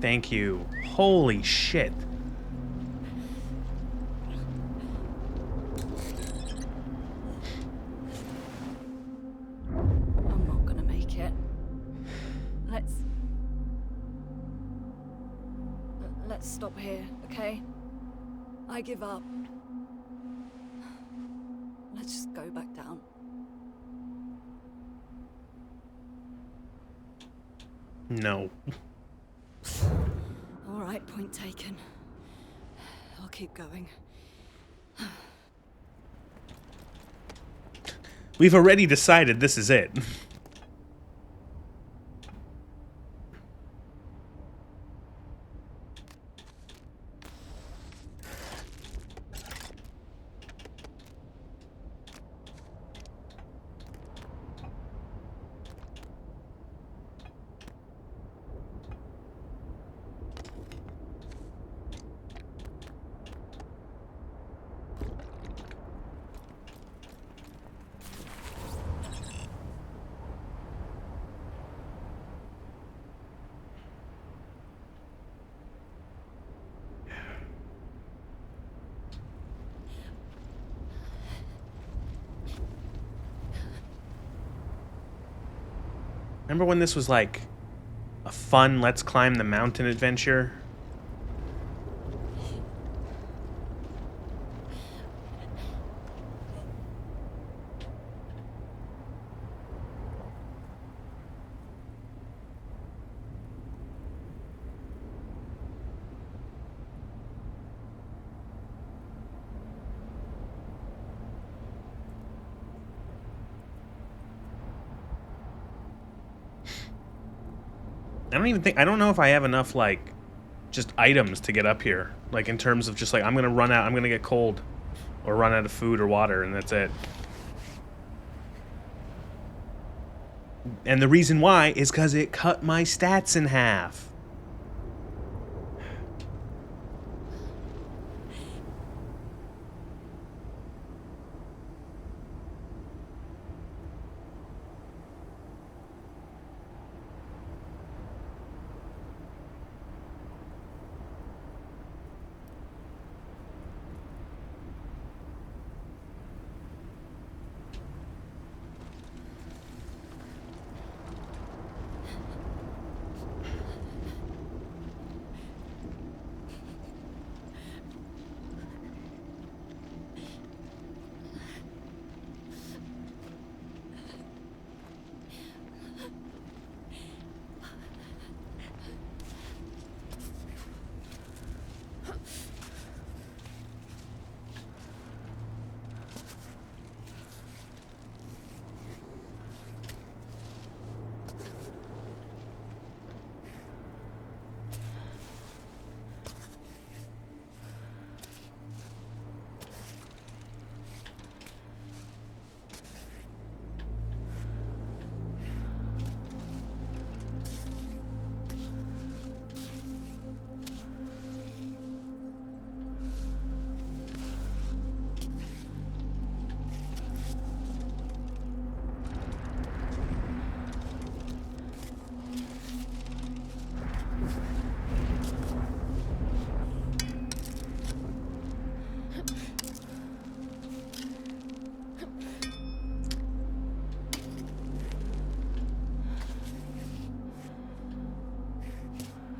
Thank you. Holy shit. I'm not gonna make it. Let's stop here, okay? I give up. Let's just go back down. No. All right, point taken. I'll keep going. We've already decided this is it. Remember when this was like a fun let's climb the mountain adventure? I don't know if I have enough, like, just items to get up here. Like, in terms of just, like, I'm gonna get cold. Or run out of food or water, and that's it. And the reason why is because it cut my stats in half.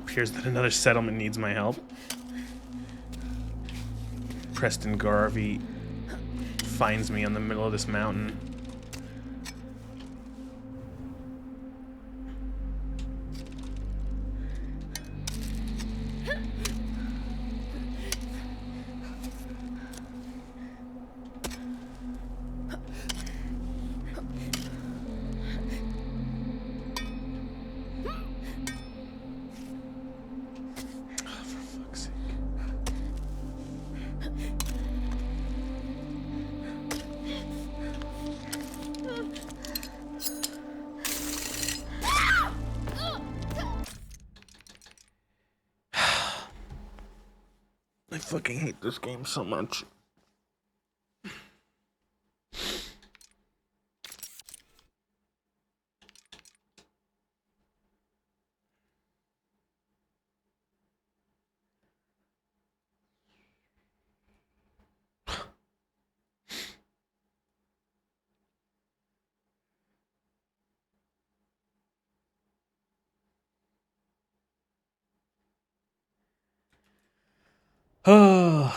Appears that another settlement needs my help. Preston Garvey finds me in the middle of this mountain. I fucking hate this game so much. Oh.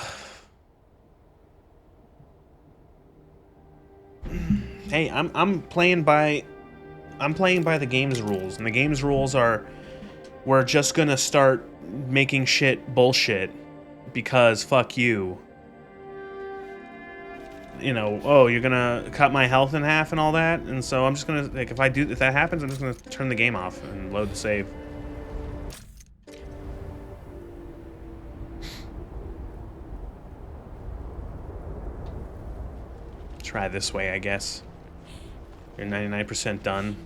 Hey, I'm playing by the game's rules, and the game's rules are we're just gonna start making shit bullshit because fuck you. You know, oh, you're gonna cut my health in half and all that, and so I'm just gonna, like, if that happens, I'm just gonna turn the game off and load the save. Try this way, I guess. You're 99% done.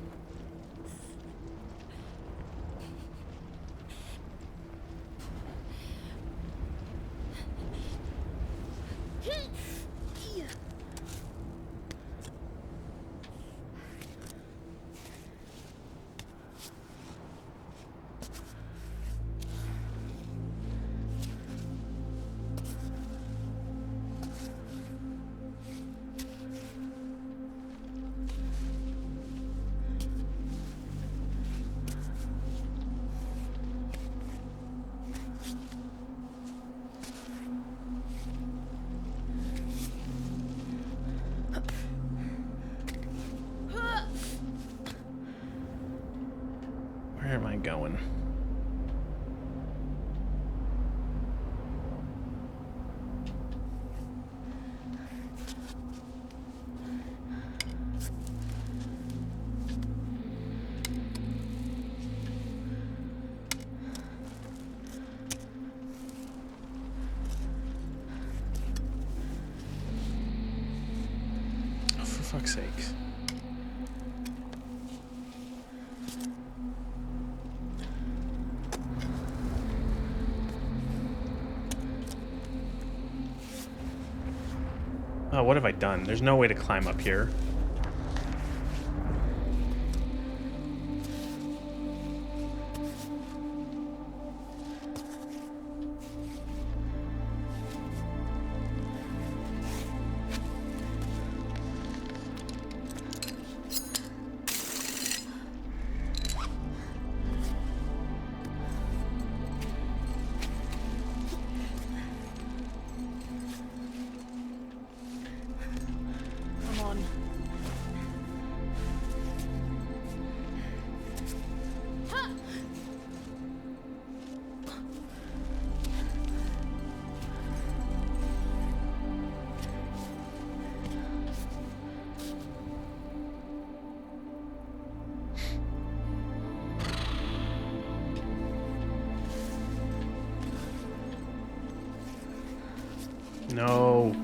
Where am I going? Oh, for fuck's sakes. Oh, what have I done? There's no way to climb up here. Come on. No.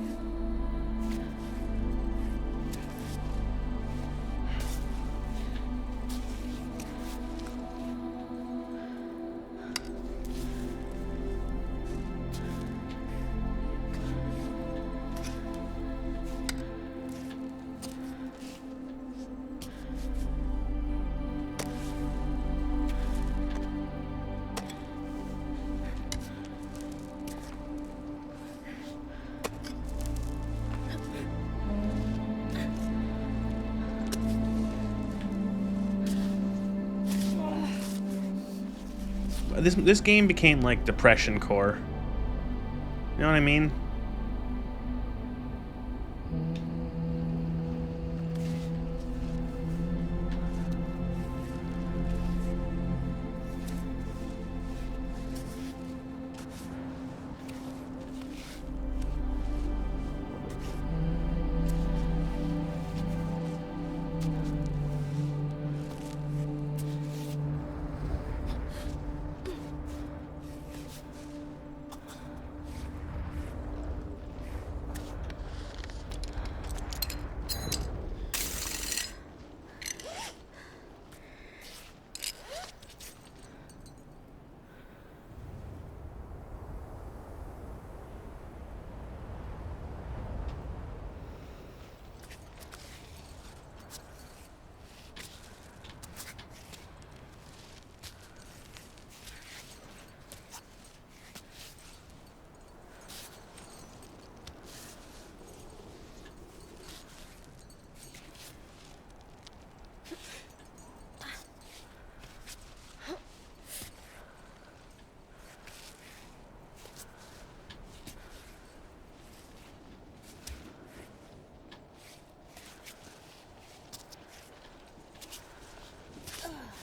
This game became like Depression Core. You know what I mean?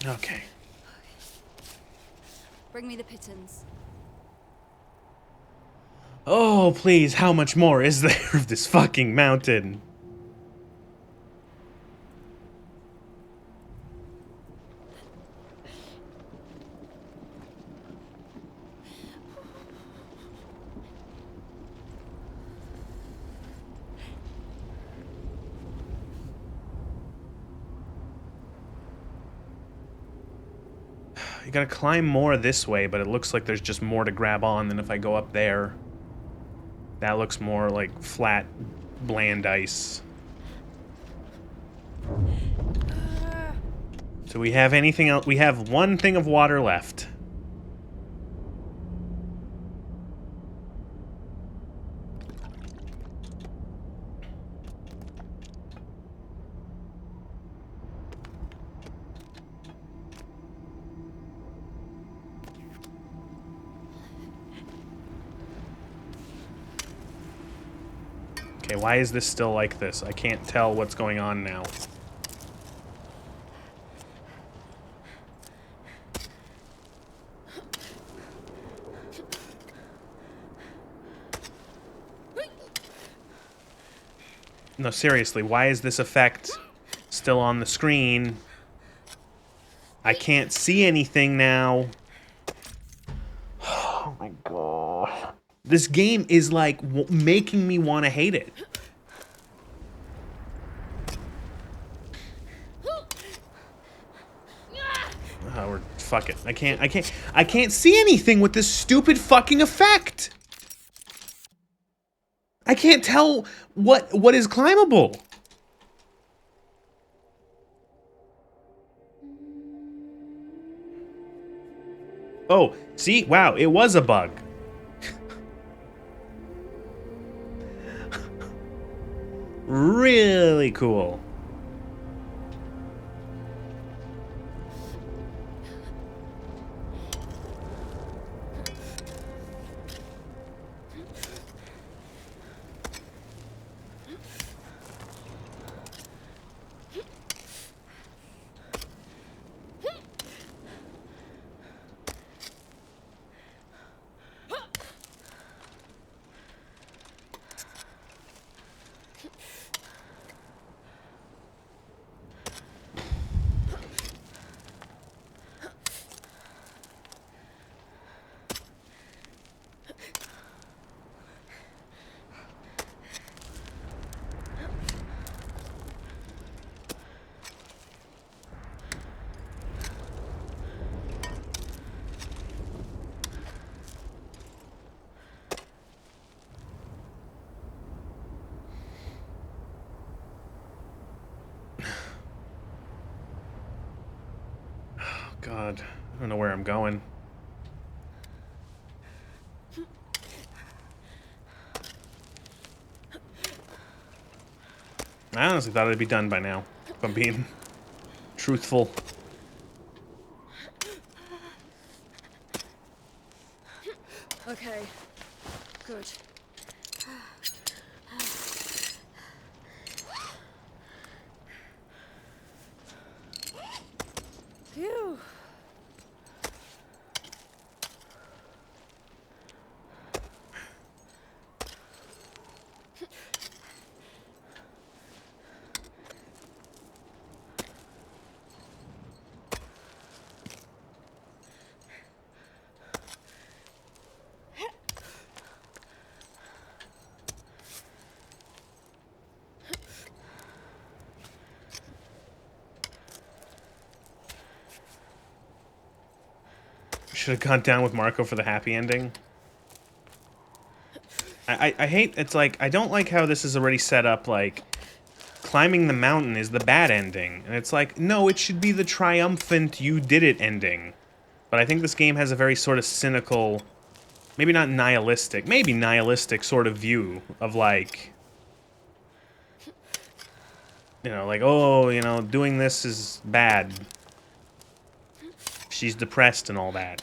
Okay. Bring me the pittance. Oh, please, how much more is there of this fucking mountain? You gotta climb more this way, but it looks like there's just more to grab on than if I go up there. That looks more like flat, bland ice. So we have anything else? We have one thing of water left. Okay, why is this still like this? I can't tell what's going on now. No, seriously, why is this effect still on the screen? I can't see anything now. Oh my god. This game is like making me want to hate it. Or fuck it. I can't see anything with this stupid fucking effect. I can't tell what is climbable. Oh, see? Wow, it was a bug. Really cool. God, I don't know where I'm going. I honestly thought it'd be done by now, if I'm being truthful. Okay. Good. Phew. Should have gone down with Marco for the happy ending. I hate, it's like, I don't like how this is already set up, like, climbing the mountain is the bad ending. And it's like, no, it should be the triumphant you did it ending. But I think this game has a very sort of cynical, maybe not nihilistic, maybe nihilistic sort of view of like, you know, like, oh, you know, doing this is bad. She's depressed and all that.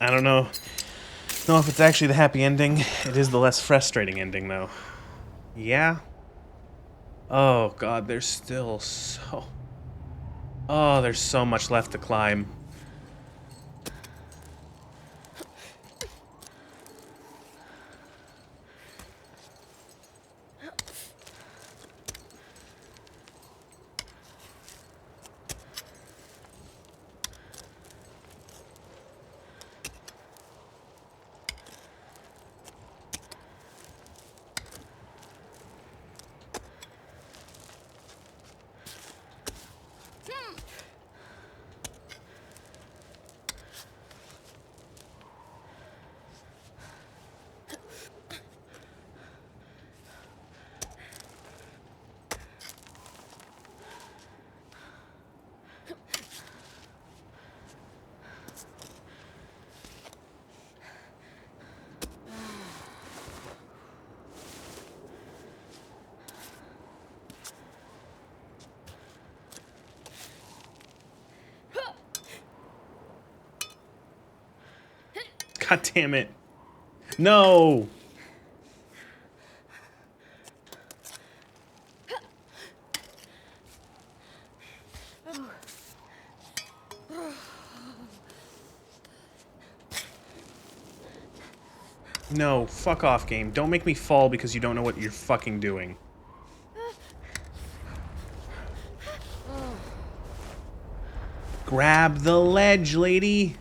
I don't know if it's actually the happy ending. It is the less frustrating ending, though. Yeah? Oh, God, there's still so... Oh, there's so much left to climb. God damn it. No! No, fuck off, game. Don't make me fall because you don't know what you're fucking doing. Grab the ledge, lady!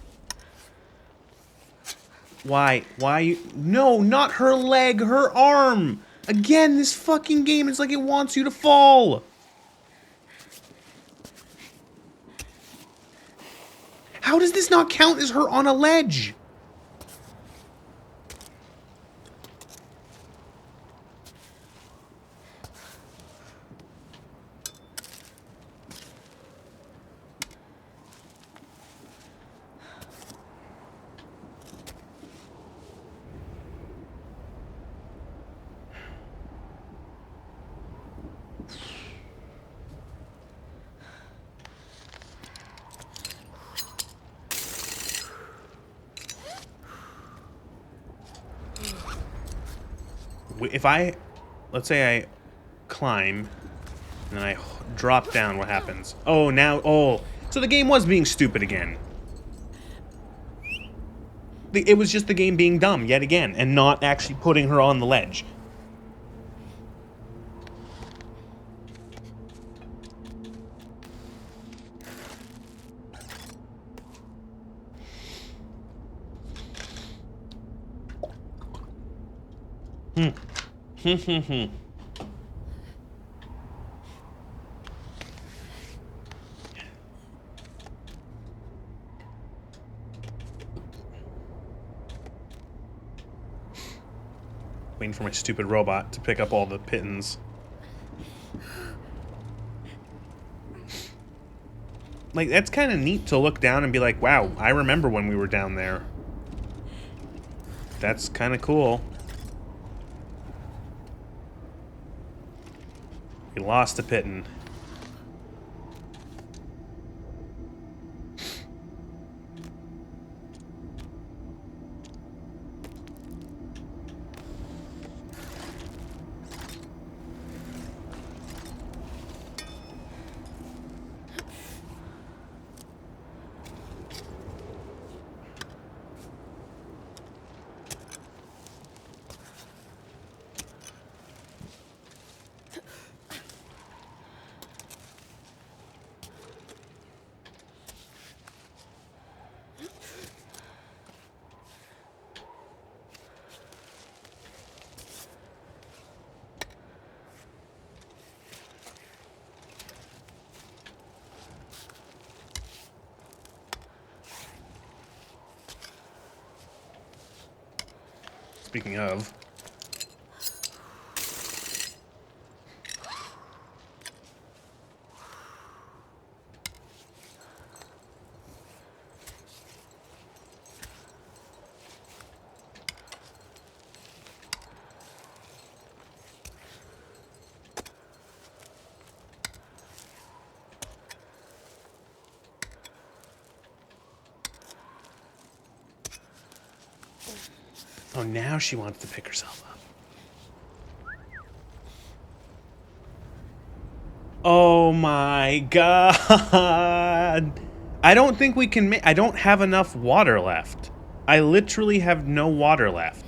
Why? Why you... No, not her leg, her arm! Again, this fucking game is like it wants you to fall! How does this not count as her on a ledge? If I... Let's say I climb, and then I drop down, what happens? Oh, now... Oh, so the game was being stupid again. It was just the game being dumb, yet again, and not actually putting her on the ledge. Waiting for my stupid robot to pick up all the pittance. Like, that's kind of neat to look down and be like, wow, I remember when we were down there. That's kind of cool. We lost a pitten. Speaking of... Oh, now she wants to pick herself up. Oh my god. I don't think we can I don't have enough water left. I literally have no water left.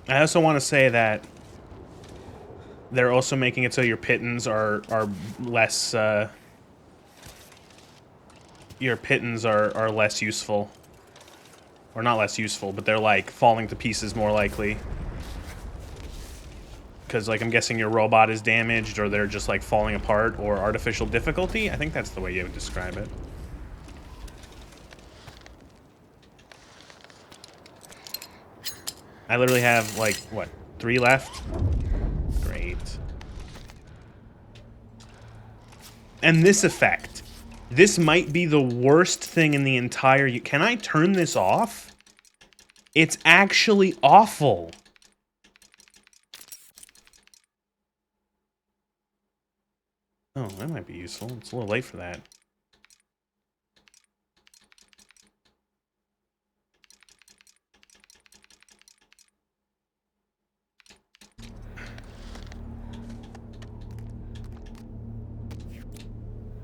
I also want to say that they're also making it so your pittons are less your pittons are less useful. Or not less useful, but they're like falling to pieces more likely. Because like I'm guessing your robot is damaged or they're just like falling apart or artificial difficulty. I think that's the way you would describe it. I literally have like what, 3 left? Great. And this effect. This might be the worst thing in the entire... Can I turn this off? It's actually awful. Oh, that might be useful. It's a little late for that.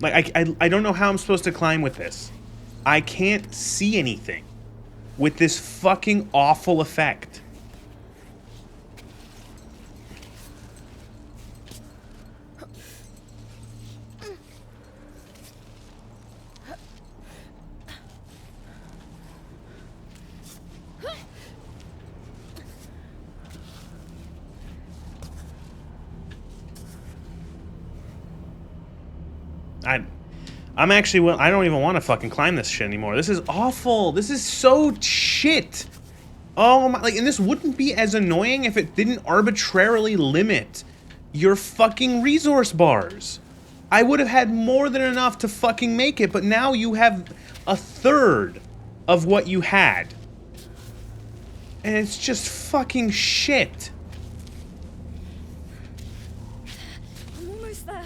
Like, I don't know how I'm supposed to climb with this. I can't see anything with this fucking awful effect. I'm actually, well, I don't even want to fucking climb this shit anymore. This is awful. This is so shit. Oh my, like, and this wouldn't be as annoying if it didn't arbitrarily limit your fucking resource bars. I would have had more than enough to fucking make it, but now you have a third of what you had. And it's just fucking shit. I'm almost there.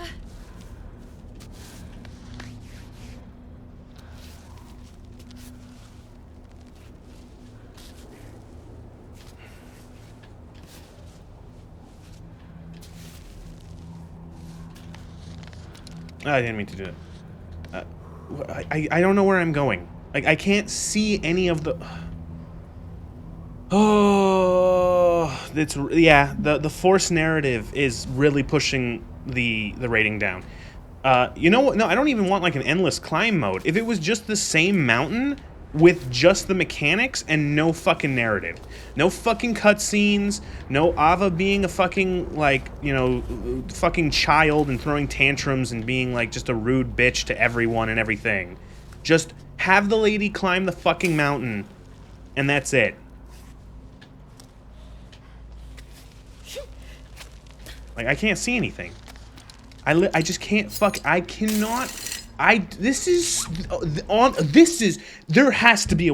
I didn't mean to do it. I don't know where I'm going. Like, I can't see any of the... Oh, it's... Yeah, the Force narrative is really pushing the rating down. You know what? No, I don't even want, like, an endless climb mode. If it was just the same mountain with just the mechanics and no fucking narrative. No fucking cutscenes, no Ava being a fucking, like, you know, fucking child and throwing tantrums and being, like, just a rude bitch to everyone and everything. Just have the lady climb the fucking mountain, and that's it. Like, I can't see anything. I just can't I cannot... This is... There has to be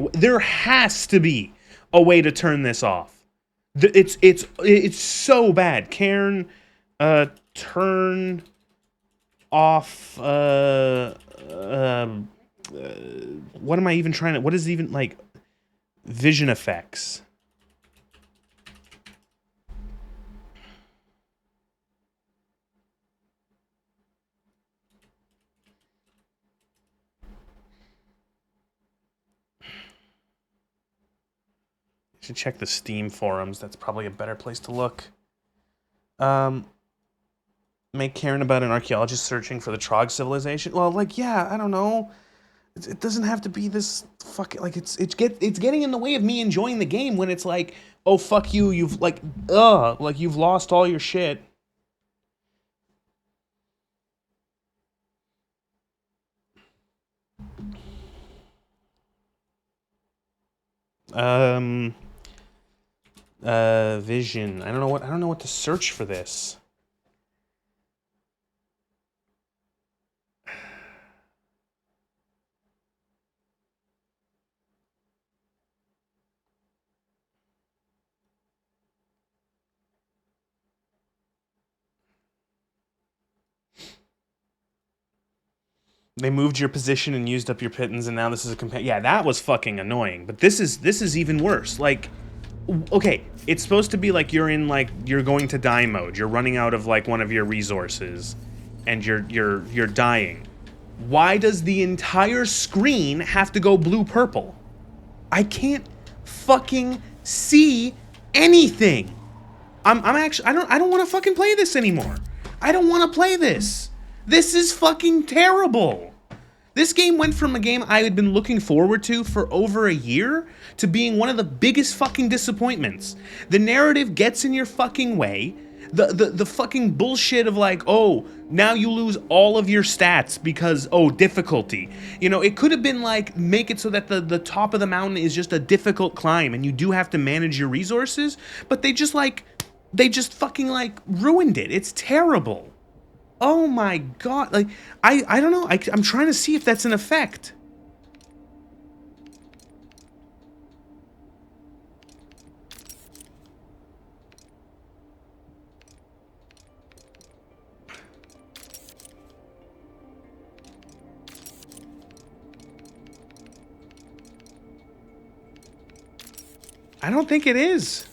a way to turn this off. It's so bad. Cairn, turn off, what am I even trying to... What is even, like... Vision effects. Should check the Steam forums. That's probably a better place to look. Make Cairn about an archaeologist searching for the Trog civilization. Well, like, yeah, I don't know. It doesn't have to be this fucking, like, it's getting in the way of me enjoying the game when it's like, oh fuck you, you've like, like you've lost all your shit. Um, vision. I don't know what to search for this. They moved your position and used up your pittance, and now this is a companion. Yeah, that was fucking annoying. But this is even worse. Like, okay, it's supposed to be like you're in like you're going to die mode. You're running out of like one of your resources, and you're dying. Why does the entire screen have to go blue-purple? I can't fucking see anything. I'm actually I don't want to fucking play this anymore. I don't want to play this. This is fucking terrible. This game went from a game I had been looking forward to for over a year to being one of the biggest fucking disappointments. The narrative gets in your fucking way. The fucking bullshit of like, oh, now you lose all of your stats because, oh, difficulty. You know, it could have been like, make it so that the top of the mountain is just a difficult climb and you do have to manage your resources, but they just fucking like ruined it. It's terrible. Oh my god, like, I don't know, I'm trying to see if that's an effect. I don't think it is.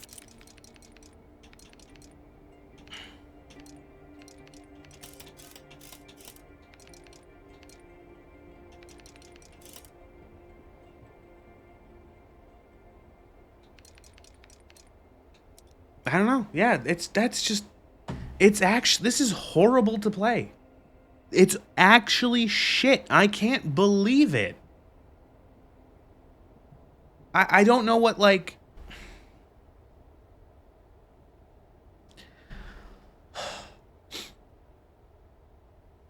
I don't know. Yeah, it's actually, this is horrible to play. It's actually shit. I can't believe it. I don't know what, like...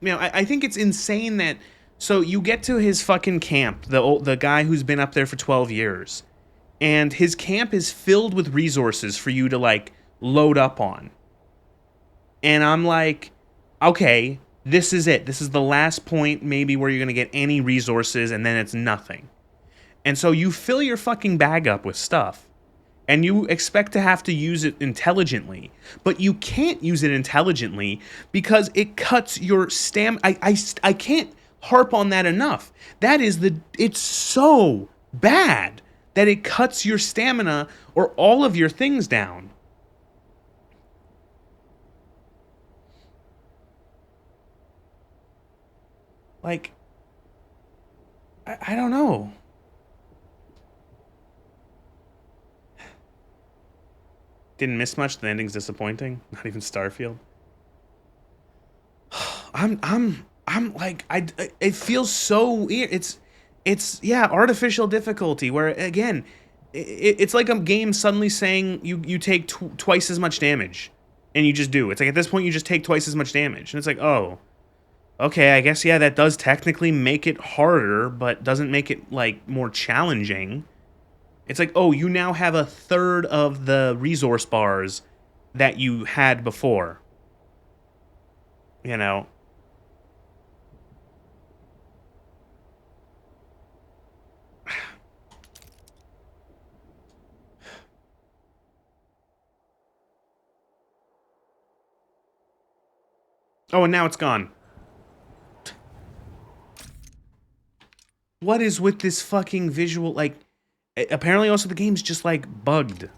You know, I think it's insane that... So you get to his fucking camp, the guy who's been up there for 12 years. And his camp is filled with resources for you to, like, load up on. And I'm like, okay, this is it. This is the last point maybe where you're going to get any resources, and then it's nothing. And so you fill your fucking bag up with stuff, and you expect to have to use it intelligently. But you can't use it intelligently because it cuts your stamina. I can't harp on that enough. It's so bad that it cuts your stamina or all of your things down. Like, I don't know. Didn't miss much. The ending's disappointing. Not even Starfield. I'm like, it feels so weird. It's yeah, artificial difficulty where again, it's like a game suddenly saying you take twice as much damage, and you just do. It's like at this point you just take twice as much damage, and it's like, oh, okay, I guess yeah, that does technically make it harder, but doesn't make it like more challenging. It's like, oh, you now have a third of the resource bars that you had before. You know. Oh, and now it's gone. What is with this fucking visual, like, apparently also the game's just, like, bugged.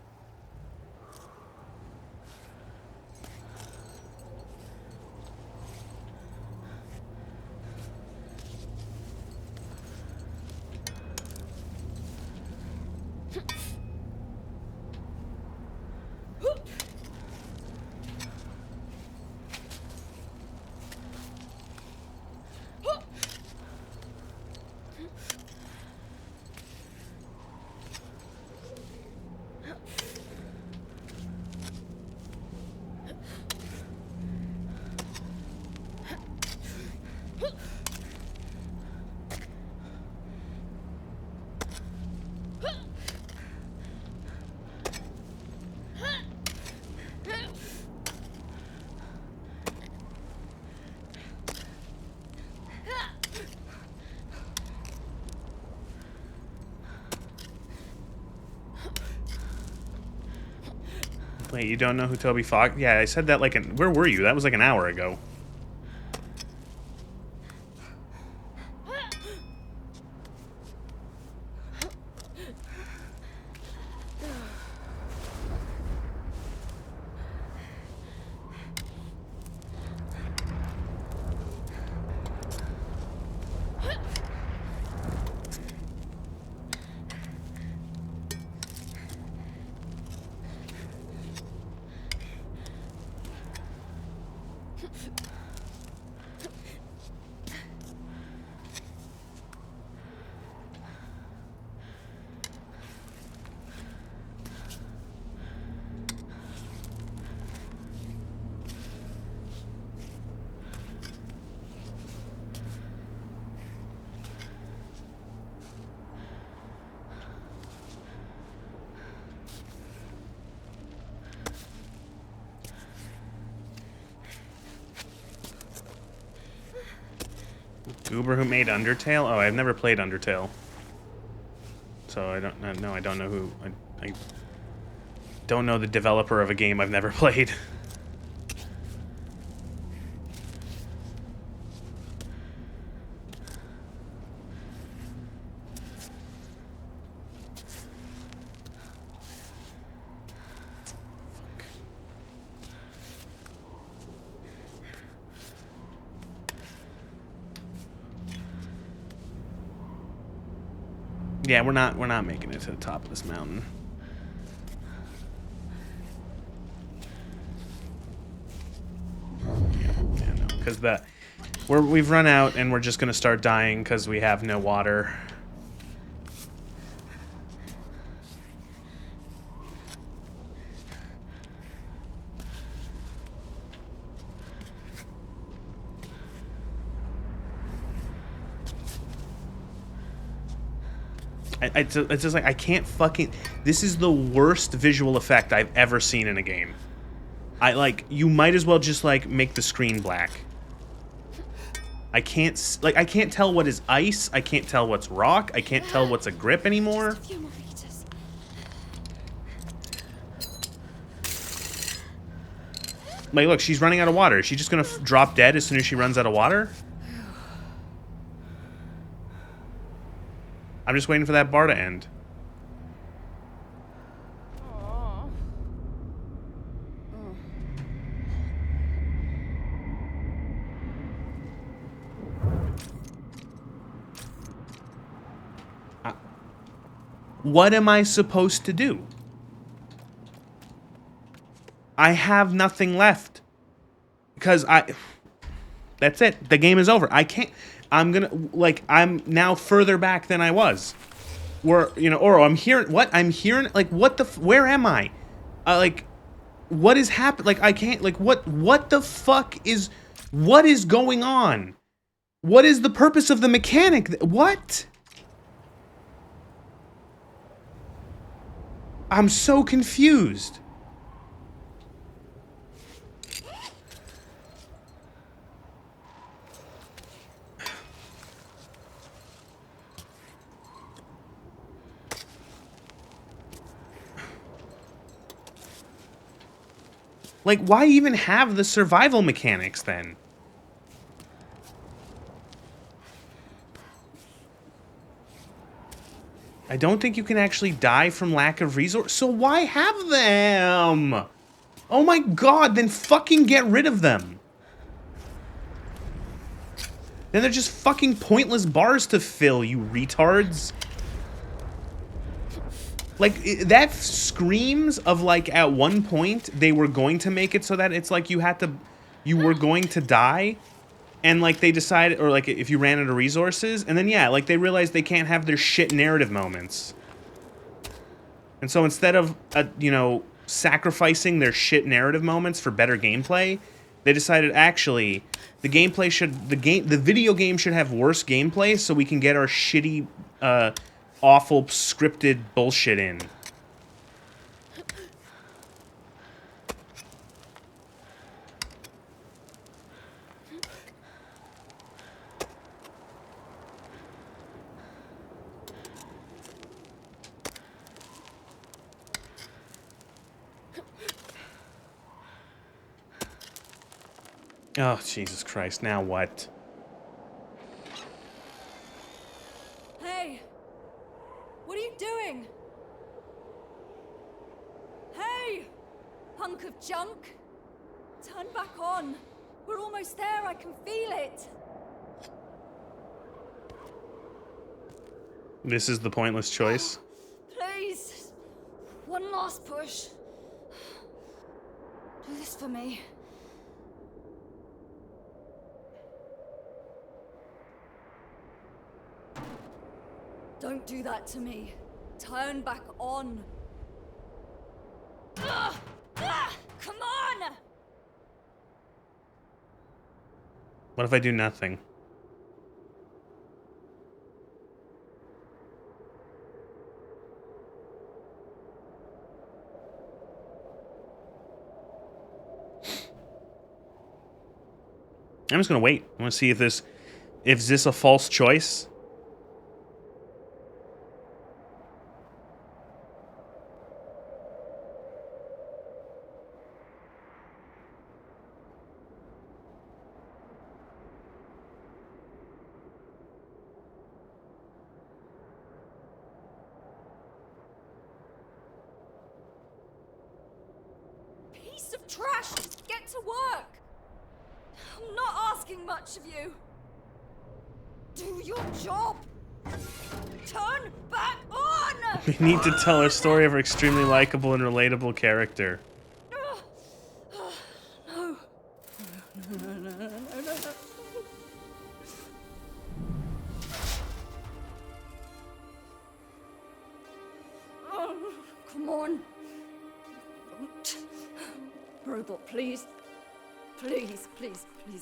Wait, you don't know who Toby Fox? Yeah, I said that like where were you? That was like an hour ago. Goober who made Undertale? Oh, I've never played Undertale. So I don't know. I don't know who. I don't know the developer of a game I've never played. Yeah, we're not making it to the top of this mountain. Yeah, no, because we've run out and we're just gonna start dying because we have no water. It's just like I can't fucking. This is the worst visual effect I've ever seen in a game. You might as well just like make the screen black. I can't tell what is ice. I can't tell what's rock. I can't tell what's a grip anymore. Just a few more meters. Like, look, she's running out of water. Is she just gonna drop dead as soon as she runs out of water? I'm just waiting for that bar to end. What am I supposed to do? I have nothing left. Because that's it. The game is over. I can't... I'm now further back than I was. Oro, I'm hearing... What? I'm hearing... Like, what the... Where am I? What is happening? Like, I can't... Like, what the fuck is... What is going on? What is the purpose of the mechanic? What? I'm so confused. Like, why even have the survival mechanics then? I don't think you can actually die from lack of resource. So why have them? Oh my god, then fucking get rid of them. Then they're just fucking pointless bars to fill, you retards. Like, that screams of, like, at one point, they were going to make it so that it's like you were going to die, and, like, they decided, or, like, if you ran out of resources, and then, yeah, like, they realized they can't have their shit narrative moments. And so instead of, sacrificing their shit narrative moments for better gameplay, they decided, actually, the video game should have worse gameplay so we can get our shitty, awful scripted bullshit in. Oh, Jesus Christ, now what? Hey! What are you doing? Hey! Hunk of junk! Turn back on! We're almost there, I can feel it! This is the pointless choice. Please! One last push. Do this for me. Don't do that to me. Turn back on. Come on! What if I do nothing? I'm just gonna wait. I want to see if this a false choice. Piece of trash! Just get to work! I'm not asking much of you. Do your job! Turn back on! We need to tell her story of her extremely likable and relatable character. No. No. Oh, come on. Don't. Robot, please. Please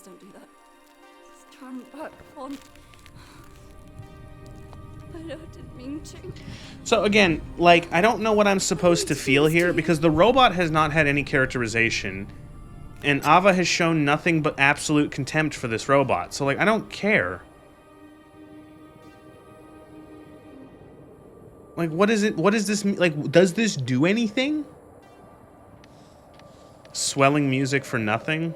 don't do that. Just turn back on. I didn't mean to. So again, like, I don't know what I'm supposed to feel here, because the robot has not had any characterization, and Ava has shown nothing but absolute contempt for this robot. So, like, I don't care. Like, what is it? What does this mean? Like, does this do anything? Swelling music for nothing?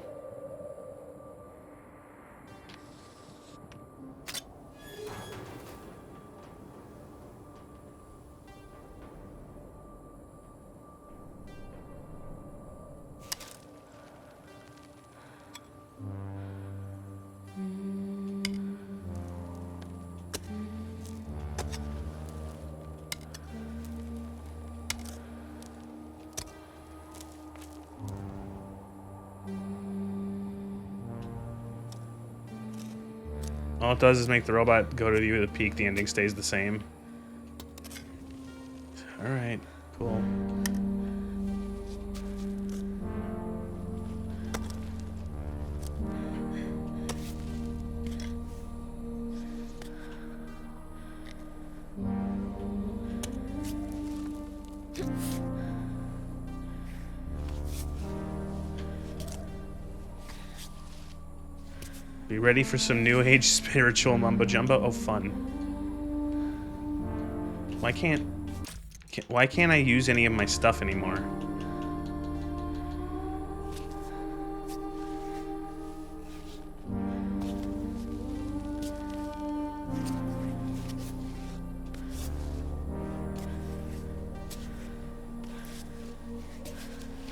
All it does is make the robot go to the peak. The ending stays the same. Alright, cool. Be ready for some new age spiritual mumbo jumbo. Oh, fun. Why can't I use any of my stuff anymore?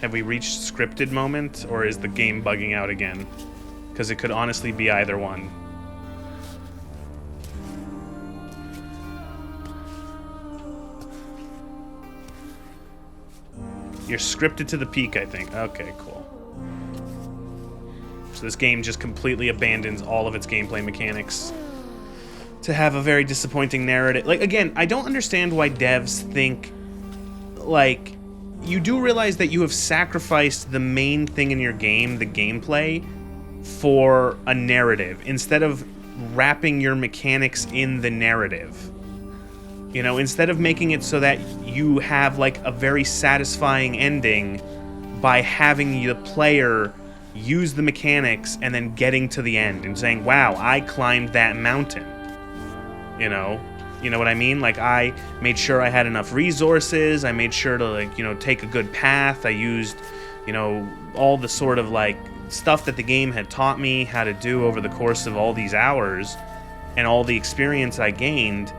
Have we reached scripted moment, or is the game bugging out again? Because it could honestly be either one. You're scripted to the peak, I think. Okay, cool. So this game just completely abandons all of its gameplay mechanics to have a very disappointing narrative. Like, again, I don't understand why devs think, like, you do realize that you have sacrificed the main thing in your game, the gameplay, for a narrative, instead of wrapping your mechanics in the narrative. You know, instead of making it so that you have, like, a very satisfying ending by having the player use the mechanics and then getting to the end and saying, wow, I climbed that mountain. You know what I mean? Like, I made sure I had enough resources, I made sure to, like, you know, take a good path, I used, you know, all the sort of, like, stuff that the game had taught me how to do over the course of all these hours and all the experience I gained,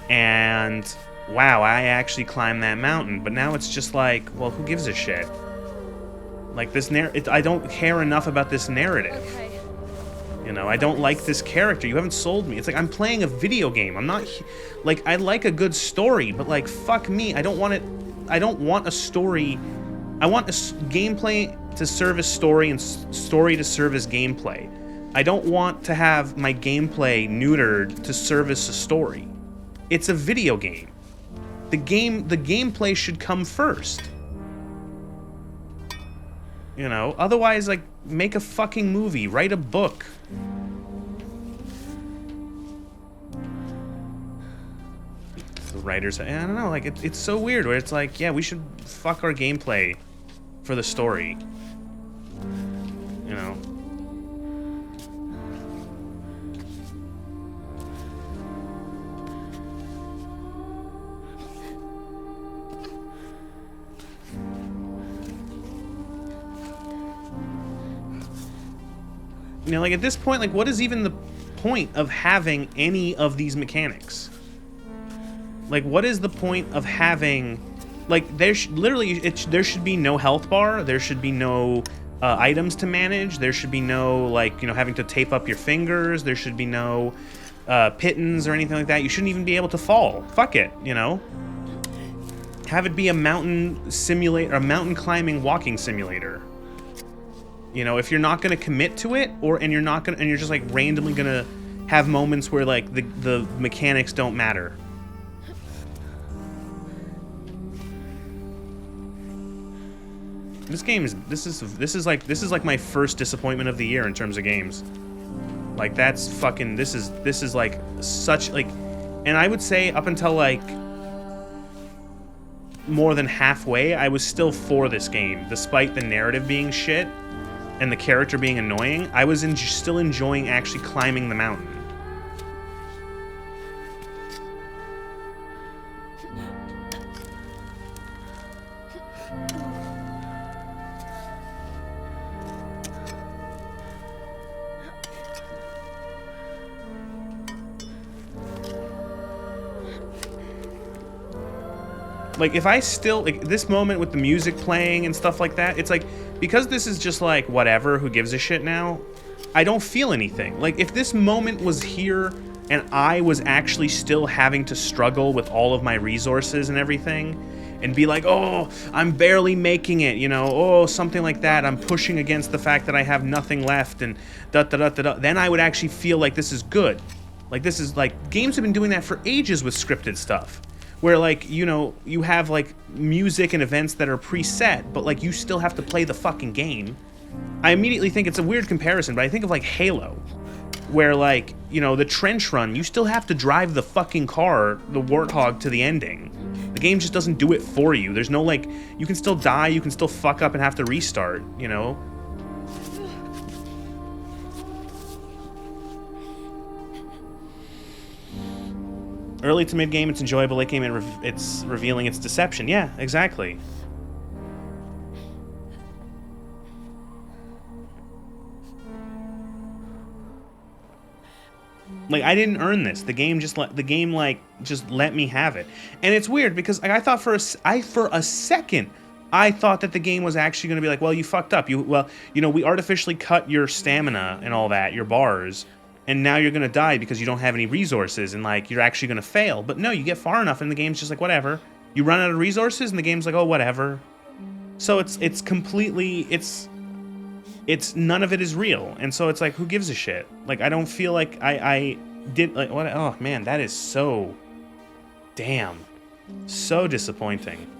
and wow, I actually climbed that mountain. But now it's just like, well, who gives a shit? Like, this I don't care enough about this narrative. Okay. You know, I don't like this character. You haven't sold me. It's like I'm playing a video game. I'm not like, I like a good story, but like, fuck me. I don't want it. I don't want a story. I want gameplay to serve as story and story to serve as gameplay. I don't want to have my gameplay neutered to service a story. It's a video game. The gameplay should come first. You know, otherwise, like, make a fucking movie, write a book. The writers, I don't know, like, it's so weird where it's like, yeah, we should fuck our gameplay for the story. You know? You know, like, at this point, like, what is even the point of having any of these mechanics? Like, what is the point of having... Like, there should be no health bar, there should be no items to manage, there should be no, like, you know, having to tape up your fingers, there should be no pittons or anything like that. You shouldn't even be able to fall. Fuck it, you know? Have it be a mountain simulator, a mountain climbing walking simulator. You know, if you're not going to commit to it, and you're just like randomly going to have moments where like the mechanics don't matter. This game is this is like my first disappointment of the year in terms of games. Like, that's fucking this is like such like, and I would say up until like more than halfway, I was still for this game despite the narrative being shit and the character being annoying. I was still enjoying actually climbing the mountain. Like, if I still, like, this moment with the music playing and stuff like that, it's like, because this is just like, whatever, who gives a shit now, I don't feel anything. Like, if this moment was here and I was actually still having to struggle with all of my resources and everything, and be like, oh, I'm barely making it, you know, oh, something like that, I'm pushing against the fact that I have nothing left, and da-da-da-da-da, then I would actually feel like this is good. Like, this is, like, games have been doing that for ages with scripted stuff. Where, like, you know, you have, like, music and events that are preset, but, like, you still have to play the fucking game. I immediately think it's a weird comparison, but I think of, like, Halo. Where, like, you know, the trench run, you still have to drive the fucking car, the Warthog, to the ending. The game just doesn't do it for you. There's no, like, you can still die, you can still fuck up and have to restart, you know? Early to mid-game, it's enjoyable. Late game, it's revealing its deception. Yeah, exactly. Like, I didn't earn this. The game just let me have it. And it's weird because I thought for a second I thought that the game was actually going to be like, well, you fucked up. You know, we artificially cut your stamina and all that, your bars. And now you're gonna die because you don't have any resources, and like you're actually gonna fail. But no, you get far enough and the game's just like, whatever. You run out of resources and the game's like, oh, whatever. So it's completely, it's none of it is real. And so it's like, who gives a shit? Like, I don't feel like I did, like, what, oh man, that is so, damn, so disappointing.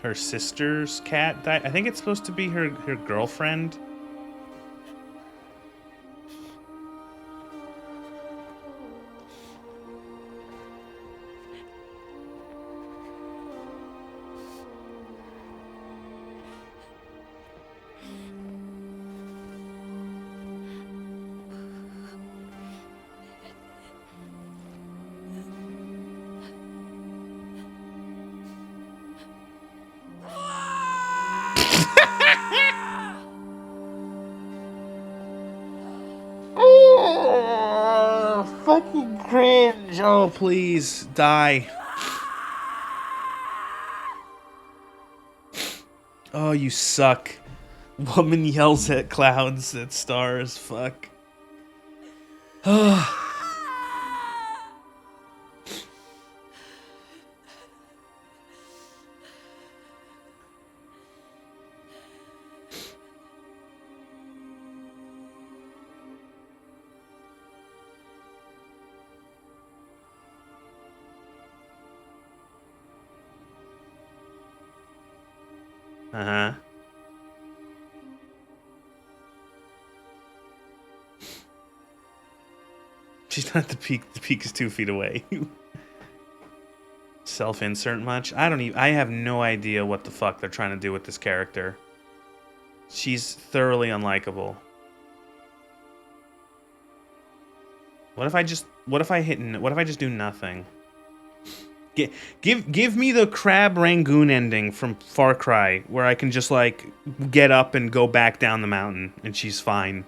her sister's cat died. I think it's supposed to be her girlfriend. Oh, fucking cringe. Oh, please, die. Oh, you suck. Woman yells at clouds, at stars. Fuck. Uh-huh. She's not at the peak. The peak is 2 feet away. Self-insert much? I have no idea what the fuck they're trying to do with this character. She's thoroughly unlikable. What if I just do nothing? Give me the crab Rangoon ending from Far Cry, where I can just, like, get up and go back down the mountain, and she's fine.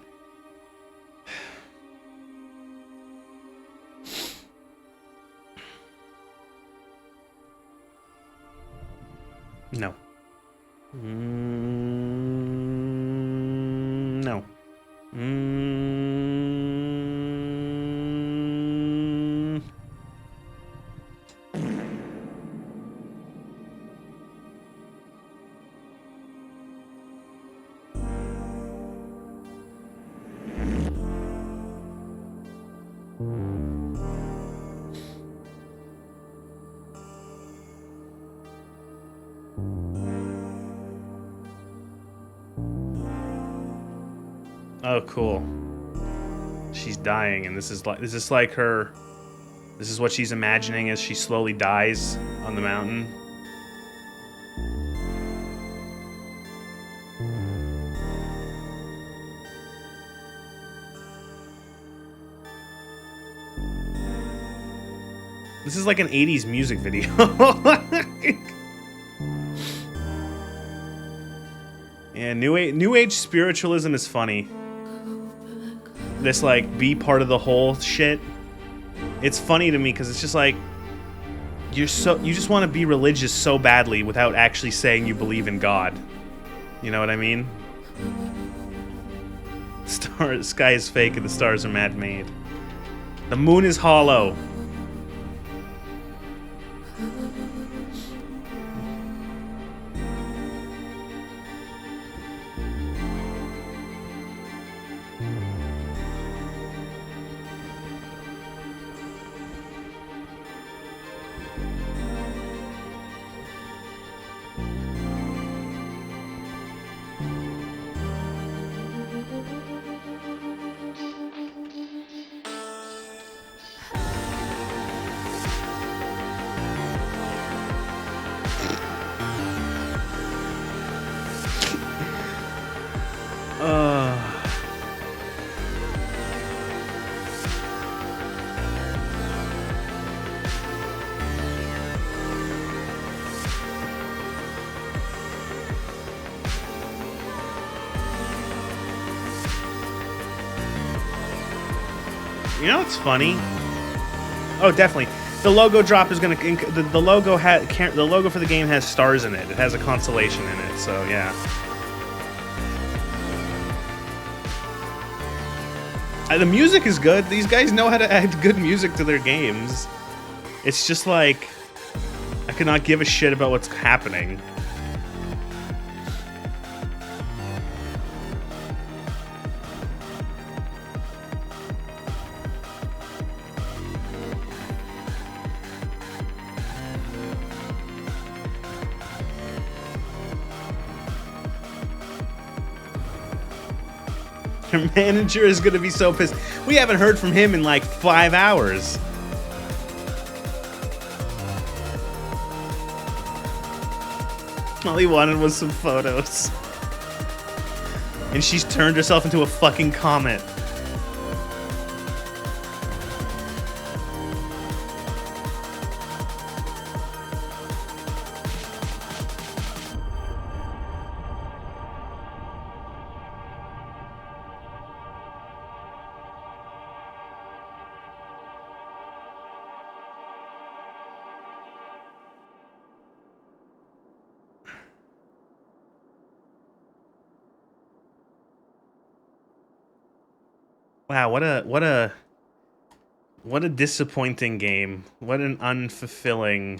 No. No. Oh, cool. She's dying, and this is like her. This is what she's imagining as she slowly dies on the mountain. This is like an 80s music video. Yeah, New Age spiritualism is funny. This, like, be part of the whole shit. It's funny to me because it's just like you just want to be religious so badly without actually saying you believe in God. You know what I mean? The sky is fake and the stars are man-made. The moon is hollow. You know what's funny? Oh, definitely. The logo drop is gonna. The logo for the game has stars in it. It has a constellation in it. So yeah. The music is good. These guys know how to add good music to their games. It's just like I could not give a shit about what's happening. Your manager is gonna be so pissed. We haven't heard from him in like 5 hours. All he wanted was some photos. And she's turned herself into a fucking comet. Wow, what a disappointing game. What an unfulfilling,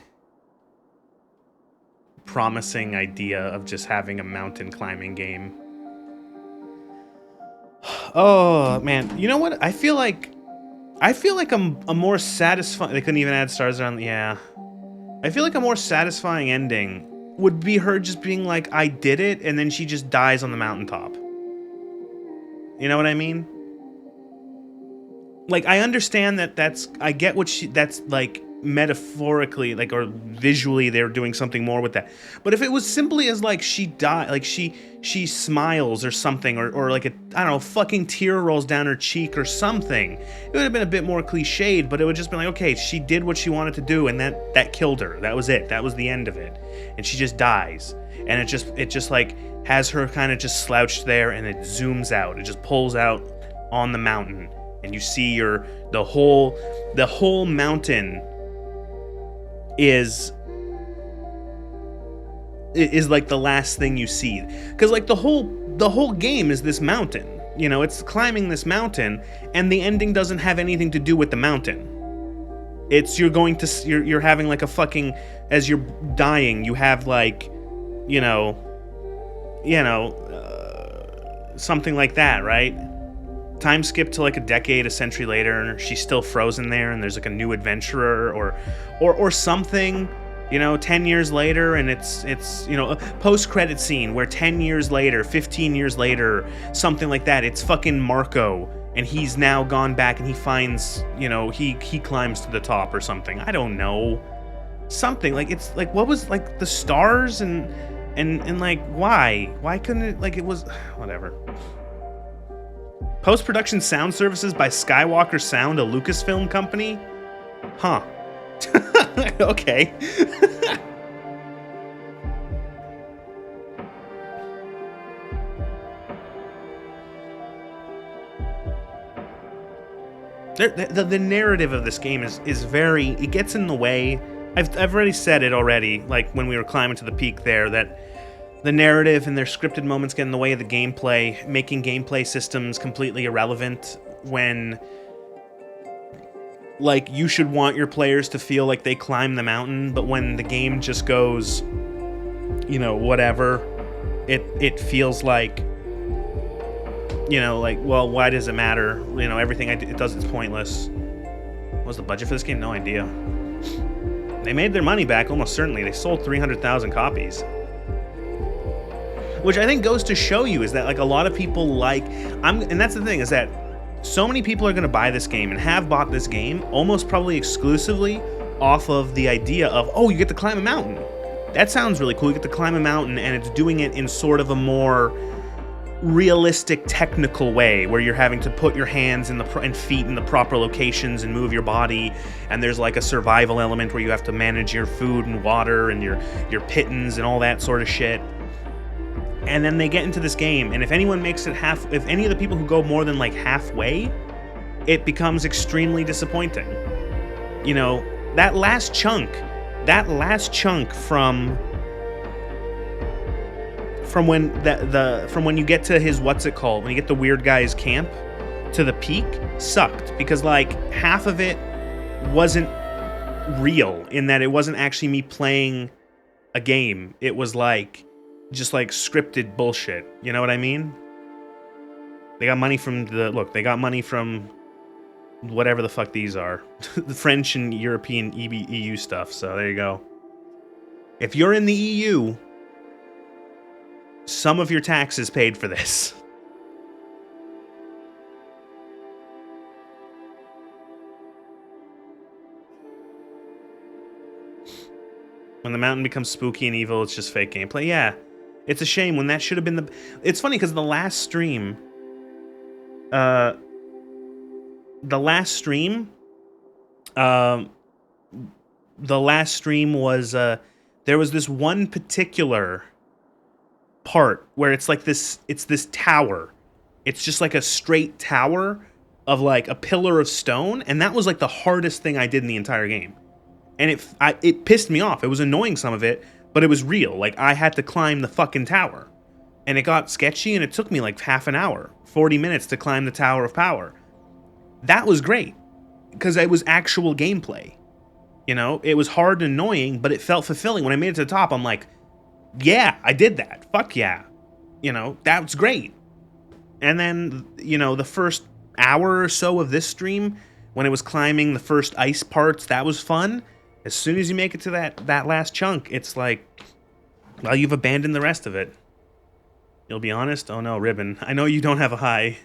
promising idea of just having a mountain climbing game. Oh man, you know what? I feel like a more satisfying. They couldn't even add stars on. Yeah, I feel like a more satisfying ending would be her just being like, "I did it," and then she just dies on the mountaintop. You know what I mean? Like, I understand that I get what that's like metaphorically, like, or visually they're doing something more with that. But if it was simply as like she died, like she smiles or something, or like I don't know, fucking tear rolls down her cheek or something, it would have been a bit more cliched, but it would just be like, okay, she did what she wanted to do and that killed her. That was it. That was the end of it. And she just dies. And it just like has her kind of just slouched there, and it zooms out. It just pulls out on the mountain. And you see the whole mountain is like the last thing you see, because like the whole game is this mountain. You know, it's climbing this mountain, and the ending doesn't have anything to do with the mountain. It's you're having like a fucking, as you're dying, you have like, something like that, right? Time skip to like a decade, a century later, and she's still frozen there, and there's like a new adventurer or something, 10 years later, and it's a post-credit scene where 10 years later, 15 years later, something like that, it's fucking Marco, and he's now gone back and he finds, he climbs to the top or something. I don't know. Something like, it's like, what was like the stars and like, why couldn't it, like, it was whatever. Post-production sound services by Skywalker Sound, a Lucasfilm company? Huh. Okay. The narrative of this game is very, it gets in the way. I've already said it already, like when we were climbing to the peak there, that the narrative and their scripted moments get in the way of the gameplay, making gameplay systems completely irrelevant when, like, you should want your players to feel like they climb the mountain, but when the game just goes, whatever, it feels like, like, well, why does it matter? Everything it does, it's pointless. What was the budget for this game? No idea. They made their money back, almost certainly. They sold 300,000 copies. Which I think goes to show you is that, like, a lot of people and that's the thing, is that so many people are going to buy this game and have bought this game almost probably exclusively off of the idea of, oh, you get to climb a mountain. That sounds really cool. You get to climb a mountain, and it's doing it in sort of a more realistic, technical way, where you're having to put your hands and feet in the proper locations and move your body, and there's like a survival element where you have to manage your food and water and your pittance and all that sort of shit. And then they get into this game, and if anyone makes it if any of the people who go more than like halfway, it becomes extremely disappointing. That last chunk from when you get to his, what's it called, when you get the weird guy's camp to the peak, sucked, because like half of it wasn't real, in that it wasn't actually me playing a game. It was like just like scripted bullshit. You know what I mean? They got money from they got money from whatever the fuck these are. The French and European EU stuff, so there you go. If you're in the EU, some of your taxes paid for this. When the mountain becomes spooky and evil, it's just fake gameplay. Yeah, it's a shame when that should have been the... It's funny because the last stream... Uh, um, the last stream was, there was this one particular part where it's like this, it's this tower. It's just like a straight tower of like a pillar of stone, and that was like the hardest thing I did in the entire game. And it pissed me off. It was annoying, some of it, but it was real. Like, I had to climb the fucking tower. And it got sketchy, and it took me like half an hour, 40 minutes to climb the Tower of Power. That was great, because it was actual gameplay. You know, it was hard and annoying, but it felt fulfilling. When I made it to the top, I'm like, yeah, I did that. Fuck yeah. You know, that's great. And then, you know, the first hour or so of this stream, when it was climbing the first ice parts, that was fun. As soon as you make it to that last chunk, it's like, well, you've abandoned the rest of it. You'll be honest? Oh no, Ribbon. I know you don't have a high.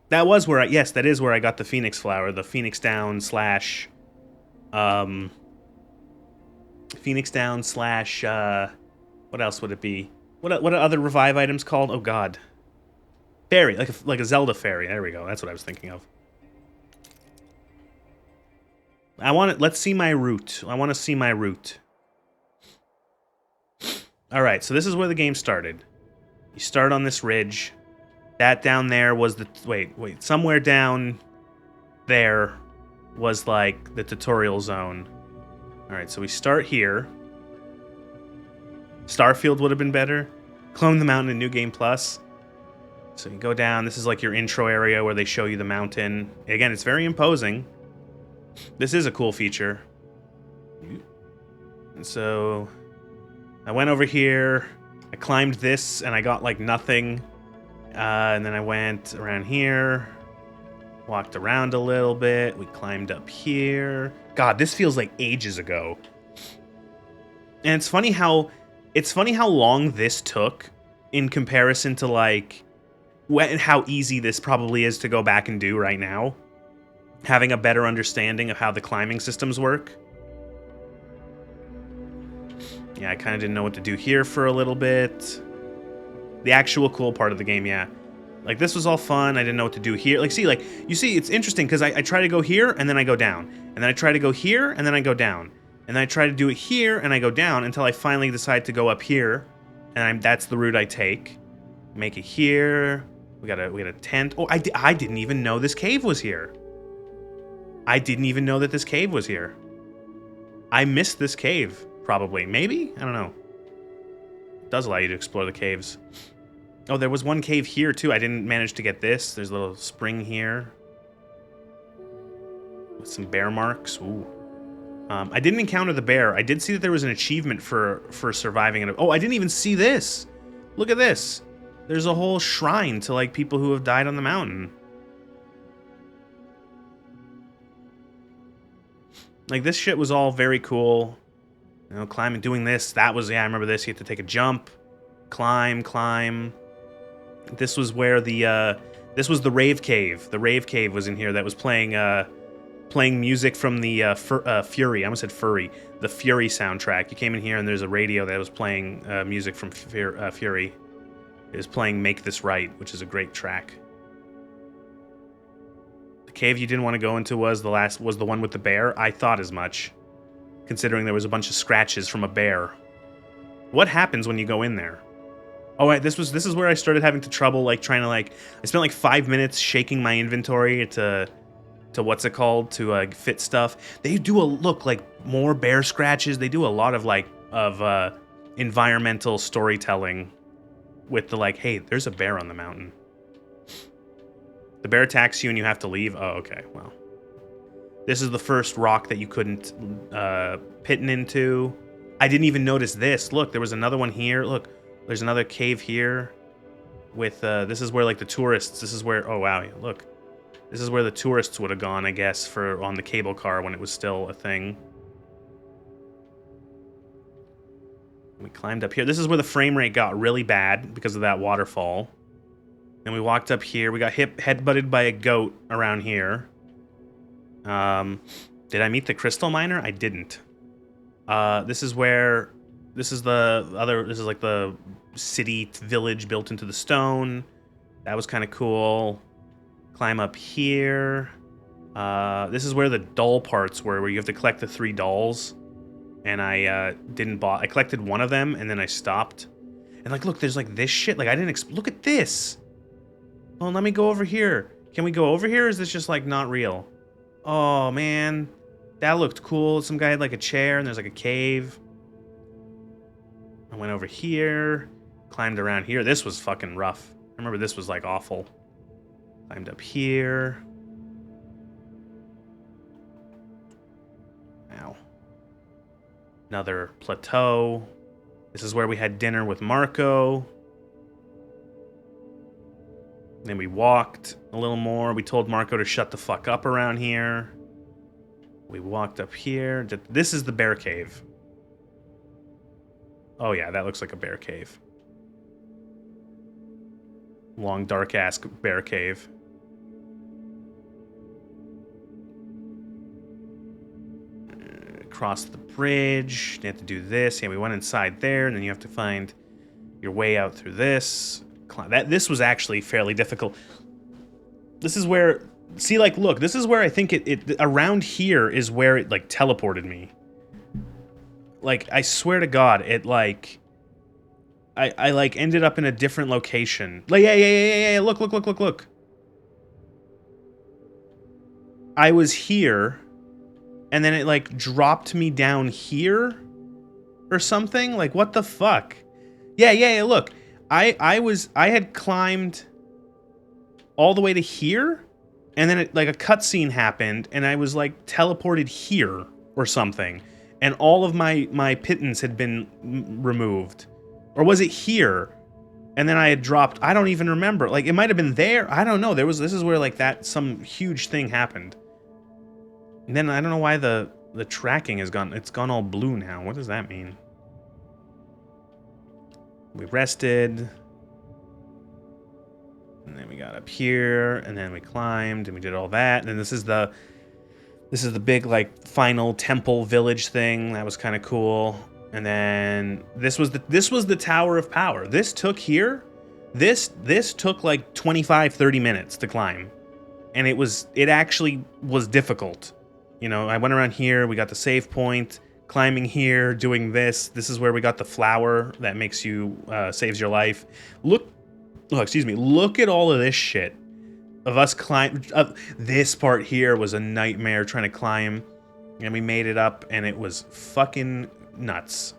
That was where yes, that is where I got the Phoenix Flower, the Phoenix Down slash, Phoenix Down slash, what else would it be? What are other revive items called? Oh god. Fairy, like a Zelda fairy. There we go. That's what I was thinking of. Let's see my route. I want to see my route. Alright, so this is where the game started. You start on this ridge. That down there was the... Wait. Somewhere down there was, like, the tutorial zone. Alright, so we start here. Starfield would have been better. Clone the mountain in New Game Plus. So you go down. This is, like, your intro area where they show you the mountain. Again, it's very imposing. This is a cool feature. And so... I went over here. I climbed this, and I got, like, nothing. And then I went around here, walked around a little bit. We climbed up here. God, this feels like ages ago. And it's funny how long this took in comparison to like how easy this probably is to go back and do right now. Having a better understanding of how the climbing systems work. Yeah, I kind of didn't know what to do here for a little bit. The actual cool part of the game, yeah. Like, this was all fun. I didn't know what to do here. Like, see, you see, it's interesting, because I try to go here, and then I go down. And then I try to go here, and then I go down. And then I try to do it here, and I go down, until I finally decide to go up here. And that's the route I take. Make it here. We got a tent. Oh, I didn't even know this cave was here. I didn't even know that this cave was here. I missed this cave, probably. Maybe? I don't know. It does allow you to explore the caves. Oh, there was one cave here, too. I didn't manage to get this. There's a little spring here. With some bear marks. Ooh. I didn't encounter the bear. I did see that there was an achievement for surviving it. Oh, I didn't even see this. Look at this. There's a whole shrine to, like, people who have died on the mountain. Like, this shit was all very cool. You know, climbing, doing this. That was, yeah, I remember this. You have to take a jump. Climb. This was where this was the Rave Cave. The Rave Cave was in here that was playing music from the Fury. I almost said Furry. The Fury soundtrack. You came in here and there's a radio that was playing music from Fury. It was playing Make This Right, which is a great track. The cave you didn't want to go into was the one with the bear. I thought as much, considering there was a bunch of scratches from a bear. What happens when you go in there? Oh, this is where I started having trouble, like, trying to, like... I spent, like, 5 minutes shaking my inventory to what's it called? To, fit stuff. They do look, like, more bear scratches. They do a lot of, like, environmental storytelling with the, like, hey, there's a bear on the mountain. The bear attacks you and you have to leave? Oh, okay, well. This is the first rock that you couldn't, pitting into. I didn't even notice this. Look, there was another one here. Look. There's another cave here with, this is where, like, the tourists, this is where, oh, wow, look. This is where the tourists would have gone, I guess, on the cable car when it was still a thing. We climbed up here. This is where the frame rate got really bad because of that waterfall. And we walked up here. We got headbutted by a goat around here. Did I meet the crystal miner? I didn't. This is where, this is like the city village built into the stone. That was kind of cool. Climb up here. This is where the doll parts were, where you have to collect the 3 dolls. And I I collected one of them, and then I stopped. And like, look, there's like this shit. Like, I didn't, look at this. Well, let me go over here. Can we go over here, or is this just like not real? Oh, man. That looked cool. Some guy had like a chair, and there's like a cave. I went over here, climbed around here. This was fucking rough. I remember this was like awful. Climbed up here. Ow. Another plateau. This is where we had dinner with Marco. Then we walked a little more. We told Marco to shut the fuck up around here. We walked up here. This is the bear cave. Oh yeah, that looks like a bear cave. Long, dark-ass bear cave. Cross the bridge. You have to do this. Yeah, we went inside there, and then you have to find your way out through this. This was actually fairly difficult. This is where, see, like, look, this is where I think it around here is where it, like, teleported me. Like, I swear to God, it, like, I like, ended up in a different location. Like, yeah, look. I was here, and then it, like, dropped me down here or something? Like, what the fuck? Yeah, look. I had climbed all the way to here, and then like a cutscene happened, and I was like teleported here or something, and all of my pittance had been removed, or was it here? And then I had dropped. I don't even remember. Like, it might have been there. I don't know. This is where like some huge thing happened. And then I don't know why the tracking has gone. It's gone all blue now. What does that mean? We rested, and then we got up here, and then we climbed, and we did all that. And then this is the big like final temple village thing. That was kind of cool. And then this was the Tower of Power. This took like 25-30 minutes to climb, and it actually was difficult. You know, I went around here. We got the save point. Climbing here, doing this. This is where we got the flower that makes you, saves your life. Look at all of this shit. Of us climb, this part here was a nightmare trying to climb. And we made it up, and it was fucking nuts.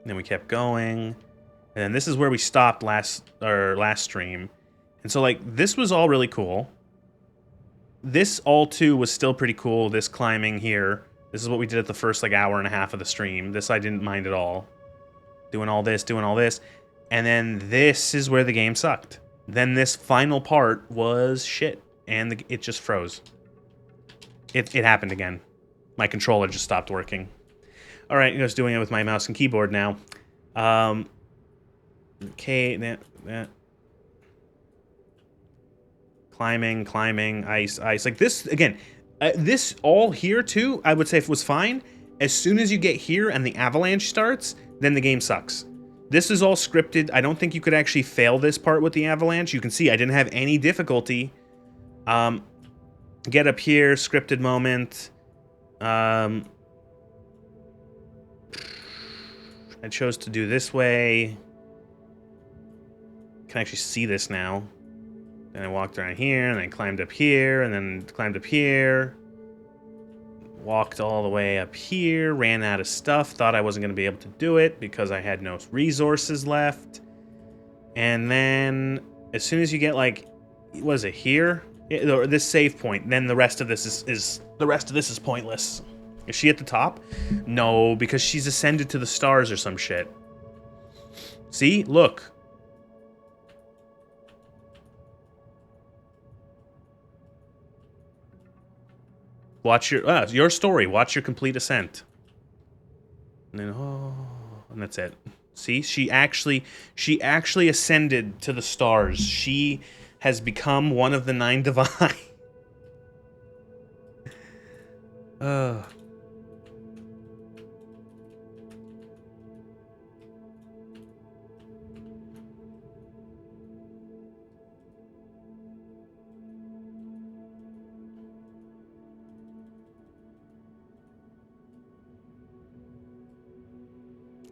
And then we kept going. And then this is where we stopped last stream. And so, like, this was all really cool. This all, too, was still pretty cool, this climbing here. This is what we did at the first, like, hour and a half of the stream. This I didn't mind at all. Doing all this. And then this is where the game sucked. Then this final part was shit. And it just froze. It happened again. My controller just stopped working. Alright, I'm just doing it with my mouse and keyboard now. Okay, that. Climbing, ice. Like, this, again... this all here, too, I would say was fine. As soon as you get here and the avalanche starts, then the game sucks. This is all scripted. I don't think you could actually fail this part with the avalanche. You can see I didn't have any difficulty. Get up here, scripted moment. I chose to do this way. Can actually see this now. And I walked around here, and then climbed up here, and then climbed up here. Walked all the way up here, ran out of stuff, thought I wasn't going to be able to do it because I had no resources left. And then, as soon as you get, like, was it here? Or this save point, then the rest of this is pointless. Is she at the top? No, because she's ascended to the stars or some shit. See? Look. Watch your story. Watch your complete ascent. And then, and that's it. See, she actually ascended to the stars. She has become one of the 9 divine.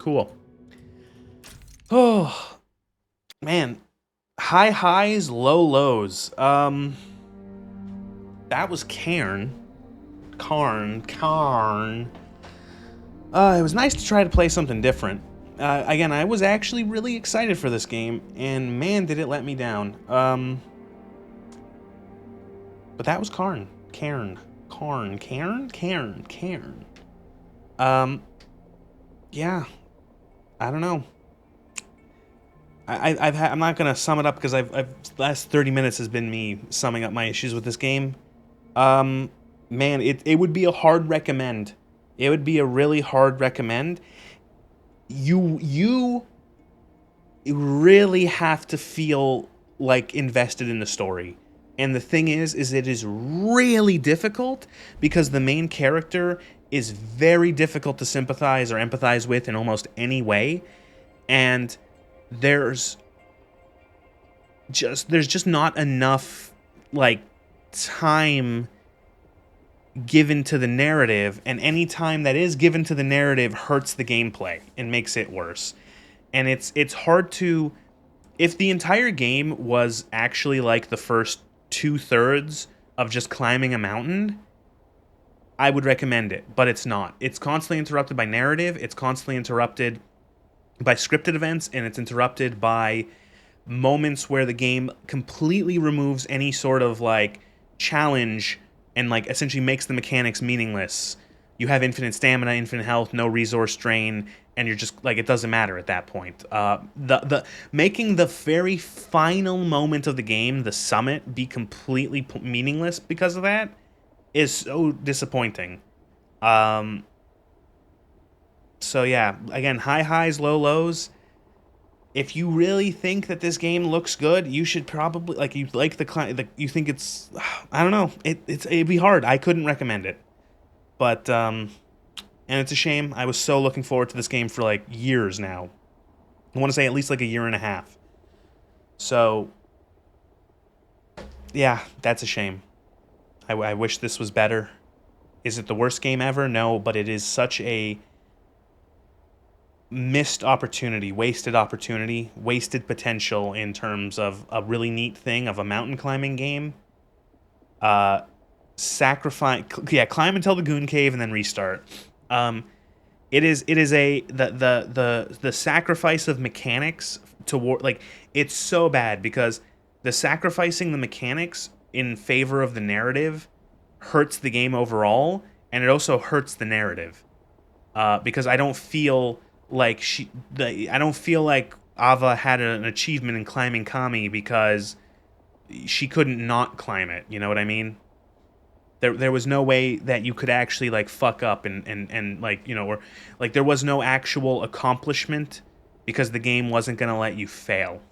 Cool. Oh, man. High highs, low lows. That was Cairn. Cairn. It was nice to try to play something different. Again, I was actually really excited for this game, and man, did it let me down. But that was Cairn. Yeah, I don't know. I'm not gonna sum it up because last 30 minutes has been me summing up my issues with this game. Man, it would be a hard recommend. It would be a really hard recommend. You really have to feel like invested in the story. And the thing is it is really difficult because the main character is very difficult to sympathize or empathize with in almost any way. And there's just not enough like time given to the narrative, and any time that is given to the narrative hurts the gameplay and makes it worse. And it's hard to, if the entire game was actually like the first 2/3 of just climbing a mountain, I would recommend it, but it's not. It's constantly interrupted by narrative, it's constantly interrupted by scripted events, and it's interrupted by moments where the game completely removes any sort of like challenge and like essentially makes the mechanics meaningless. You have infinite stamina, infinite health, no resource drain, and you're just like, it doesn't matter at that point. The making the very final moment of the game, the summit, be completely meaningless because of that is so disappointing. So yeah, again, high highs, low lows. If you really think that this game looks good, you should probably you like you think it's, I don't know, it'd be hard. I couldn't recommend it, but and it's a shame. I was so looking forward to this game for like years now. I want to say at least like a year and a half. So yeah, that's a shame. I wish this was better. Is it the worst game ever? No, but it is such a missed opportunity, wasted potential in terms of a really neat thing of a mountain climbing game. Climb until the Goon Cave and then restart. It is the sacrifice of mechanics toward, like, it's so bad because the sacrificing the mechanics in favor of the narrative hurts the game overall, and it also hurts the narrative. Because I don't feel like I don't feel like Ava had an achievement in climbing Kami because she couldn't not climb it. You know what I mean? There was no way that you could actually like fuck up and like, you know, or like there was no actual accomplishment because the game wasn't gonna let you fail.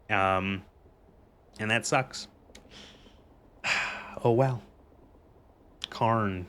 And that sucks. Oh well. Cairn.